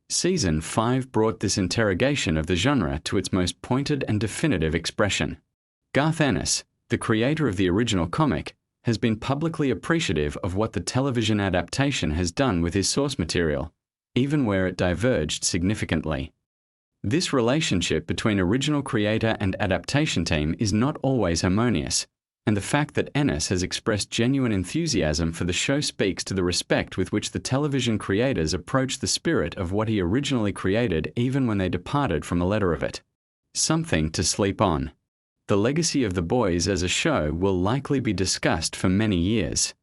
Season 5 brought this interrogation of the genre to its most pointed and definitive expression. Garth Ennis, the creator of the original comic, has been publicly appreciative of what the television adaptation has done with his source material, even where it diverged significantly. This relationship between original creator and adaptation team is not always harmonious, and the fact that Ennis has expressed genuine enthusiasm for the show speaks to the respect with which the television creators approached the spirit of what he originally created even when they departed from the letter of it. Something to sleep on. The legacy of The Boys as a show will likely be discussed for many years.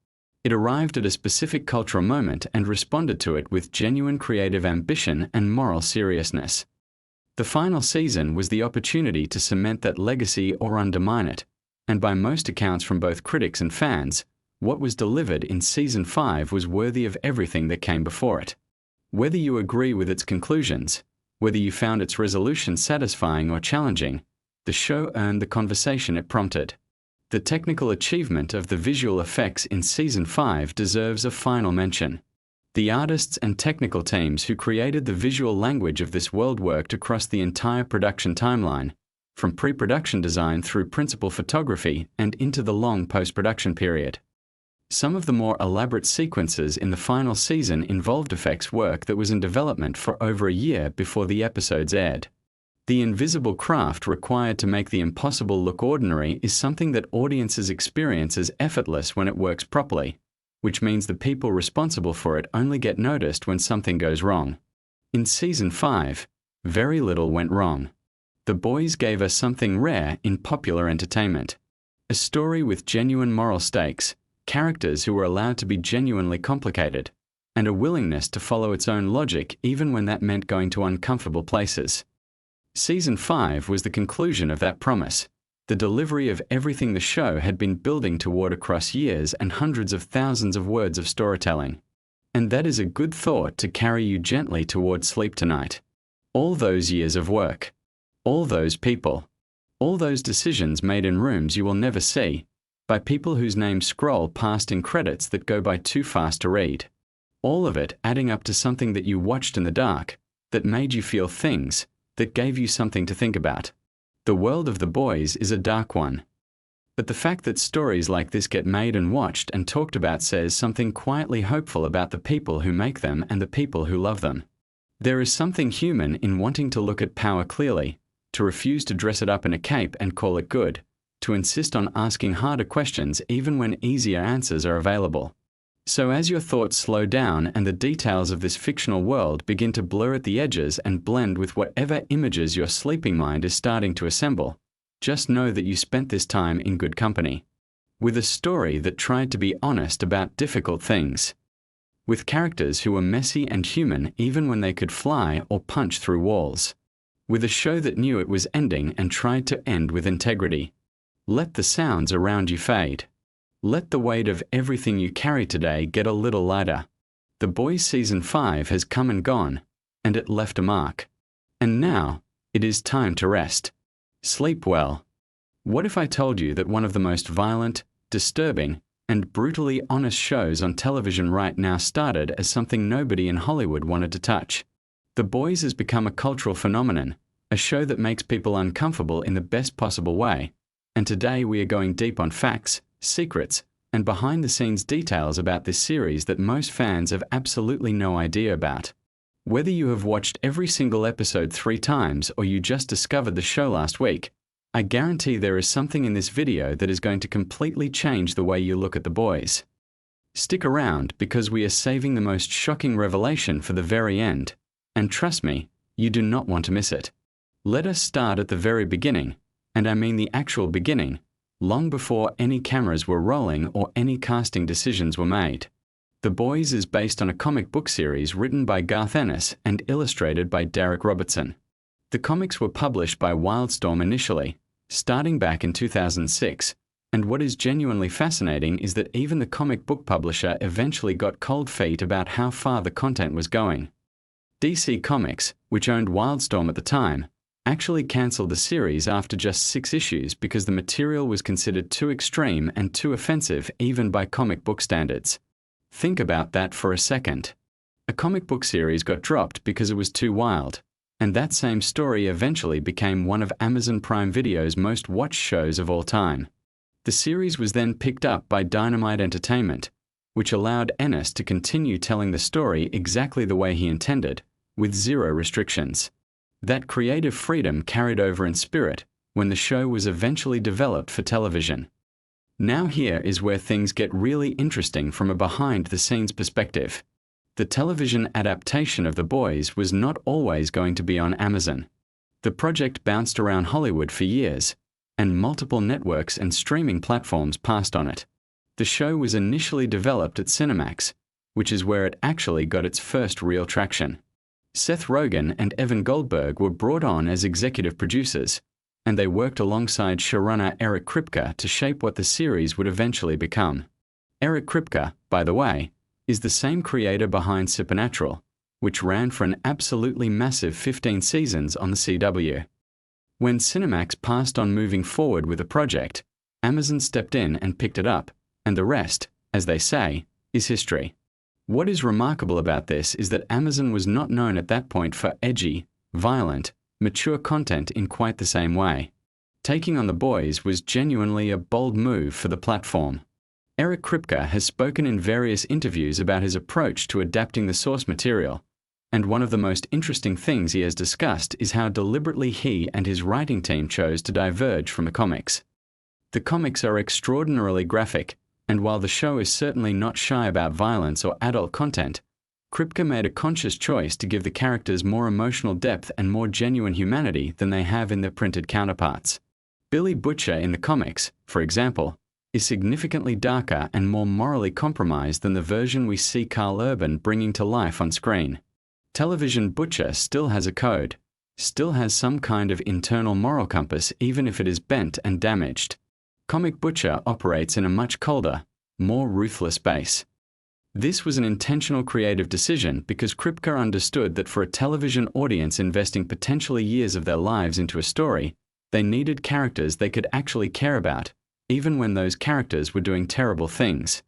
It arrived at a specific cultural moment and responded to it with genuine creative ambition and moral seriousness. The final season was the opportunity to cement that legacy or undermine it, and by most accounts from both critics and fans, what was delivered in Season 5 was worthy of everything that came before it. Whether you agree with its conclusions, whether you found its resolution satisfying or challenging, the show earned the conversation it prompted. The technical achievement of the visual effects in Season 5 deserves a final mention. The artists and technical teams who created the visual language of this world worked across the entire production timeline, from pre-production design through principal photography and into the long post-production period. Some of the more elaborate sequences in the final season involved effects work that was in development for over a year before the episodes aired. The invisible craft required to make the impossible look ordinary is something that audiences experience as effortless when it works properly, which means the people responsible for it only get noticed when something goes wrong. In Season 5, very little went wrong. The Boys gave us something rare in popular entertainment. A story with genuine moral stakes, characters who were allowed to be genuinely complicated, and a willingness to follow its own logic even when that meant going to uncomfortable places. Season 5 was the conclusion of that promise, the delivery of everything the show had been building toward across years and hundreds of thousands of words of storytelling. And that is a good thought to carry you gently toward sleep tonight. All those years of work, all those people, all those decisions made in rooms you will never see, by people whose names scroll past in credits that go by too fast to read. All of it adding up to something that you watched in the dark, that made you feel things, that gave you something to think about. The world of The Boys is a dark one. But the fact that stories like this get made and watched and talked about says something quietly hopeful about the people who make them and the people who love them. There is something human in wanting to look at power clearly, to refuse to dress it up in a cape and call it good, to insist on asking harder questions even when easier answers are available. So as your thoughts slow down and the details of this fictional world begin to blur at the edges and blend with whatever images your sleeping mind is starting to assemble, just know that you spent this time in good company. With a story that tried to be honest about difficult things. With characters who were messy and human even when they could fly or punch through walls. With a show that knew it was ending and tried to end with integrity. Let the sounds around you fade. Let the weight of everything you carry today get a little lighter. The Boys Season 5 has come and gone, and it left a mark. And now, it is time to rest. Sleep well. What if I told you that one of the most violent, disturbing, and brutally honest shows on television right now started as something nobody in Hollywood wanted to touch. The Boys has become a cultural phenomenon, a show that makes people uncomfortable in the best possible way, and today we are going deep on facts, secrets, and behind-the-scenes details about this series that most fans have absolutely no idea about. Whether you have watched every single episode 3 times or you just discovered the show last week, I guarantee there is something in this video that is going to completely change the way you look at The Boys. Stick around because we are saving the most shocking revelation for the very end, and trust me, you do not want to miss it. Let us start at the very beginning, and I mean the actual beginning, long before any cameras were rolling or any casting decisions were made. The Boys is based on a comic book series written by Garth Ennis and illustrated by Derek Robertson. The comics were published by Wildstorm initially, starting back in 2006, and what is genuinely fascinating is that even the comic book publisher eventually got cold feet about how far the content was going. DC Comics, which owned Wildstorm at the time, actually cancelled the series after just 6 issues because the material was considered too extreme and too offensive even by comic book standards. Think about that for a second. A comic book series got dropped because it was too wild, and that same story eventually became one of Amazon Prime Video's most watched shows of all time. The series was then picked up by Dynamite Entertainment, which allowed Ennis to continue telling the story exactly the way he intended, with 0 restrictions. That creative freedom carried over in spirit when the show was eventually developed for television. Now here is where things get really interesting from a behind-the-scenes perspective. The television adaptation of The Boys was not always going to be on Amazon. The project bounced around Hollywood for years, and multiple networks and streaming platforms passed on it. The show was initially developed at Cinemax, which is where it actually got its first real traction. Seth Rogen and Evan Goldberg were brought on as executive producers, and they worked alongside showrunner Eric Kripke to shape what the series would eventually become. Eric Kripke, by the way, is the same creator behind Supernatural, which ran for an absolutely massive 15 seasons on the CW. When Cinemax passed on moving forward with the project, Amazon stepped in and picked it up, and the rest, as they say, is history. What is remarkable about this is that Amazon was not known at that point for edgy, violent, mature content in quite the same way. Taking on The Boys was genuinely a bold move for the platform. Eric Kripke has spoken in various interviews about his approach to adapting the source material, and one of the most interesting things he has discussed is how deliberately he and his writing team chose to diverge from the comics. The comics are extraordinarily graphic, and while the show is certainly not shy about violence or adult content, Kripke made a conscious choice to give the characters more emotional depth and more genuine humanity than they have in their printed counterparts. Billy Butcher in the comics, for example, is significantly darker and more morally compromised than the version we see Carl Urban bringing to life on screen. Television Butcher still has a code, still has some kind of internal moral compass even if it is bent and damaged. Comic Butcher operates in a much colder, more ruthless base. This was an intentional creative decision because Kripke understood that for a television audience investing potentially years of their lives into a story, they needed characters they could actually care about, even when those characters were doing terrible things.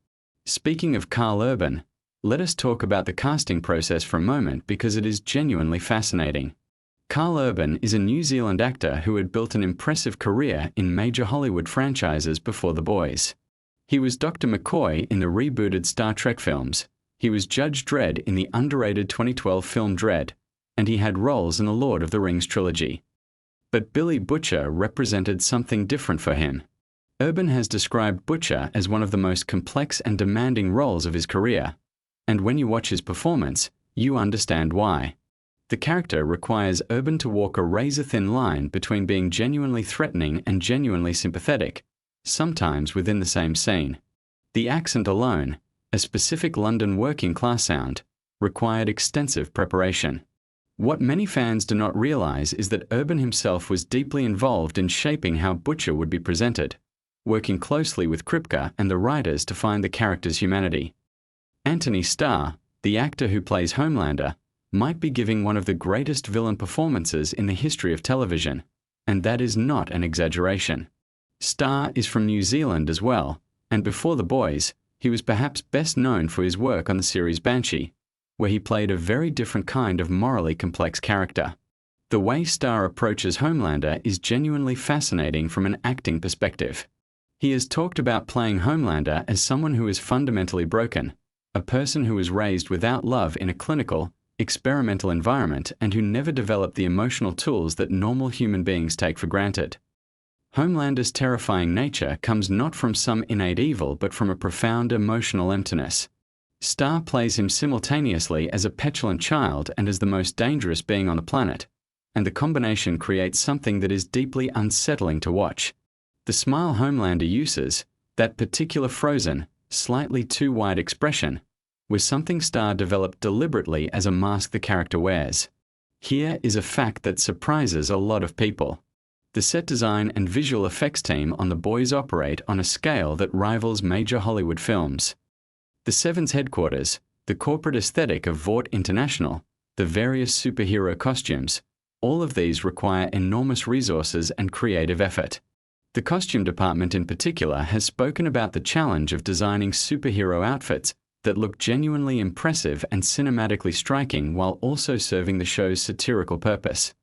Speaking of Carl Urban, let us talk about the casting process for a moment because it is genuinely fascinating. Carl Urban is a New Zealand actor who had built an impressive career in major Hollywood franchises before The Boys. He was Dr. McCoy in the rebooted Star Trek films, he was Judge Dredd in the underrated 2012 film Dredd, and he had roles in the Lord of the Rings trilogy. But Billy Butcher represented something different for him. Urban has described Butcher as one of the most complex and demanding roles of his career, and when you watch his performance, you understand why. The character requires Urban to walk a razor-thin line between being genuinely threatening and genuinely sympathetic, sometimes within the same scene. The accent alone, a specific London working-class sound, required extensive preparation. What many fans do not realize is that Urban himself was deeply involved in shaping how Butcher would be presented, working closely with Kripke and the writers to find the character's humanity. Anthony Starr, the actor who plays Homelander, might be giving one of the greatest villain performances in the history of television, and that is not an exaggeration. Starr is from New Zealand as well, And before The Boys, he was perhaps best known for his work on the series Banshee, where he played a very different kind of morally complex character. The way Starr approaches Homelander is genuinely fascinating from an acting perspective. He has talked about playing Homelander as someone who is fundamentally broken, a person who was raised without love in a clinical, experimental environment and who never developed the emotional tools that normal human beings take for granted. Homelander's terrifying nature comes not from some innate evil but from a profound emotional emptiness. Starr plays him simultaneously as a petulant child and as the most dangerous being on the planet, and the combination creates something that is deeply unsettling to watch. The smile Homelander uses, that particular frozen, slightly too wide expression, was something Starr developed deliberately as a mask the character wears. Here is a fact that surprises a lot of people. The set design and visual effects team on The Boys operate on a scale that rivals major Hollywood films. The Seven's headquarters, the corporate aesthetic of Vought International, the various superhero costumes, all of these require enormous resources and creative effort. The costume department in particular has spoken about the challenge of designing superhero outfits that look genuinely impressive and cinematically striking while also serving the show's satirical purpose.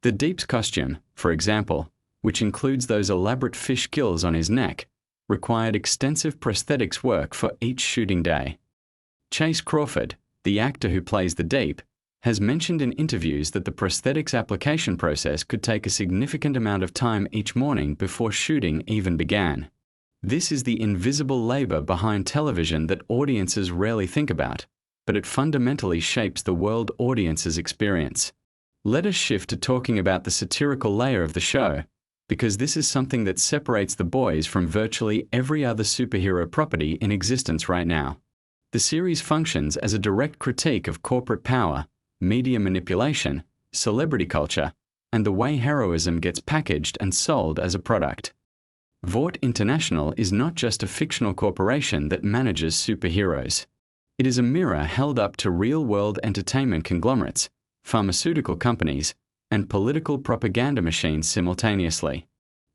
The Deep's costume, for example, which includes those elaborate fish gills on his neck, required extensive prosthetics work for each shooting day. Chase Crawford, the actor who plays the Deep, has mentioned in interviews that the prosthetics application process could take a significant amount of time each morning before shooting even began. This is the invisible labor behind television that audiences rarely think about, but it fundamentally shapes the world audiences experience. Let us shift to talking about the satirical layer of the show, because this is something that separates The Boys from virtually every other superhero property in existence right now. The series functions as a direct critique of corporate power, media manipulation, celebrity culture, and the way heroism gets packaged and sold as a product. Vought International is not just a fictional corporation that manages superheroes. It is a mirror held up to real-world entertainment conglomerates, pharmaceutical companies, and political propaganda machines simultaneously.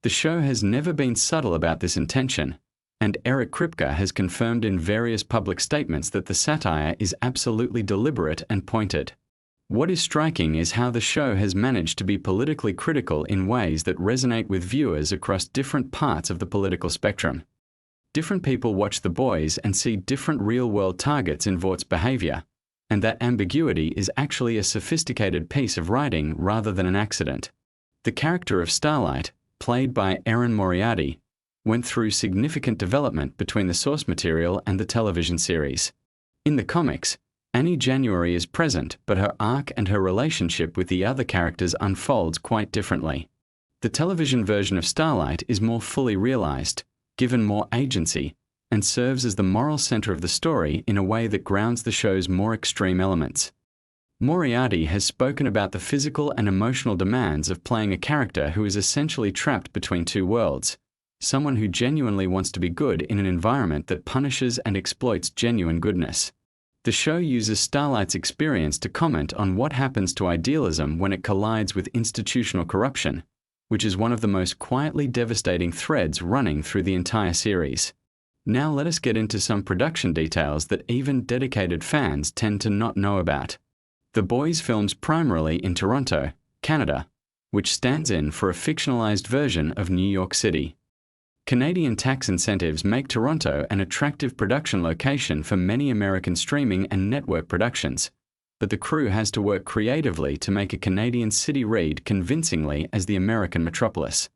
The show has never been subtle about this intention, and Eric Kripke has confirmed in various public statements that the satire is absolutely deliberate and pointed. What is striking is how the show has managed to be politically critical in ways that resonate with viewers across different parts of the political spectrum. Different people watch The Boys and see different real-world targets in Vaught's behavior, and that ambiguity is actually a sophisticated piece of writing rather than an accident. The character of Starlight, played by Erin Moriarty, went through significant development between the source material and the television series. In the comics, Annie January is present, but her arc and her relationship with the other characters unfolds quite differently. The television version of Starlight is more fully realized, given more agency, and serves as the moral center of the story in a way that grounds the show's more extreme elements. Moriarty has spoken about the physical and emotional demands of playing a character who is essentially trapped between two worlds, someone who genuinely wants to be good in an environment that punishes and exploits genuine goodness. The show uses Starlight's experience to comment on what happens to idealism when it collides with institutional corruption, which is one of the most quietly devastating threads running through the entire series. Now let us get into some production details that even dedicated fans tend to not know about. The Boys films primarily in Toronto, Canada, which stands in for a fictionalized version of New York City. Canadian tax incentives make Toronto an attractive production location for many American streaming and network productions, but the crew has to work creatively to make a Canadian city read convincingly as the American metropolis.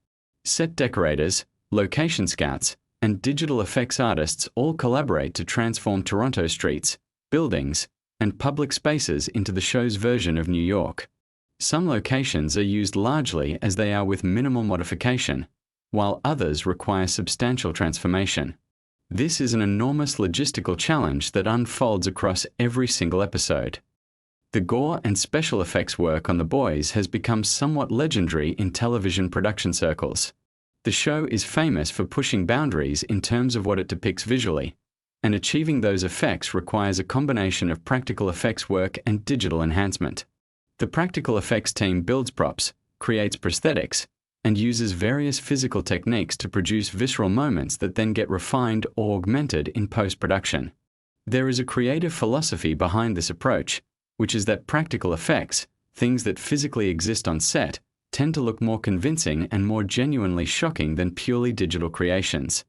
Set decorators, location scouts, and digital effects artists all collaborate to transform Toronto streets, buildings, and public spaces into the show's version of New York. Some locations are used largely as they are with minimal modification, while others require substantial transformation. This is an enormous logistical challenge that unfolds across every single episode. The gore and special effects work on The Boys has become somewhat legendary in television production circles. The show is famous for pushing boundaries in terms of what it depicts visually, and achieving those effects requires a combination of practical effects work and digital enhancement. The practical effects team builds props, creates prosthetics, and uses various physical techniques to produce visceral moments that then get refined or augmented in post-production. There is a creative philosophy behind this approach, which is that practical effects, things that physically exist on set, tend to look more convincing and more genuinely shocking than purely digital creations.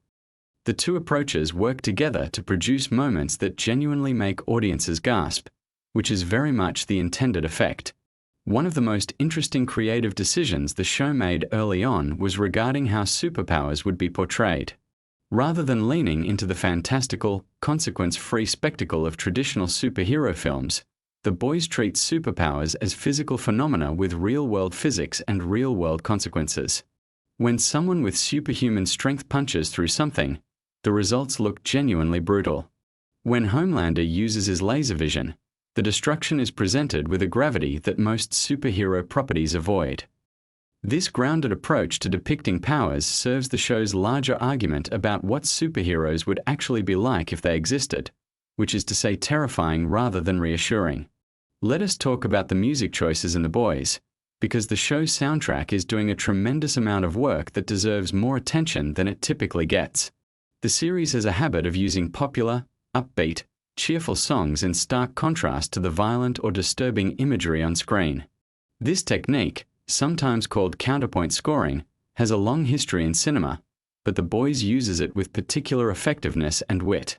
The two approaches work together to produce moments that genuinely make audiences gasp, which is very much the intended effect. One of the most interesting creative decisions the show made early on was regarding how superpowers would be portrayed. Rather than leaning into the fantastical, consequence-free spectacle of traditional superhero films, the boys treat superpowers as physical phenomena with real-world physics and real-world consequences. When someone with superhuman strength punches through something, the results look genuinely brutal. When Homelander uses his laser vision, the destruction is presented with a gravity that most superhero properties avoid. This grounded approach to depicting powers serves the show's larger argument about what superheroes would actually be like if they existed, which is to say terrifying rather than reassuring. Let us talk about the music choices in The Boys, because the show's soundtrack is doing a tremendous amount of work that deserves more attention than it typically gets. The series has a habit of using popular, upbeat, cheerful songs in stark contrast to the violent or disturbing imagery on screen. This technique, sometimes called counterpoint scoring, has a long history in cinema, but The Boys uses it with particular effectiveness and wit.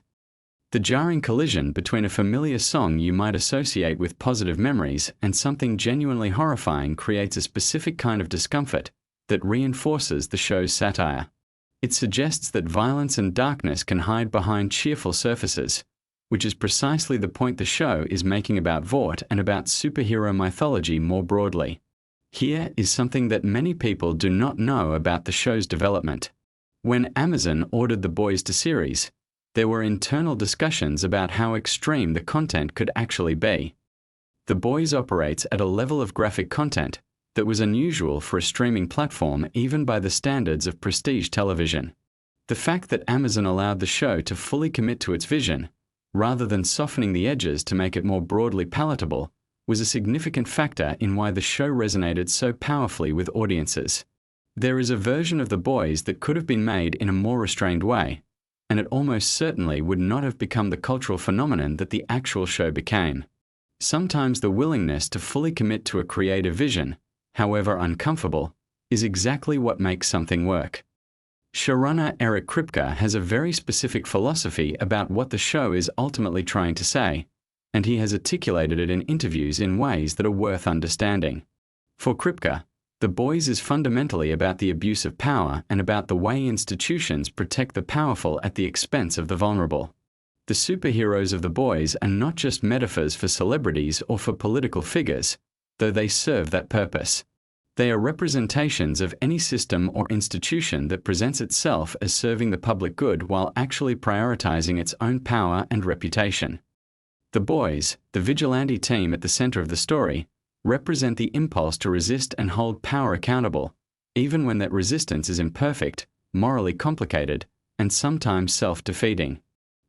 The jarring collision between a familiar song you might associate with positive memories and something genuinely horrifying creates a specific kind of discomfort that reinforces the show's satire. It suggests that violence and darkness can hide behind cheerful surfaces, which is precisely the point the show is making about Vought and about superhero mythology more broadly. Here is something that many people do not know about the show's development. When Amazon ordered The Boys to series, there were internal discussions about how extreme the content could actually be. The Boys operates at a level of graphic content that was unusual for a streaming platform even by the standards of prestige television. The fact that Amazon allowed the show to fully commit to its vision, rather than softening the edges to make it more broadly palatable, was a significant factor in why the show resonated so powerfully with audiences. There is a version of The Boys that could have been made in a more restrained way, and it almost certainly would not have become the cultural phenomenon that the actual show became. Sometimes the willingness to fully commit to a creative vision, however uncomfortable, is exactly what makes something work. Showrunner Eric Kripke has a very specific philosophy about what the show is ultimately trying to say, and he has articulated it in interviews in ways that are worth understanding. For Kripke, The Boys is fundamentally about the abuse of power and about the way institutions protect the powerful at the expense of the vulnerable. The superheroes of The Boys are not just metaphors for celebrities or for political figures, though they serve that purpose. They are representations of any system or institution that presents itself as serving the public good while actually prioritizing its own power and reputation. The Boys, the vigilante team at the center of the story, represent the impulse to resist and hold power accountable, even when that resistance is imperfect, morally complicated, and sometimes self-defeating.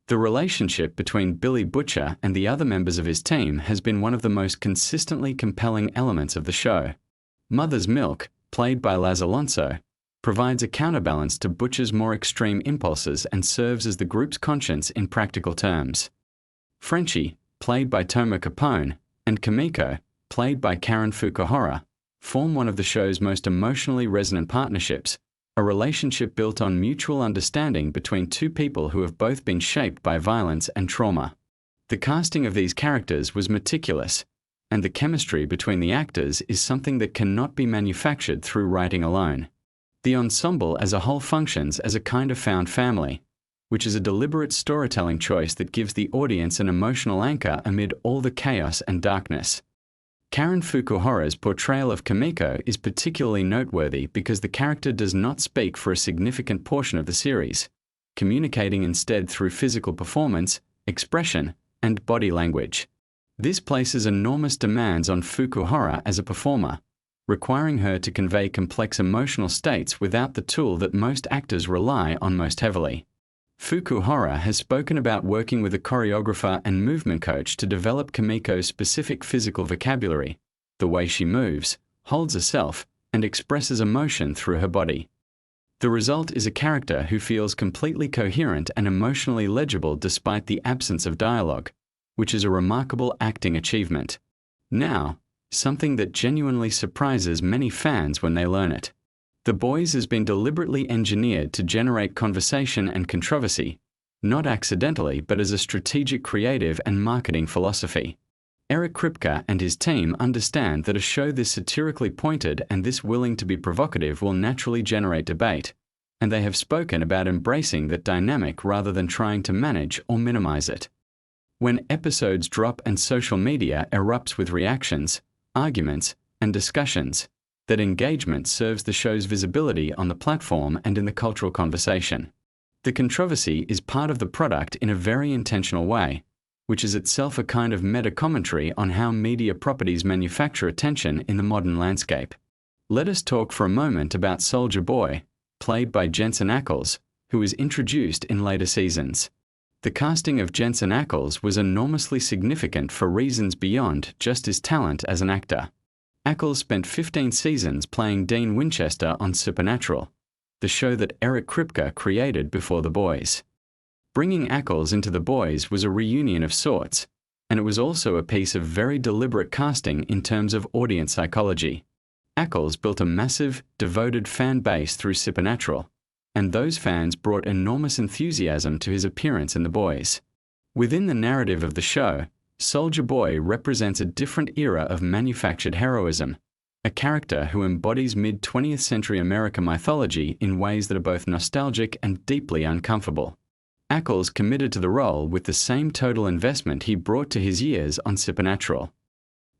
The relationship between Billy Butcher and the other members of his team has been one of the most consistently compelling elements of the show. Mother's Milk, played by Laz Alonso, provides a counterbalance to Butcher's more extreme impulses and serves as the group's conscience in practical terms. Frenchie, played by Toma Capone, and Kimiko, played by Karen Fukuhara, form one of the show's most emotionally resonant partnerships, a relationship built on mutual understanding between two people who have both been shaped by violence and trauma. The casting of these characters was meticulous, and the chemistry between the actors is something that cannot be manufactured through writing alone. The ensemble as a whole functions as a kind of found family, which is a deliberate storytelling choice that gives the audience an emotional anchor amid all the chaos and darkness. Karen Fukuhara's portrayal of Kimiko is particularly noteworthy because the character does not speak for a significant portion of the series, communicating instead through physical performance, expression, and body language. This places enormous demands on Fukuhara as a performer, requiring her to convey complex emotional states without the tool that most actors rely on most heavily. Fukuhara has spoken about working with a choreographer and movement coach to develop Kimiko's specific physical vocabulary, the way she moves, holds herself, and expresses emotion through her body. The result is a character who feels completely coherent and emotionally legible despite the absence of dialogue, which is a remarkable acting achievement. Now, something that genuinely surprises many fans when they learn it. The Boys has been deliberately engineered to generate conversation and controversy, not accidentally but as a strategic creative and marketing philosophy. Eric Kripke and his team understand that a show this satirically pointed and this willing to be provocative will naturally generate debate, and they have spoken about embracing that dynamic rather than trying to manage or minimize it. When episodes drop and social media erupts with reactions, arguments, and discussions, that engagement serves the show's visibility on the platform and in the cultural conversation. The controversy is part of the product in a very intentional way, which is itself a kind of meta-commentary on how media properties manufacture attention in the modern landscape. Let us talk for a moment about Soldier Boy, played by Jensen Ackles, who was introduced in later seasons. The casting of Jensen Ackles was enormously significant for reasons beyond just his talent as an actor. Ackles spent 15 seasons playing Dean Winchester on Supernatural, the show that Eric Kripke created before The Boys. Bringing Ackles into The Boys was a reunion of sorts, and it was also a piece of very deliberate casting in terms of audience psychology. Ackles built a massive, devoted fan base through Supernatural, and those fans brought enormous enthusiasm to his appearance in The Boys. Within the narrative of the show, Soldier Boy represents a different era of manufactured heroism, a character who embodies mid-20th century American mythology in ways that are both nostalgic and deeply uncomfortable. Ackles committed to the role with the same total investment he brought to his years on Supernatural.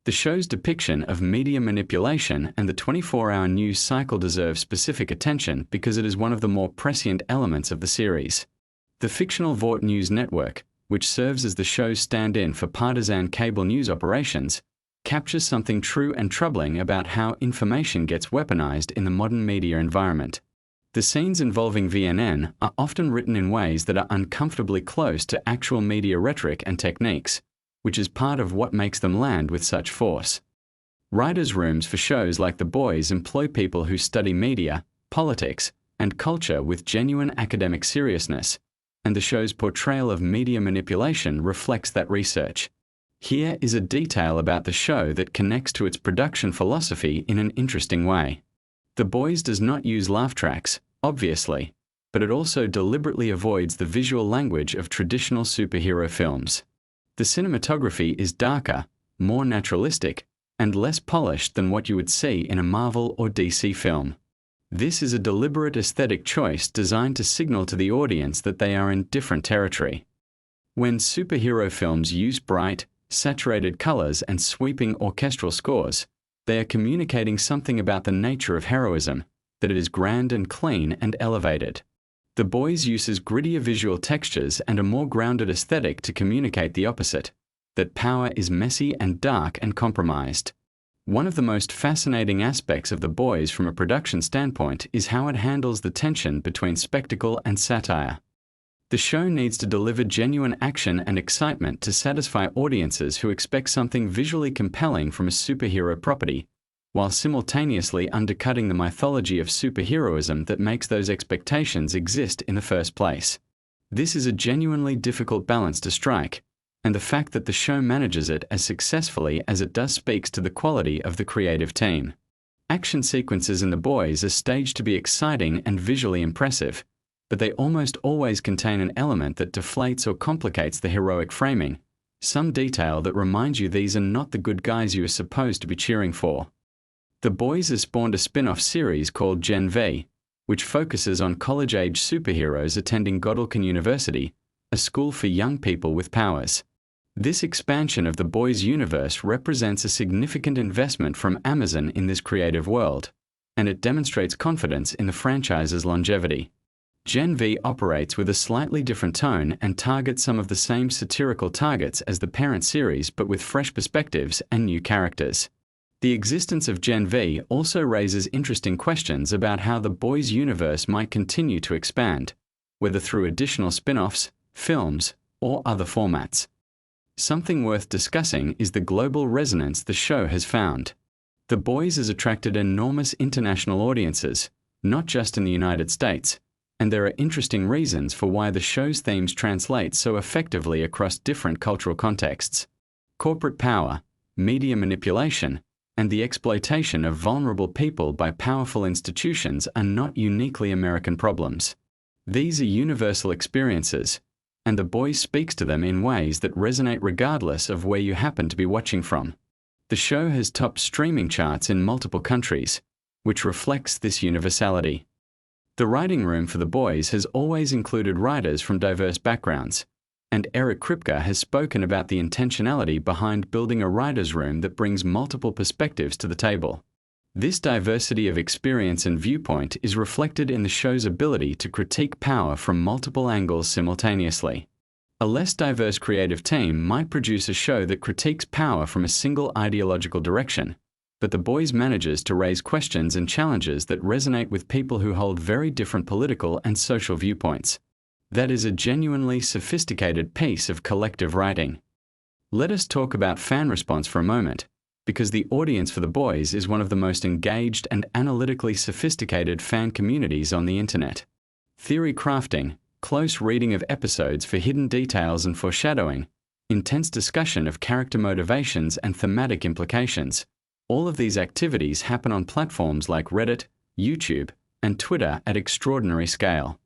The show's depiction of media manipulation and the 24-hour news cycle deserves specific attention because it is one of the more prescient elements of the series. The fictional Vought News network, which serves as the show's stand-in for partisan cable news operations, captures something true and troubling about how information gets weaponized in the modern media environment. The scenes involving VNN are often written in ways that are uncomfortably close to actual media rhetoric and techniques, which is part of what makes them land with such force. Writers' rooms for shows like The Boys employ people who study media, politics, and culture with genuine academic seriousness, and the show's portrayal of media manipulation reflects that research. Here is a detail about the show that connects to its production philosophy in an interesting way. The Boys does not use laugh tracks, obviously, but it also deliberately avoids the visual language of traditional superhero films. The cinematography is darker, more naturalistic, and less polished than what you would see in a Marvel or DC film. This is a deliberate aesthetic choice designed to signal to the audience that they are in different territory. When superhero films use bright, saturated colors and sweeping orchestral scores, they are communicating something about the nature of heroism, that it is grand and clean and elevated. The Boys uses grittier visual textures and a more grounded aesthetic to communicate the opposite, that power is messy and dark and compromised. One of the most fascinating aspects of The Boys from a production standpoint is how it handles the tension between spectacle and satire. The show needs to deliver genuine action and excitement to satisfy audiences who expect something visually compelling from a superhero property, while simultaneously undercutting the mythology of superheroism that makes those expectations exist in the first place. This is a genuinely difficult balance to strike, and the fact that the show manages it as successfully as it does speaks to the quality of the creative team. Action sequences in The Boys are staged to be exciting and visually impressive, but they almost always contain an element that deflates or complicates the heroic framing, some detail that reminds you these are not the good guys you are supposed to be cheering for. The Boys has spawned a spin-off series called Gen V, which focuses on college-age superheroes attending Godolphin University, a school for young people with powers. This expansion of the Boys universe represents a significant investment from Amazon in this creative world, and it demonstrates confidence in the franchise's longevity. Gen V operates with a slightly different tone and targets some of the same satirical targets as the parent series but with fresh perspectives and new characters. The existence of Gen V also raises interesting questions about how the Boys universe might continue to expand, whether through additional spin-offs, films, or other formats. Something worth discussing is the global resonance the show has found. The Boys has attracted enormous international audiences, not just in the United States, and there are interesting reasons for why the show's themes translate so effectively across different cultural contexts. Corporate power, media manipulation, and the exploitation of vulnerable people by powerful institutions are not uniquely American problems. These are universal experiences, and The Boys speaks to them in ways that resonate regardless of where you happen to be watching from. The show has topped streaming charts in multiple countries, which reflects this universality. The writing room for The Boys has always included writers from diverse backgrounds, and Eric Kripke has spoken about the intentionality behind building a writer's room that brings multiple perspectives to the table. This diversity of experience and viewpoint is reflected in the show's ability to critique power from multiple angles simultaneously. A less diverse creative team might produce a show that critiques power from a single ideological direction, but The Boys manages to raise questions and challenges that resonate with people who hold very different political and social viewpoints. That is a genuinely sophisticated piece of collective writing. Let us talk about fan response for a moment, because the audience for The Boys is one of the most engaged and analytically sophisticated fan communities on the internet. Theory crafting, close reading of episodes for hidden details and foreshadowing, intense discussion of character motivations and thematic implications. All of these activities happen on platforms like Reddit, YouTube, and Twitter at extraordinary scale.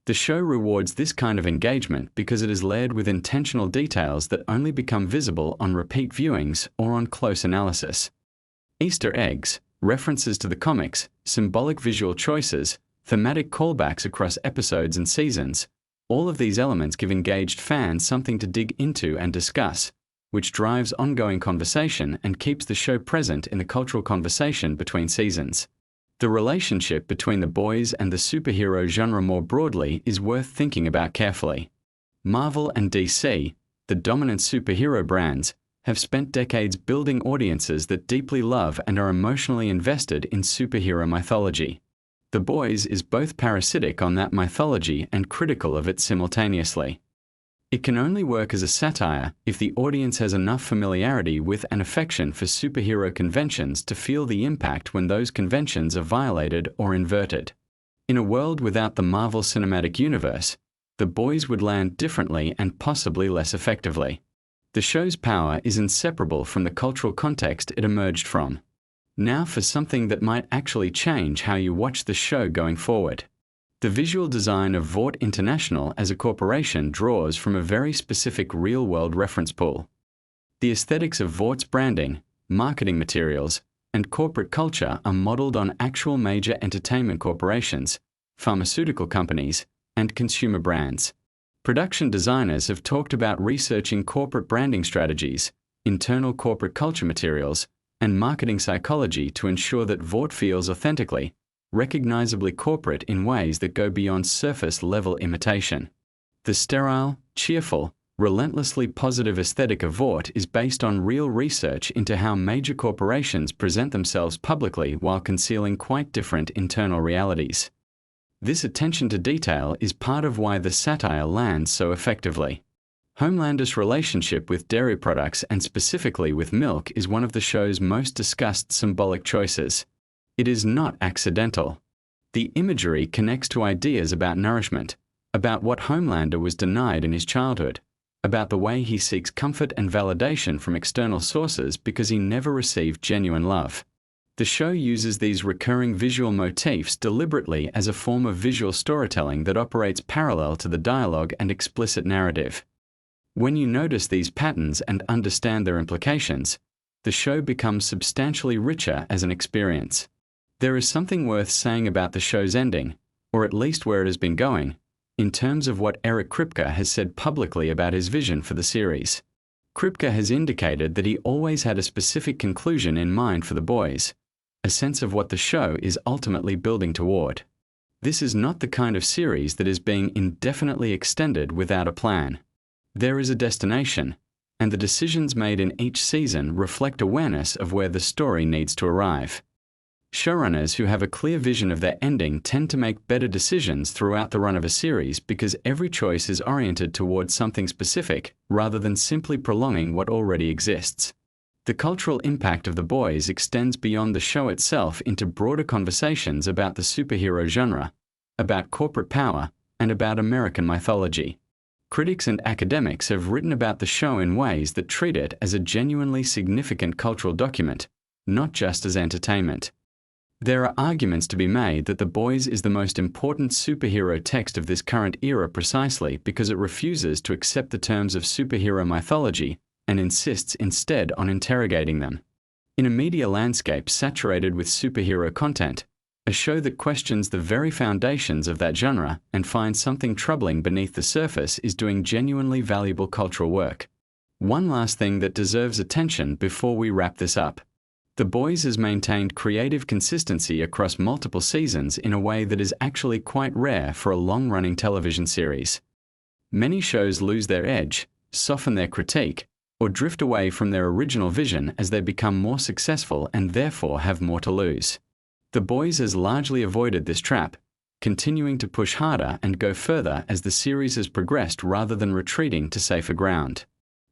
The show rewards this kind of engagement because it is layered with intentional details that only become visible on repeat viewings or on close analysis. Easter eggs, references to the comics, symbolic visual choices, thematic callbacks across episodes and seasons, all of these elements give engaged fans something to dig into and discuss, which drives ongoing conversation and keeps the show present in the cultural conversation between seasons. The relationship between The Boys and the superhero genre more broadly is worth thinking about carefully. Marvel and DC, the dominant superhero brands, have spent decades building audiences that deeply love and are emotionally invested in superhero mythology. The Boys is both parasitic on that mythology and critical of it simultaneously. It can only work as a satire if the audience has enough familiarity with and affection for superhero conventions to feel the impact when those conventions are violated or inverted. In a world without the Marvel Cinematic Universe, The Boys would land differently and possibly less effectively. The show's power is inseparable from the cultural context it emerged from. Now for something that might actually change how you watch the show going forward. The visual design of Vought International as a corporation draws from a very specific real-world reference pool. The aesthetics of Vaught's branding, marketing materials, and corporate culture are modeled on actual major entertainment corporations, pharmaceutical companies, and consumer brands. Production designers have talked about researching corporate branding strategies, internal corporate culture materials, and marketing psychology to ensure that Vought feels authentically, recognizably corporate in ways that go beyond surface-level imitation. The sterile, cheerful, relentlessly positive aesthetic of Vought is based on real research into how major corporations present themselves publicly while concealing quite different internal realities. This attention to detail is part of why the satire lands so effectively. Homelander's relationship with dairy products and specifically with milk is one of the show's most discussed symbolic choices. It is not accidental. The imagery connects to ideas about nourishment, about what Homelander was denied in his childhood, about the way he seeks comfort and validation from external sources because he never received genuine love. The show uses these recurring visual motifs deliberately as a form of visual storytelling that operates parallel to the dialogue and explicit narrative. When you notice these patterns and understand their implications, the show becomes substantially richer as an experience. There is something worth saying about the show's ending, or at least where it has been going, in terms of what Eric Kripke has said publicly about his vision for the series. Kripke has indicated that he always had a specific conclusion in mind for The Boys, a sense of what the show is ultimately building toward. This is not the kind of series that is being indefinitely extended without a plan. There is a destination, and the decisions made in each season reflect awareness of where the story needs to arrive. Showrunners who have a clear vision of their ending tend to make better decisions throughout the run of a series because every choice is oriented towards something specific rather than simply prolonging what already exists. The cultural impact of The Boys extends beyond the show itself into broader conversations about the superhero genre, about corporate power, and about American mythology. Critics and academics have written about the show in ways that treat it as a genuinely significant cultural document, not just as entertainment. There are arguments to be made that The Boys is the most important superhero text of this current era precisely because it refuses to accept the terms of superhero mythology and insists instead on interrogating them. In a media landscape saturated with superhero content, a show that questions the very foundations of that genre and finds something troubling beneath the surface is doing genuinely valuable cultural work. One last thing that deserves attention before we wrap this up. The Boys has maintained creative consistency across multiple seasons in a way that is actually quite rare for a long-running television series. Many shows lose their edge, soften their critique, or drift away from their original vision as they become more successful and therefore have more to lose. The Boys has largely avoided this trap, continuing to push harder and go further as the series has progressed rather than retreating to safer ground.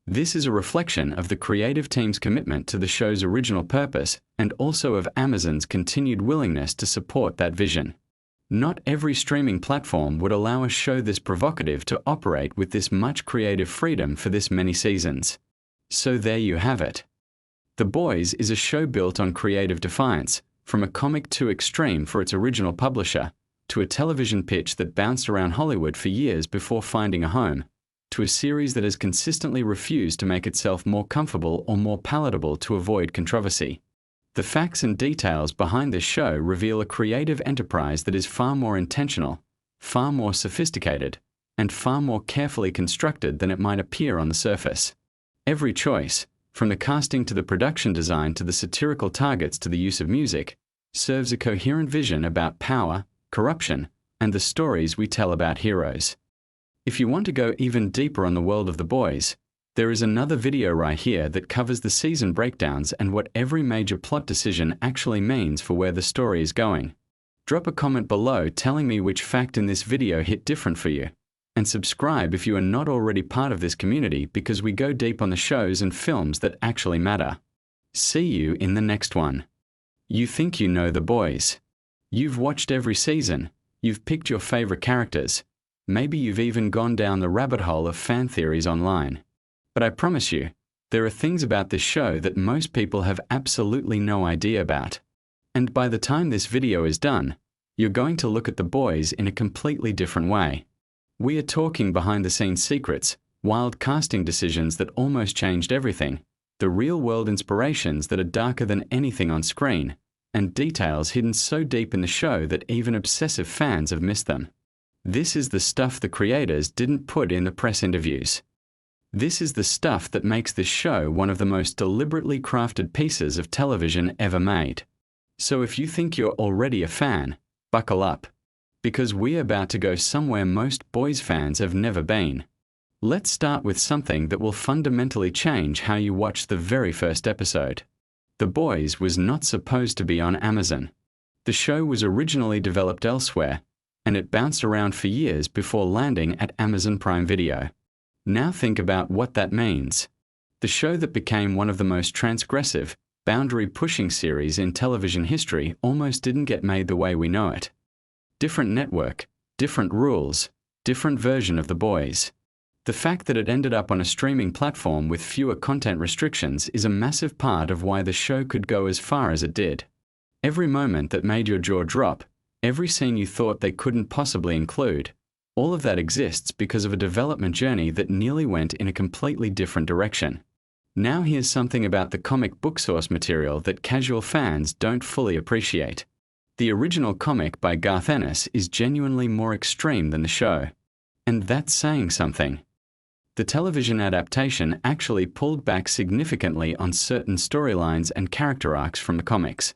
This is a reflection of the creative team's commitment to the show's original purpose and also of Amazon's continued willingness to support that vision. Not every streaming platform would allow a show this provocative to operate with this much creative freedom for this many seasons. So there you have it. The Boys is a show built on creative defiance, from a comic too extreme for its original publisher, to a television pitch that bounced around Hollywood for years before finding a home, to a series that has consistently refused to make itself more comfortable or more palatable to avoid controversy. The facts and details behind this show reveal a creative enterprise that is far more intentional, far more sophisticated, and far more carefully constructed than it might appear on the surface. Every choice, from the casting to the production design to the satirical targets to the use of music, serves a coherent vision about power, corruption, and the stories we tell about heroes. If you want to go even deeper on the world of The Boys, there is another video right here that covers the season breakdowns and what every major plot decision actually means for where the story is going. Drop a comment below telling me which fact in this video hit different for you. And subscribe if you are not already part of this community because we go deep on the shows and films that actually matter. See you in the next one. You think you know The Boys. You've watched every season. You've picked your favorite characters. Maybe you've even gone down the rabbit hole of fan theories online. But I promise you, there are things about this show that most people have absolutely no idea about. And by the time this video is done, you're going to look at The Boys in a completely different way. We are talking behind-the-scenes secrets, wild casting decisions that almost changed everything, the real-world inspirations that are darker than anything on screen, and details hidden so deep in the show that even obsessive fans have missed them. This is the stuff the creators didn't put in the press interviews. This is the stuff that makes this show one of the most deliberately crafted pieces of television ever made. So if you think you're already a fan, buckle up. Because we're about to go somewhere most Boys fans have never been. Let's start with something that will fundamentally change how you watch the very first episode. The Boys was not supposed to be on Amazon. The show was originally developed elsewhere, and it bounced around for years before landing at Amazon Prime Video. Now think about what that means. The show that became one of the most transgressive, boundary-pushing series in television history almost didn't get made the way we know it. Different network, different rules, different version of The Boys. The fact that it ended up on a streaming platform with fewer content restrictions is a massive part of why the show could go as far as it did. Every moment that made your jaw drop, every scene you thought they couldn't possibly include, all of that exists because of a development journey that nearly went in a completely different direction. Now here's something about the comic book source material that casual fans don't fully appreciate. The original comic by Garth Ennis is genuinely more extreme than the show. And that's saying something. The television adaptation actually pulled back significantly on certain storylines and character arcs from the comics.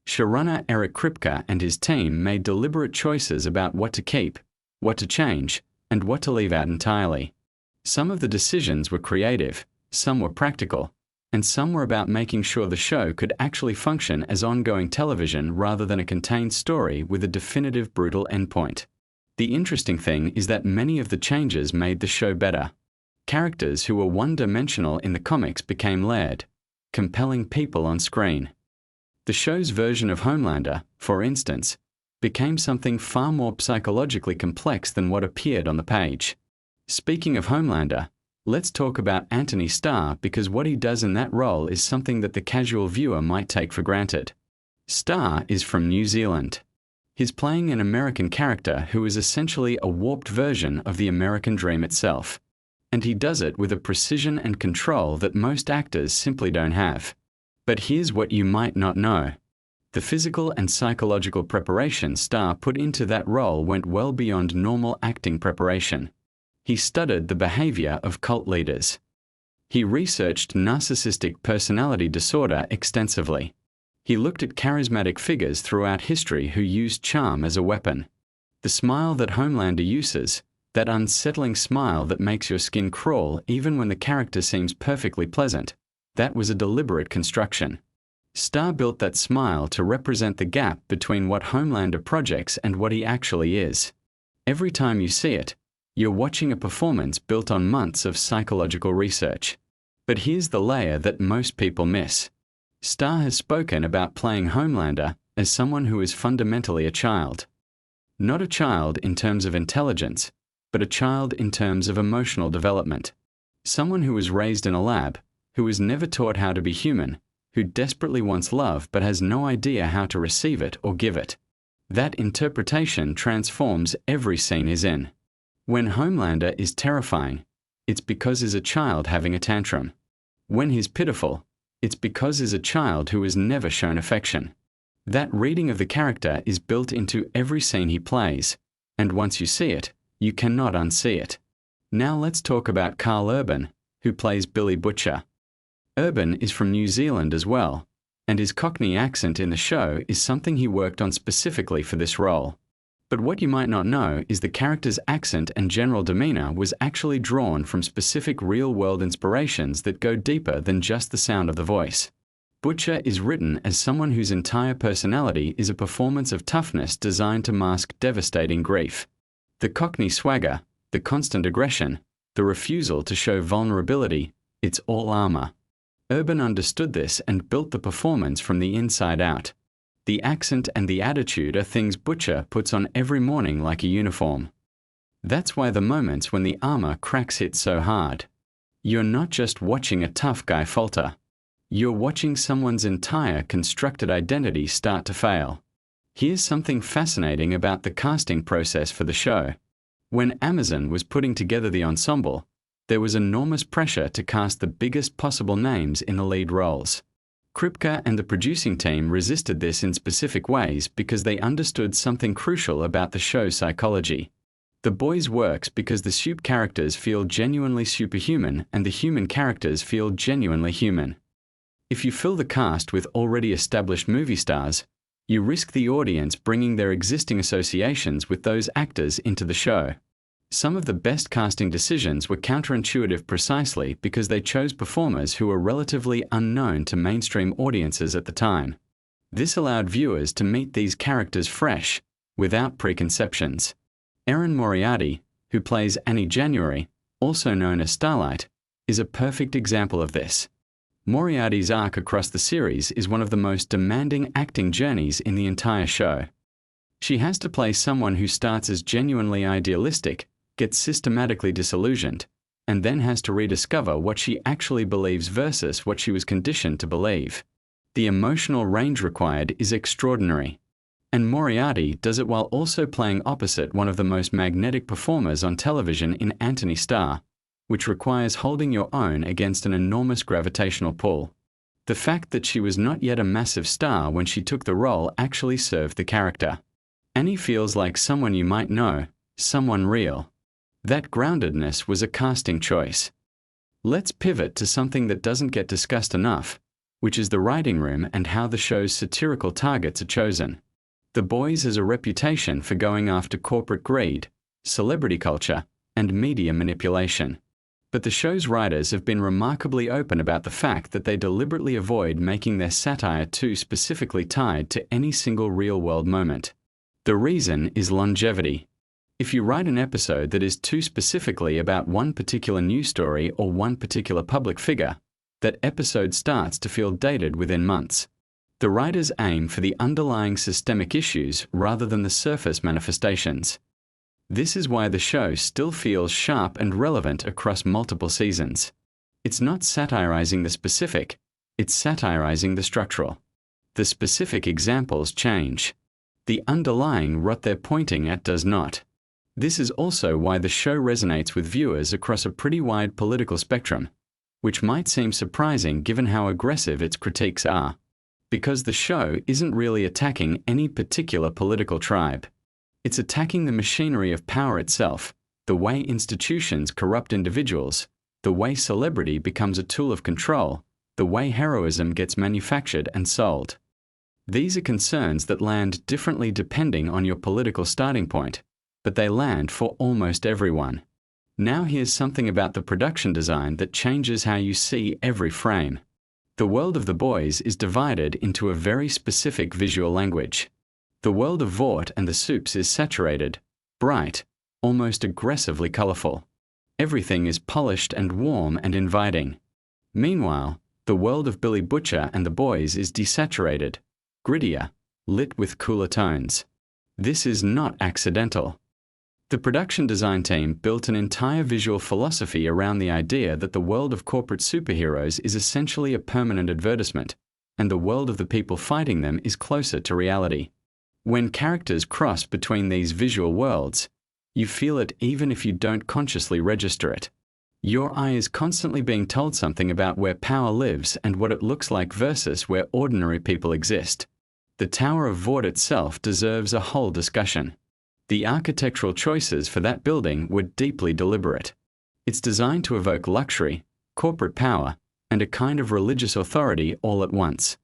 Showrunner Eric Kripke and his team made deliberate choices about what to keep, what to change, and what to leave out entirely. Some of the decisions were creative, some were practical, and some were about making sure the show could actually function as ongoing television rather than a contained story with a definitive brutal endpoint. The interesting thing is that many of the changes made the show better. Characters who were one-dimensional in the comics became layered. compelling people on screen. The show's version of Homelander, for instance, became something far more psychologically complex than what appeared on the page. Speaking of Homelander, let's talk about Anthony Starr, because what he does in that role is something that the casual viewer might take for granted. Starr is from New Zealand. He's playing an American character who is essentially a warped version of the American dream itself. And he does it with a precision and control that most actors simply don't have. But here's what you might not know. The physical and psychological preparation Starr put into that role went well beyond normal acting preparation. He studied the behavior of cult leaders. He researched narcissistic personality disorder extensively. He looked at charismatic figures throughout history who used charm as a weapon. The smile that Homelander uses, that unsettling smile that makes your skin crawl even when the character seems perfectly pleasant, that was a deliberate construction. Starr built that smile to represent the gap between what Homelander projects and what he actually is. Every time you see it, you're watching a performance built on months of psychological research. But here's the layer that most people miss. Starr has spoken about playing Homelander as someone who is fundamentally a child. Not a child in terms of intelligence, but a child in terms of emotional development. Someone who was raised in a lab, who was never taught how to be human, who desperately wants love but has no idea how to receive it or give it. That interpretation transforms every scene he's in. When Homelander is terrifying, it's because he's a child having a tantrum. When he's pitiful, it's because he's a child who has never shown affection. That reading of the character is built into every scene he plays, and once you see it, you cannot unsee it. Now let's talk about Karl Urban, who plays Billy Butcher. Urban is from New Zealand as well, and his Cockney accent in the show is something he worked on specifically for this role. But what you might not know is the character's accent and general demeanor was actually drawn from specific real-world inspirations that go deeper than just the sound of the voice. Butcher is written as someone whose entire personality is a performance of toughness designed to mask devastating grief. The Cockney swagger, the constant aggression, the refusal to show vulnerability, it's all armor. Urban understood this and built the performance from the inside out. The accent and the attitude are things Butcher puts on every morning like a uniform. That's why the moments when the armor cracks hit so hard. You're not just watching a tough guy falter. You're watching someone's entire constructed identity start to fail. Here's something fascinating about the casting process for the show. When Amazon was putting together the ensemble, there was enormous pressure to cast the biggest possible names in the lead roles. Kripke and the producing team resisted this in specific ways because they understood something crucial about the show's psychology. The Boys works because the soup characters feel genuinely superhuman and the human characters feel genuinely human. If you fill the cast with already established movie stars, you risk the audience bringing their existing associations with those actors into the show. Some of the best casting decisions were counterintuitive precisely because they chose performers who were relatively unknown to mainstream audiences at the time. This allowed viewers to meet these characters fresh, without preconceptions. Erin Moriarty, who plays Annie January, also known as Starlight, is a perfect example of this. Moriarty's arc across the series is one of the most demanding acting journeys in the entire show. She has to play someone who starts as genuinely idealistic, gets systematically disillusioned, and then has to rediscover what she actually believes versus what she was conditioned to believe. The emotional range required is extraordinary. And Moriarty does it while also playing opposite one of the most magnetic performers on television in Anthony Starr, which requires holding your own against an enormous gravitational pull. The fact that she was not yet a massive star when she took the role actually served the character. Annie feels like someone you might know, someone real. That groundedness was a casting choice. Let's pivot to something that doesn't get discussed enough, which is the writing room and how the show's satirical targets are chosen. The Boys has a reputation for going after corporate greed, celebrity culture, and media manipulation. But the show's writers have been remarkably open about the fact that they deliberately avoid making their satire too specifically tied to any single real-world moment. The reason is longevity. If you write an episode that is too specifically about one particular news story or one particular public figure, that episode starts to feel dated within months. The writers aim for the underlying systemic issues rather than the surface manifestations. This is why the show still feels sharp and relevant across multiple seasons. It's not satirizing the specific, it's satirizing the structural. The specific examples change. The underlying rot they're pointing at does not. This is also why the show resonates with viewers across a pretty wide political spectrum, which might seem surprising given how aggressive its critiques are. Because the show isn't really attacking any particular political tribe. It's attacking the machinery of power itself, the way institutions corrupt individuals, the way celebrity becomes a tool of control, the way heroism gets manufactured and sold. These are concerns that land differently depending on your political starting point, but they land for almost everyone. Now here's something about the production design that changes how you see every frame. The world of The Boys is divided into a very specific visual language. The world of Vought and the Soups is saturated, bright, almost aggressively colorful. Everything is polished and warm and inviting. Meanwhile, the world of Billy Butcher and the Boys is desaturated, grittier, lit with cooler tones. This is not accidental. The production design team built an entire visual philosophy around the idea that the world of corporate superheroes is essentially a permanent advertisement, and the world of the people fighting them is closer to reality. When characters cross between these visual worlds, you feel it even if you don't consciously register it. Your eye is constantly being told something about where power lives and what it looks like versus where ordinary people exist. The Tower of Vought itself deserves a whole discussion. The architectural choices for that building were deeply deliberate. It's designed to evoke luxury, corporate power, and a kind of religious authority all at once.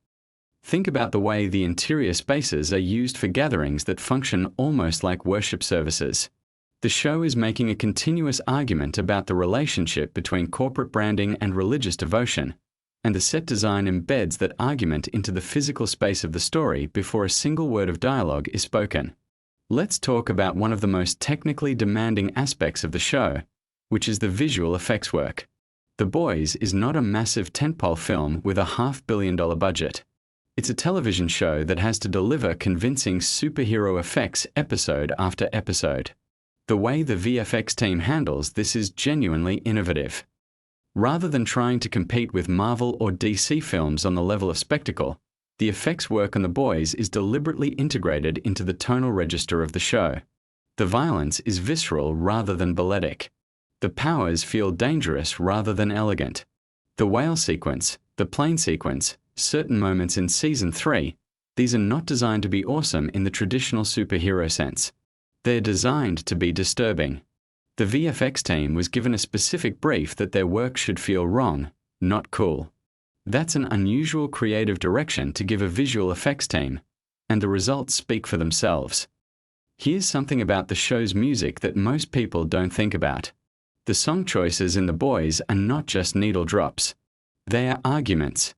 Think about the way the interior spaces are used for gatherings that function almost like worship services. The show is making a continuous argument about the relationship between corporate branding and religious devotion, and the set design embeds that argument into the physical space of the story before a single word of dialogue is spoken. Let's talk about one of the most technically demanding aspects of the show, which is the visual effects work. The Boys is not a massive tentpole film with a $500 million budget. It's a television show that has to deliver convincing superhero effects episode after episode. The way the VFX team handles this is genuinely innovative. Rather than trying to compete with Marvel or DC films on the level of spectacle, the effects work on The Boys is deliberately integrated into the tonal register of the show. The violence is visceral rather than balletic. The powers feel dangerous rather than elegant. The whale sequence, the plane sequence, certain moments in Season 3, these are not designed to be awesome in the traditional superhero sense. They're designed to be disturbing. The VFX team was given a specific brief that their work should feel wrong, not cool. That's an unusual creative direction to give a visual effects team, and the results speak for themselves. Here's something about the show's music that most people don't think about. The song choices in The Boys are not just needle drops. They are arguments.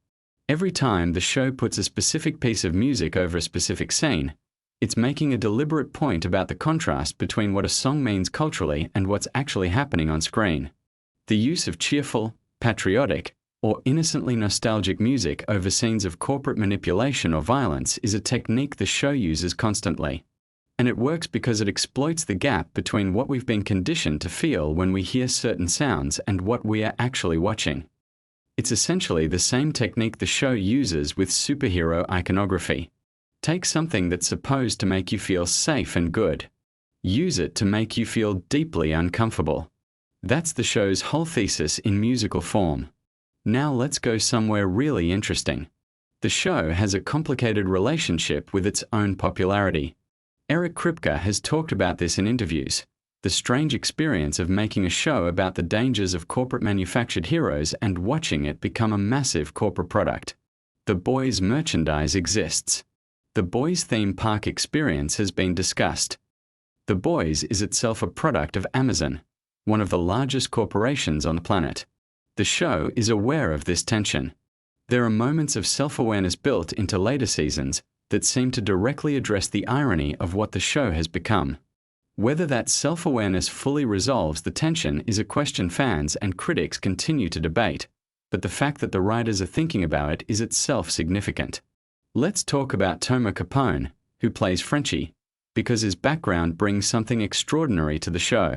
Every time the show puts a specific piece of music over a specific scene, it's making a deliberate point about the contrast between what a song means culturally and what's actually happening on screen. The use of cheerful, patriotic, or innocently nostalgic music over scenes of corporate manipulation or violence is a technique the show uses constantly. And it works because it exploits the gap between what we've been conditioned to feel when we hear certain sounds and what we are actually watching. It's essentially the same technique the show uses with superhero iconography. Take something that's supposed to make you feel safe and good. Use it to make you feel deeply uncomfortable. That's the show's whole thesis in musical form. Now let's go somewhere really interesting. The show has a complicated relationship with its own popularity. Eric Kripke has talked about this in interviews, the strange experience of making a show about the dangers of corporate manufactured heroes and watching it become a massive corporate product. The Boys merchandise exists. The Boys theme park experience has been discussed. The Boys is itself a product of Amazon, one of the largest corporations on the planet. The show is aware of this tension. There are moments of self-awareness built into later seasons that seem to directly address the irony of what the show has become. Whether that self-awareness fully resolves the tension is a question fans and critics continue to debate, but the fact that the writers are thinking about it is itself significant. Let's talk about Toma Capone, who plays Frenchie, because his background brings something extraordinary to the show.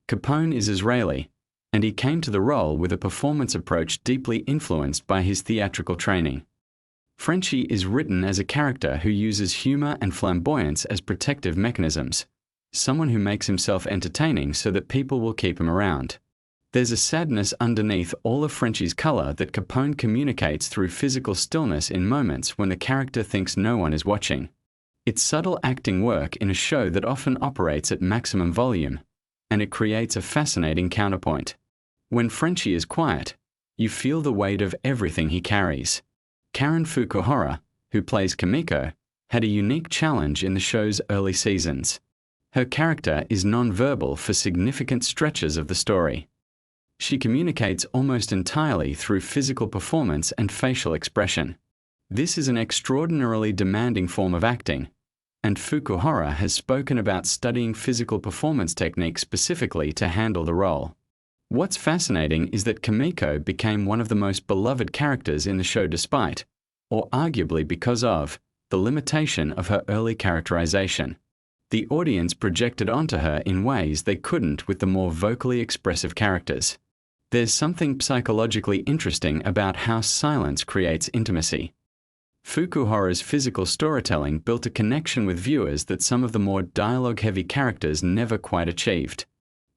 Capone is Israeli, and he came to the role with a performance approach deeply influenced by his theatrical training. Frenchie is written as a character who uses humor and flamboyance as protective mechanisms, someone who makes himself entertaining so that people will keep him around. There's a sadness underneath all of Frenchie's color that Capone communicates through physical stillness in moments when the character thinks no one is watching. It's subtle acting work in a show that often operates at maximum volume, and it creates a fascinating counterpoint. When Frenchie is quiet, you feel the weight of everything he carries. Karen Fukuhara, who plays Kimiko, had a unique challenge in the show's early seasons. Her character is non-verbal for significant stretches of the story. She communicates almost entirely through physical performance and facial expression. This is an extraordinarily demanding form of acting, and Fukuhara has spoken about studying physical performance techniques specifically to handle the role. What's fascinating is that Kimiko became one of the most beloved characters in the show despite, or arguably because of, the limitation of her early characterization. The audience projected onto her in ways they couldn't with the more vocally expressive characters. There's something psychologically interesting about how silence creates intimacy. Fukuhara's physical storytelling built a connection with viewers that some of the more dialogue-heavy characters never quite achieved.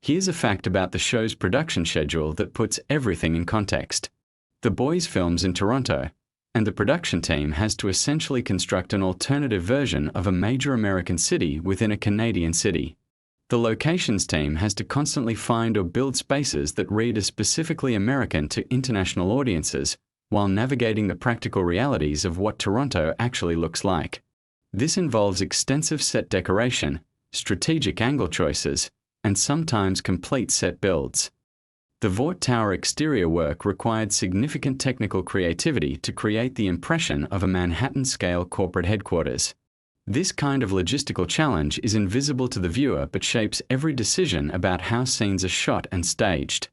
Here's a fact about the show's production schedule that puts everything in context. The Boys films in Toronto, and the production team has to essentially construct an alternative version of a major American city within a Canadian city. The locations team has to constantly find or build spaces that read as specifically American to international audiences, while navigating the practical realities of what Toronto actually looks like. This involves extensive set decoration, strategic angle choices, and sometimes complete set builds. The Vought Tower exterior work required significant technical creativity to create the impression of a Manhattan-scale corporate headquarters. This kind of logistical challenge is invisible to the viewer but shapes every decision about how scenes are shot and staged.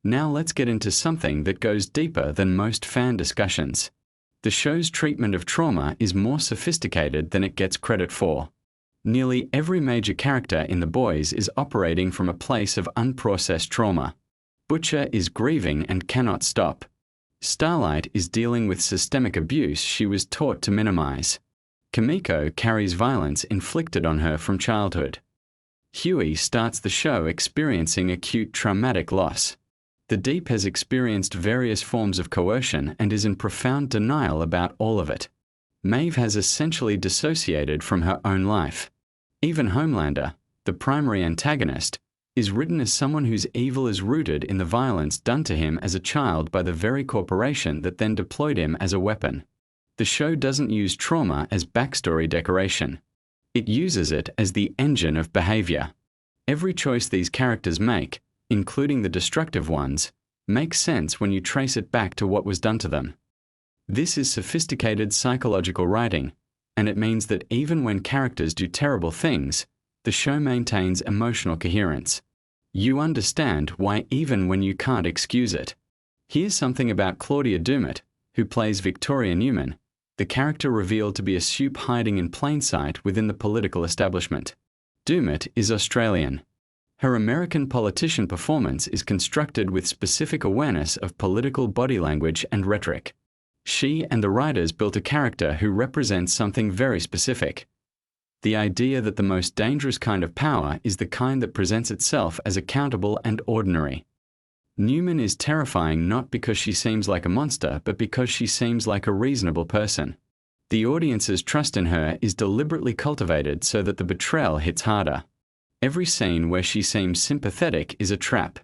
Now let's get into something that goes deeper than most fan discussions. The show's treatment of trauma is more sophisticated than it gets credit for. Nearly every major character in The Boys is operating from a place of unprocessed trauma. Butcher is grieving and cannot stop. Starlight is dealing with systemic abuse she was taught to minimize. Kimiko carries violence inflicted on her from childhood. Huey starts the show experiencing acute traumatic loss. The Deep has experienced various forms of coercion and is in profound denial about all of it. Maeve has essentially dissociated from her own life. Even Homelander, the primary antagonist, is written as someone whose evil is rooted in the violence done to him as a child by the very corporation that then deployed him as a weapon. The show doesn't use trauma as backstory decoration. It uses it as the engine of behavior. Every choice these characters make, including the destructive ones, makes sense when you trace it back to what was done to them. This is sophisticated psychological writing, and it means that even when characters do terrible things, the show maintains emotional coherence. You understand why even when you can't excuse it. Here's something about Claudia Dumont, who plays Victoria Newman, the character revealed to be a soup hiding in plain sight within the political establishment. Dumont is Australian. Her American politician performance is constructed with specific awareness of political body language and rhetoric. She and the writers built a character who represents something very specific. The idea that the most dangerous kind of power is the kind that presents itself as accountable and ordinary. Newman is terrifying not because she seems like a monster, but because she seems like a reasonable person. The audience's trust in her is deliberately cultivated so that the betrayal hits harder. Every scene where she seems sympathetic is a trap.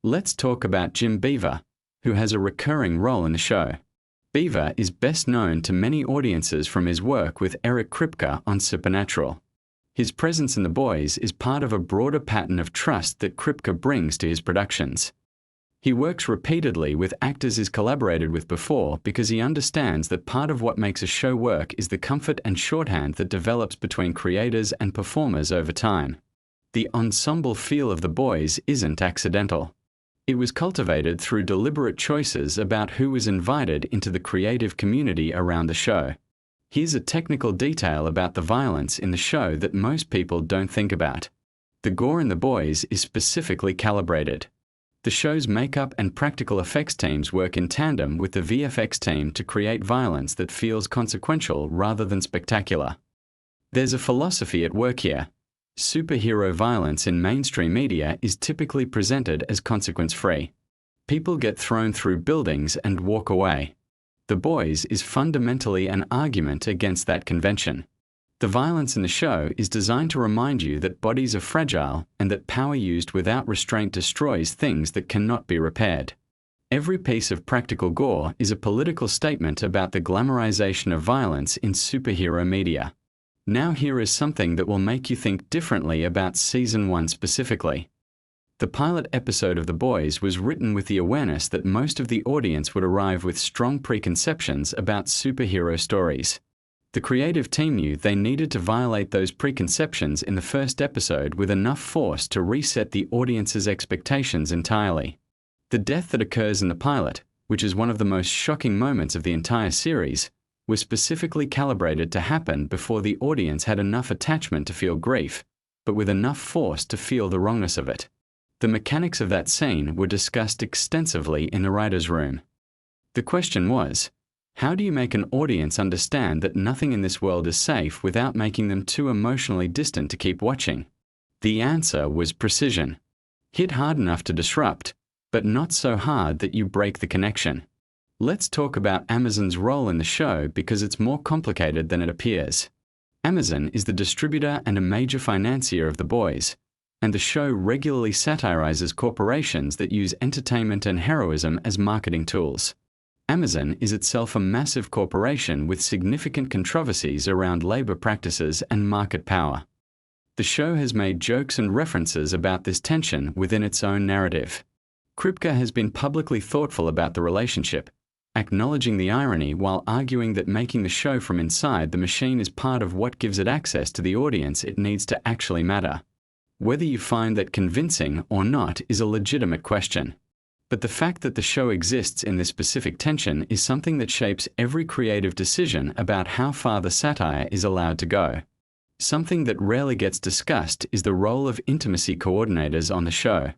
Let's talk about Jim Beaver, who has a recurring role in the show. Beaver is best known to many audiences from his work with Eric Kripke on Supernatural. His presence in The Boys is part of a broader pattern of trust that Kripke brings to his productions. He works repeatedly with actors he's collaborated with before because he understands that part of what makes a show work is the comfort and shorthand that develops between creators and performers over time. The ensemble feel of The Boys isn't accidental. It was cultivated through deliberate choices about who was invited into the creative community around the show. Here's a technical detail about the violence in the show that most people don't think about. The gore in The Boys is specifically calibrated. The show's makeup and practical effects teams work in tandem with the VFX team to create violence that feels consequential rather than spectacular. There's a philosophy at work here. Superhero violence in mainstream media is typically presented as consequence-free. People get thrown through buildings and walk away. The Boys is fundamentally an argument against that convention. The violence in the show is designed to remind you that bodies are fragile and that power used without restraint destroys things that cannot be repaired. Every piece of practical gore is a political statement about the glamorization of violence in superhero media. Now here is something that will make you think differently about Season 1 specifically. The pilot episode of The Boys was written with the awareness that most of the audience would arrive with strong preconceptions about superhero stories. The creative team knew they needed to violate those preconceptions in the first episode with enough force to reset the audience's expectations entirely. The death that occurs in the pilot, which is one of the most shocking moments of the entire series, was specifically calibrated to happen before the audience had enough attachment to feel grief, but with enough force to feel the wrongness of it. The mechanics of that scene were discussed extensively in the writer's room. The question was, how do you make an audience understand that nothing in this world is safe without making them too emotionally distant to keep watching? The answer was precision. Hit hard enough to disrupt, but not so hard that you break the connection. Let's talk about Amazon's role in the show because it's more complicated than it appears. Amazon is the distributor and a major financier of The Boys, and the show regularly satirizes corporations that use entertainment and heroism as marketing tools. Amazon is itself a massive corporation with significant controversies around labor practices and market power. The show has made jokes and references about this tension within its own narrative. Kripke has been publicly thoughtful about the relationship, acknowledging the irony while arguing that making the show from inside the machine is part of what gives it access to the audience it needs to actually matter. Whether you find that convincing or not is a legitimate question. But the fact that the show exists in this specific tension is something that shapes every creative decision about how far the satire is allowed to go. Something that rarely gets discussed is the role of intimacy coordinators on the show.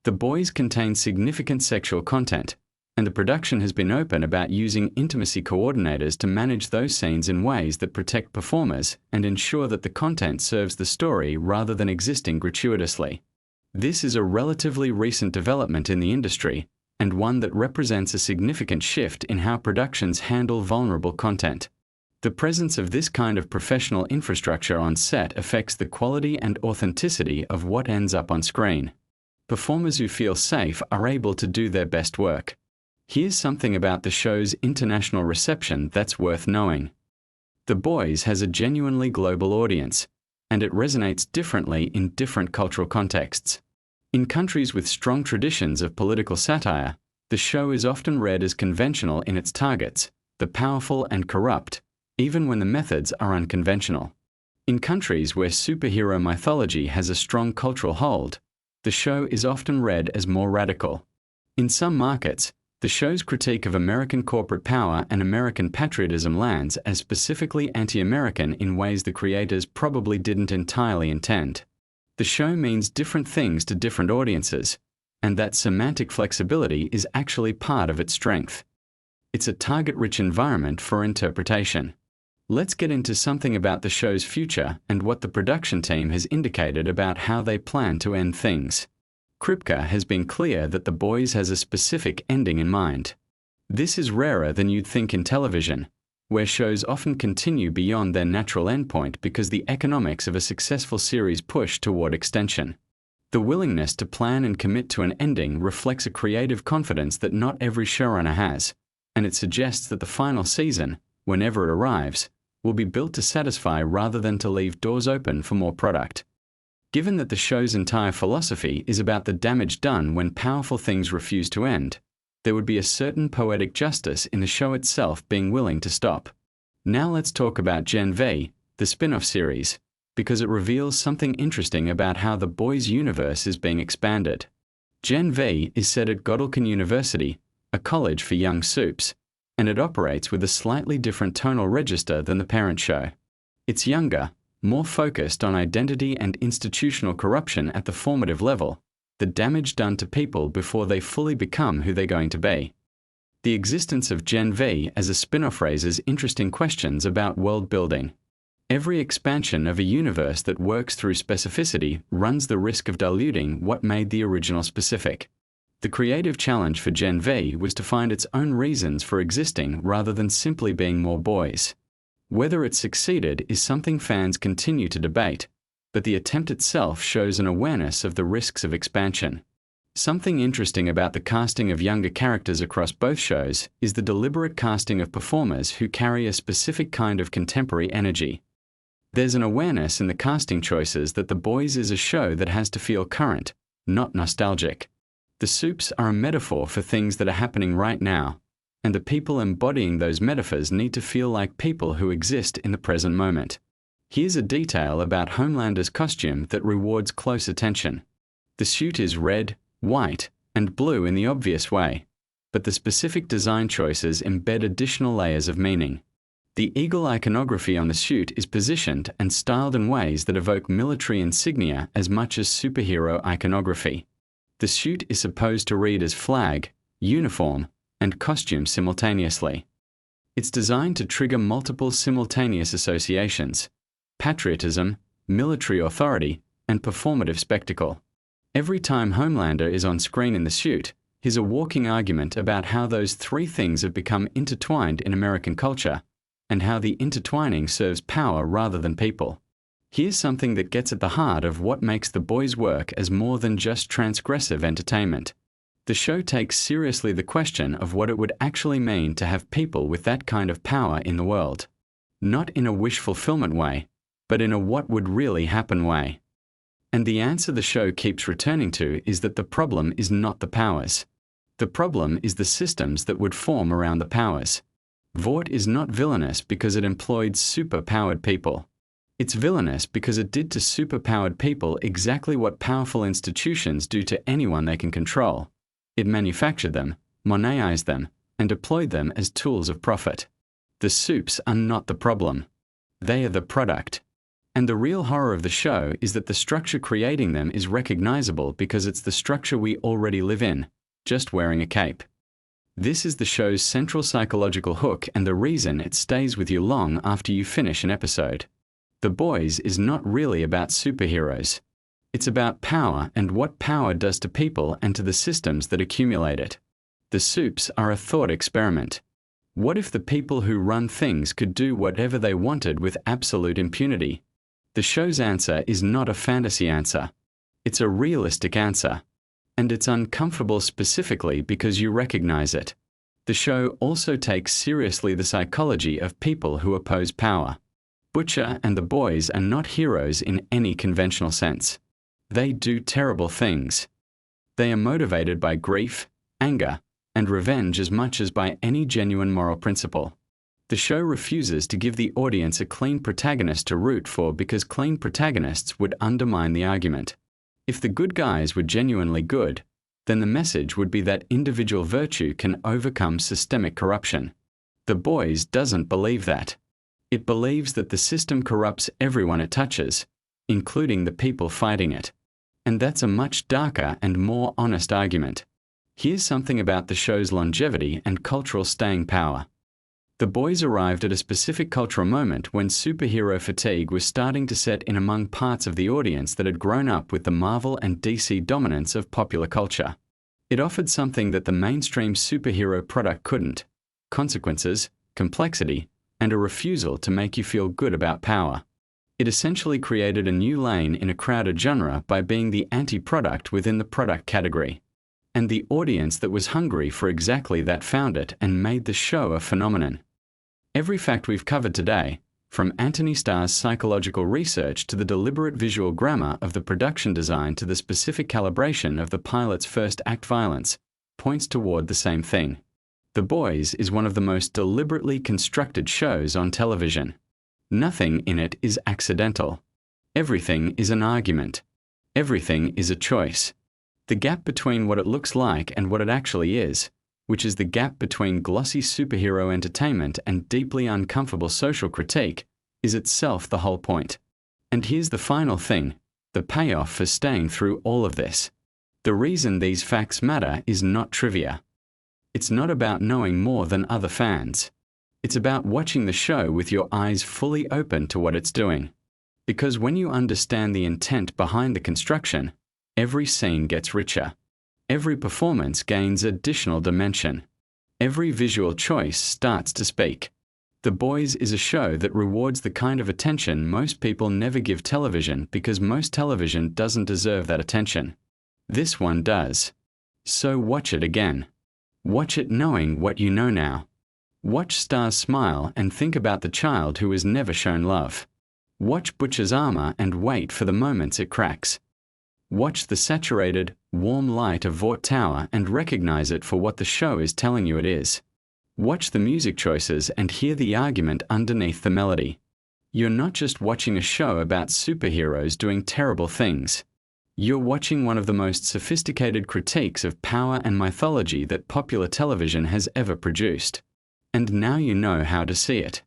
The Boys contain significant sexual content, and the production has been open about using intimacy coordinators to manage those scenes in ways that protect performers and ensure that the content serves the story rather than existing gratuitously. This is a relatively recent development in the industry, and one that represents a significant shift in how productions handle vulnerable content. The presence of this kind of professional infrastructure on set affects the quality and authenticity of what ends up on screen. Performers who feel safe are able to do their best work. Here's something about the show's international reception that's worth knowing. The Boys has a genuinely global audience, and it resonates differently in different cultural contexts. In countries with strong traditions of political satire, the show is often read as conventional in its targets, the powerful and corrupt, even when the methods are unconventional. In countries where superhero mythology has a strong cultural hold, the show is often read as more radical. In some markets, the show's critique of American corporate power and American patriotism lands as specifically anti-American in ways the creators probably didn't entirely intend. The show means different things to different audiences, and that semantic flexibility is actually part of its strength. It's a target-rich environment for interpretation. Let's get into something about the show's future and what the production team has indicated about how they plan to end things. Kripke has been clear that The Boys has a specific ending in mind. This is rarer than you'd think in television, where shows often continue beyond their natural endpoint because the economics of a successful series push toward extension. The willingness to plan and commit to an ending reflects a creative confidence that not every showrunner has, and it suggests that the final season, whenever it arrives, will be built to satisfy rather than to leave doors open for more product. Given that the show's entire philosophy is about the damage done when powerful things refuse to end, there would be a certain poetic justice in the show itself being willing to stop. Now let's talk about Gen V, the spin-off series, because it reveals something interesting about how the Boys universe is being expanded. Gen V is set at Godalming University, a college for young soups, and it operates with a slightly different tonal register than the parent show. It's younger, more focused on identity and institutional corruption at the formative level, the damage done to people before they fully become who they're going to be. The existence of Gen V as a spin-off raises interesting questions about world building. Every expansion of a universe that works through specificity runs the risk of diluting what made the original specific. The creative challenge for Gen V was to find its own reasons for existing rather than simply being more boys. Whether it succeeded is something fans continue to debate, but the attempt itself shows an awareness of the risks of expansion. Something interesting about the casting of younger characters across both shows is the deliberate casting of performers who carry a specific kind of contemporary energy. There's an awareness in the casting choices that The Boys is a show that has to feel current, not nostalgic. The soups are a metaphor for things that are happening right now, and the people embodying those metaphors need to feel like people who exist in the present moment. Here's a detail about Homelander's costume that rewards close attention. The suit is red, white, and blue in the obvious way, but the specific design choices embed additional layers of meaning. The eagle iconography on the suit is positioned and styled in ways that evoke military insignia as much as superhero iconography. The suit is supposed to read as flag, uniform, and costume simultaneously. It's designed to trigger multiple simultaneous associations: patriotism, military authority, and performative spectacle. Every time Homelander is on screen in the suit, he's a walking argument about how those three things have become intertwined in American culture, and how the intertwining serves power rather than people. Here's something that gets at the heart of what makes The Boys work as more than just transgressive entertainment. The show takes seriously the question of what it would actually mean to have people with that kind of power in the world. Not in a wish fulfillment way, but in a what would really happen way. And the answer the show keeps returning to is that the problem is not the powers. The problem is the systems that would form around the powers. Vought is not villainous because it employed super-powered people. It's villainous because it did to super-powered people exactly what powerful institutions do to anyone they can control. It manufactured them, monetized them, and deployed them as tools of profit. The soups are not the problem. They are the product. And the real horror of the show is that the structure creating them is recognizable because it's the structure we already live in, just wearing a cape. This is the show's central psychological hook and the reason it stays with you long after you finish an episode. The Boys is not really about superheroes. It's about power and what power does to people and to the systems that accumulate it. The soups are a thought experiment. What if the people who run things could do whatever they wanted with absolute impunity? The show's answer is not a fantasy answer. It's a realistic answer. And it's uncomfortable specifically because you recognize it. The show also takes seriously the psychology of people who oppose power. Butcher and the Boys are not heroes in any conventional sense. They do terrible things. They are motivated by grief, anger, and revenge as much as by any genuine moral principle. The show refuses to give the audience a clean protagonist to root for because clean protagonists would undermine the argument. If the good guys were genuinely good, then the message would be that individual virtue can overcome systemic corruption. The Boys doesn't believe that. It believes that the system corrupts everyone it touches, including the people fighting it. And that's a much darker and more honest argument. Here's something about the show's longevity and cultural staying power. The Boys arrived at a specific cultural moment when superhero fatigue was starting to set in among parts of the audience that had grown up with the Marvel and DC dominance of popular culture. It offered something that the mainstream superhero product couldn't: consequences, complexity, and a refusal to make you feel good about power. It essentially created a new lane in a crowded genre by being the anti-product within the product category. And the audience that was hungry for exactly that found it and made the show a phenomenon. Every fact we've covered today, from Anthony Starr's psychological research to the deliberate visual grammar of the production design to the specific calibration of the pilot's first act violence, points toward the same thing. The Boys is one of the most deliberately constructed shows on television. Nothing in it is accidental. Everything is an argument. Everything is a choice. The gap between what it looks like and what it actually is, which is the gap between glossy superhero entertainment and deeply uncomfortable social critique, is itself the whole point. And here's the final thing, the payoff for staying through all of this. The reason these facts matter is not trivia. It's not about knowing more than other fans. It's about watching the show with your eyes fully open to what it's doing. Because when you understand the intent behind the construction, every scene gets richer. Every performance gains additional dimension. Every visual choice starts to speak. The Boys is a show that rewards the kind of attention most people never give television because most television doesn't deserve that attention. This one does. So watch it again. Watch it knowing what you know now. Watch Stars smile and think about the child who was never shown love. Watch Butcher's armor and wait for the moments it cracks. Watch the saturated, warm light of Vought Tower and recognize it for what the show is telling you it is. Watch the music choices and hear the argument underneath the melody. You're not just watching a show about superheroes doing terrible things. You're watching one of the most sophisticated critiques of power and mythology that popular television has ever produced. And now you know how to see it.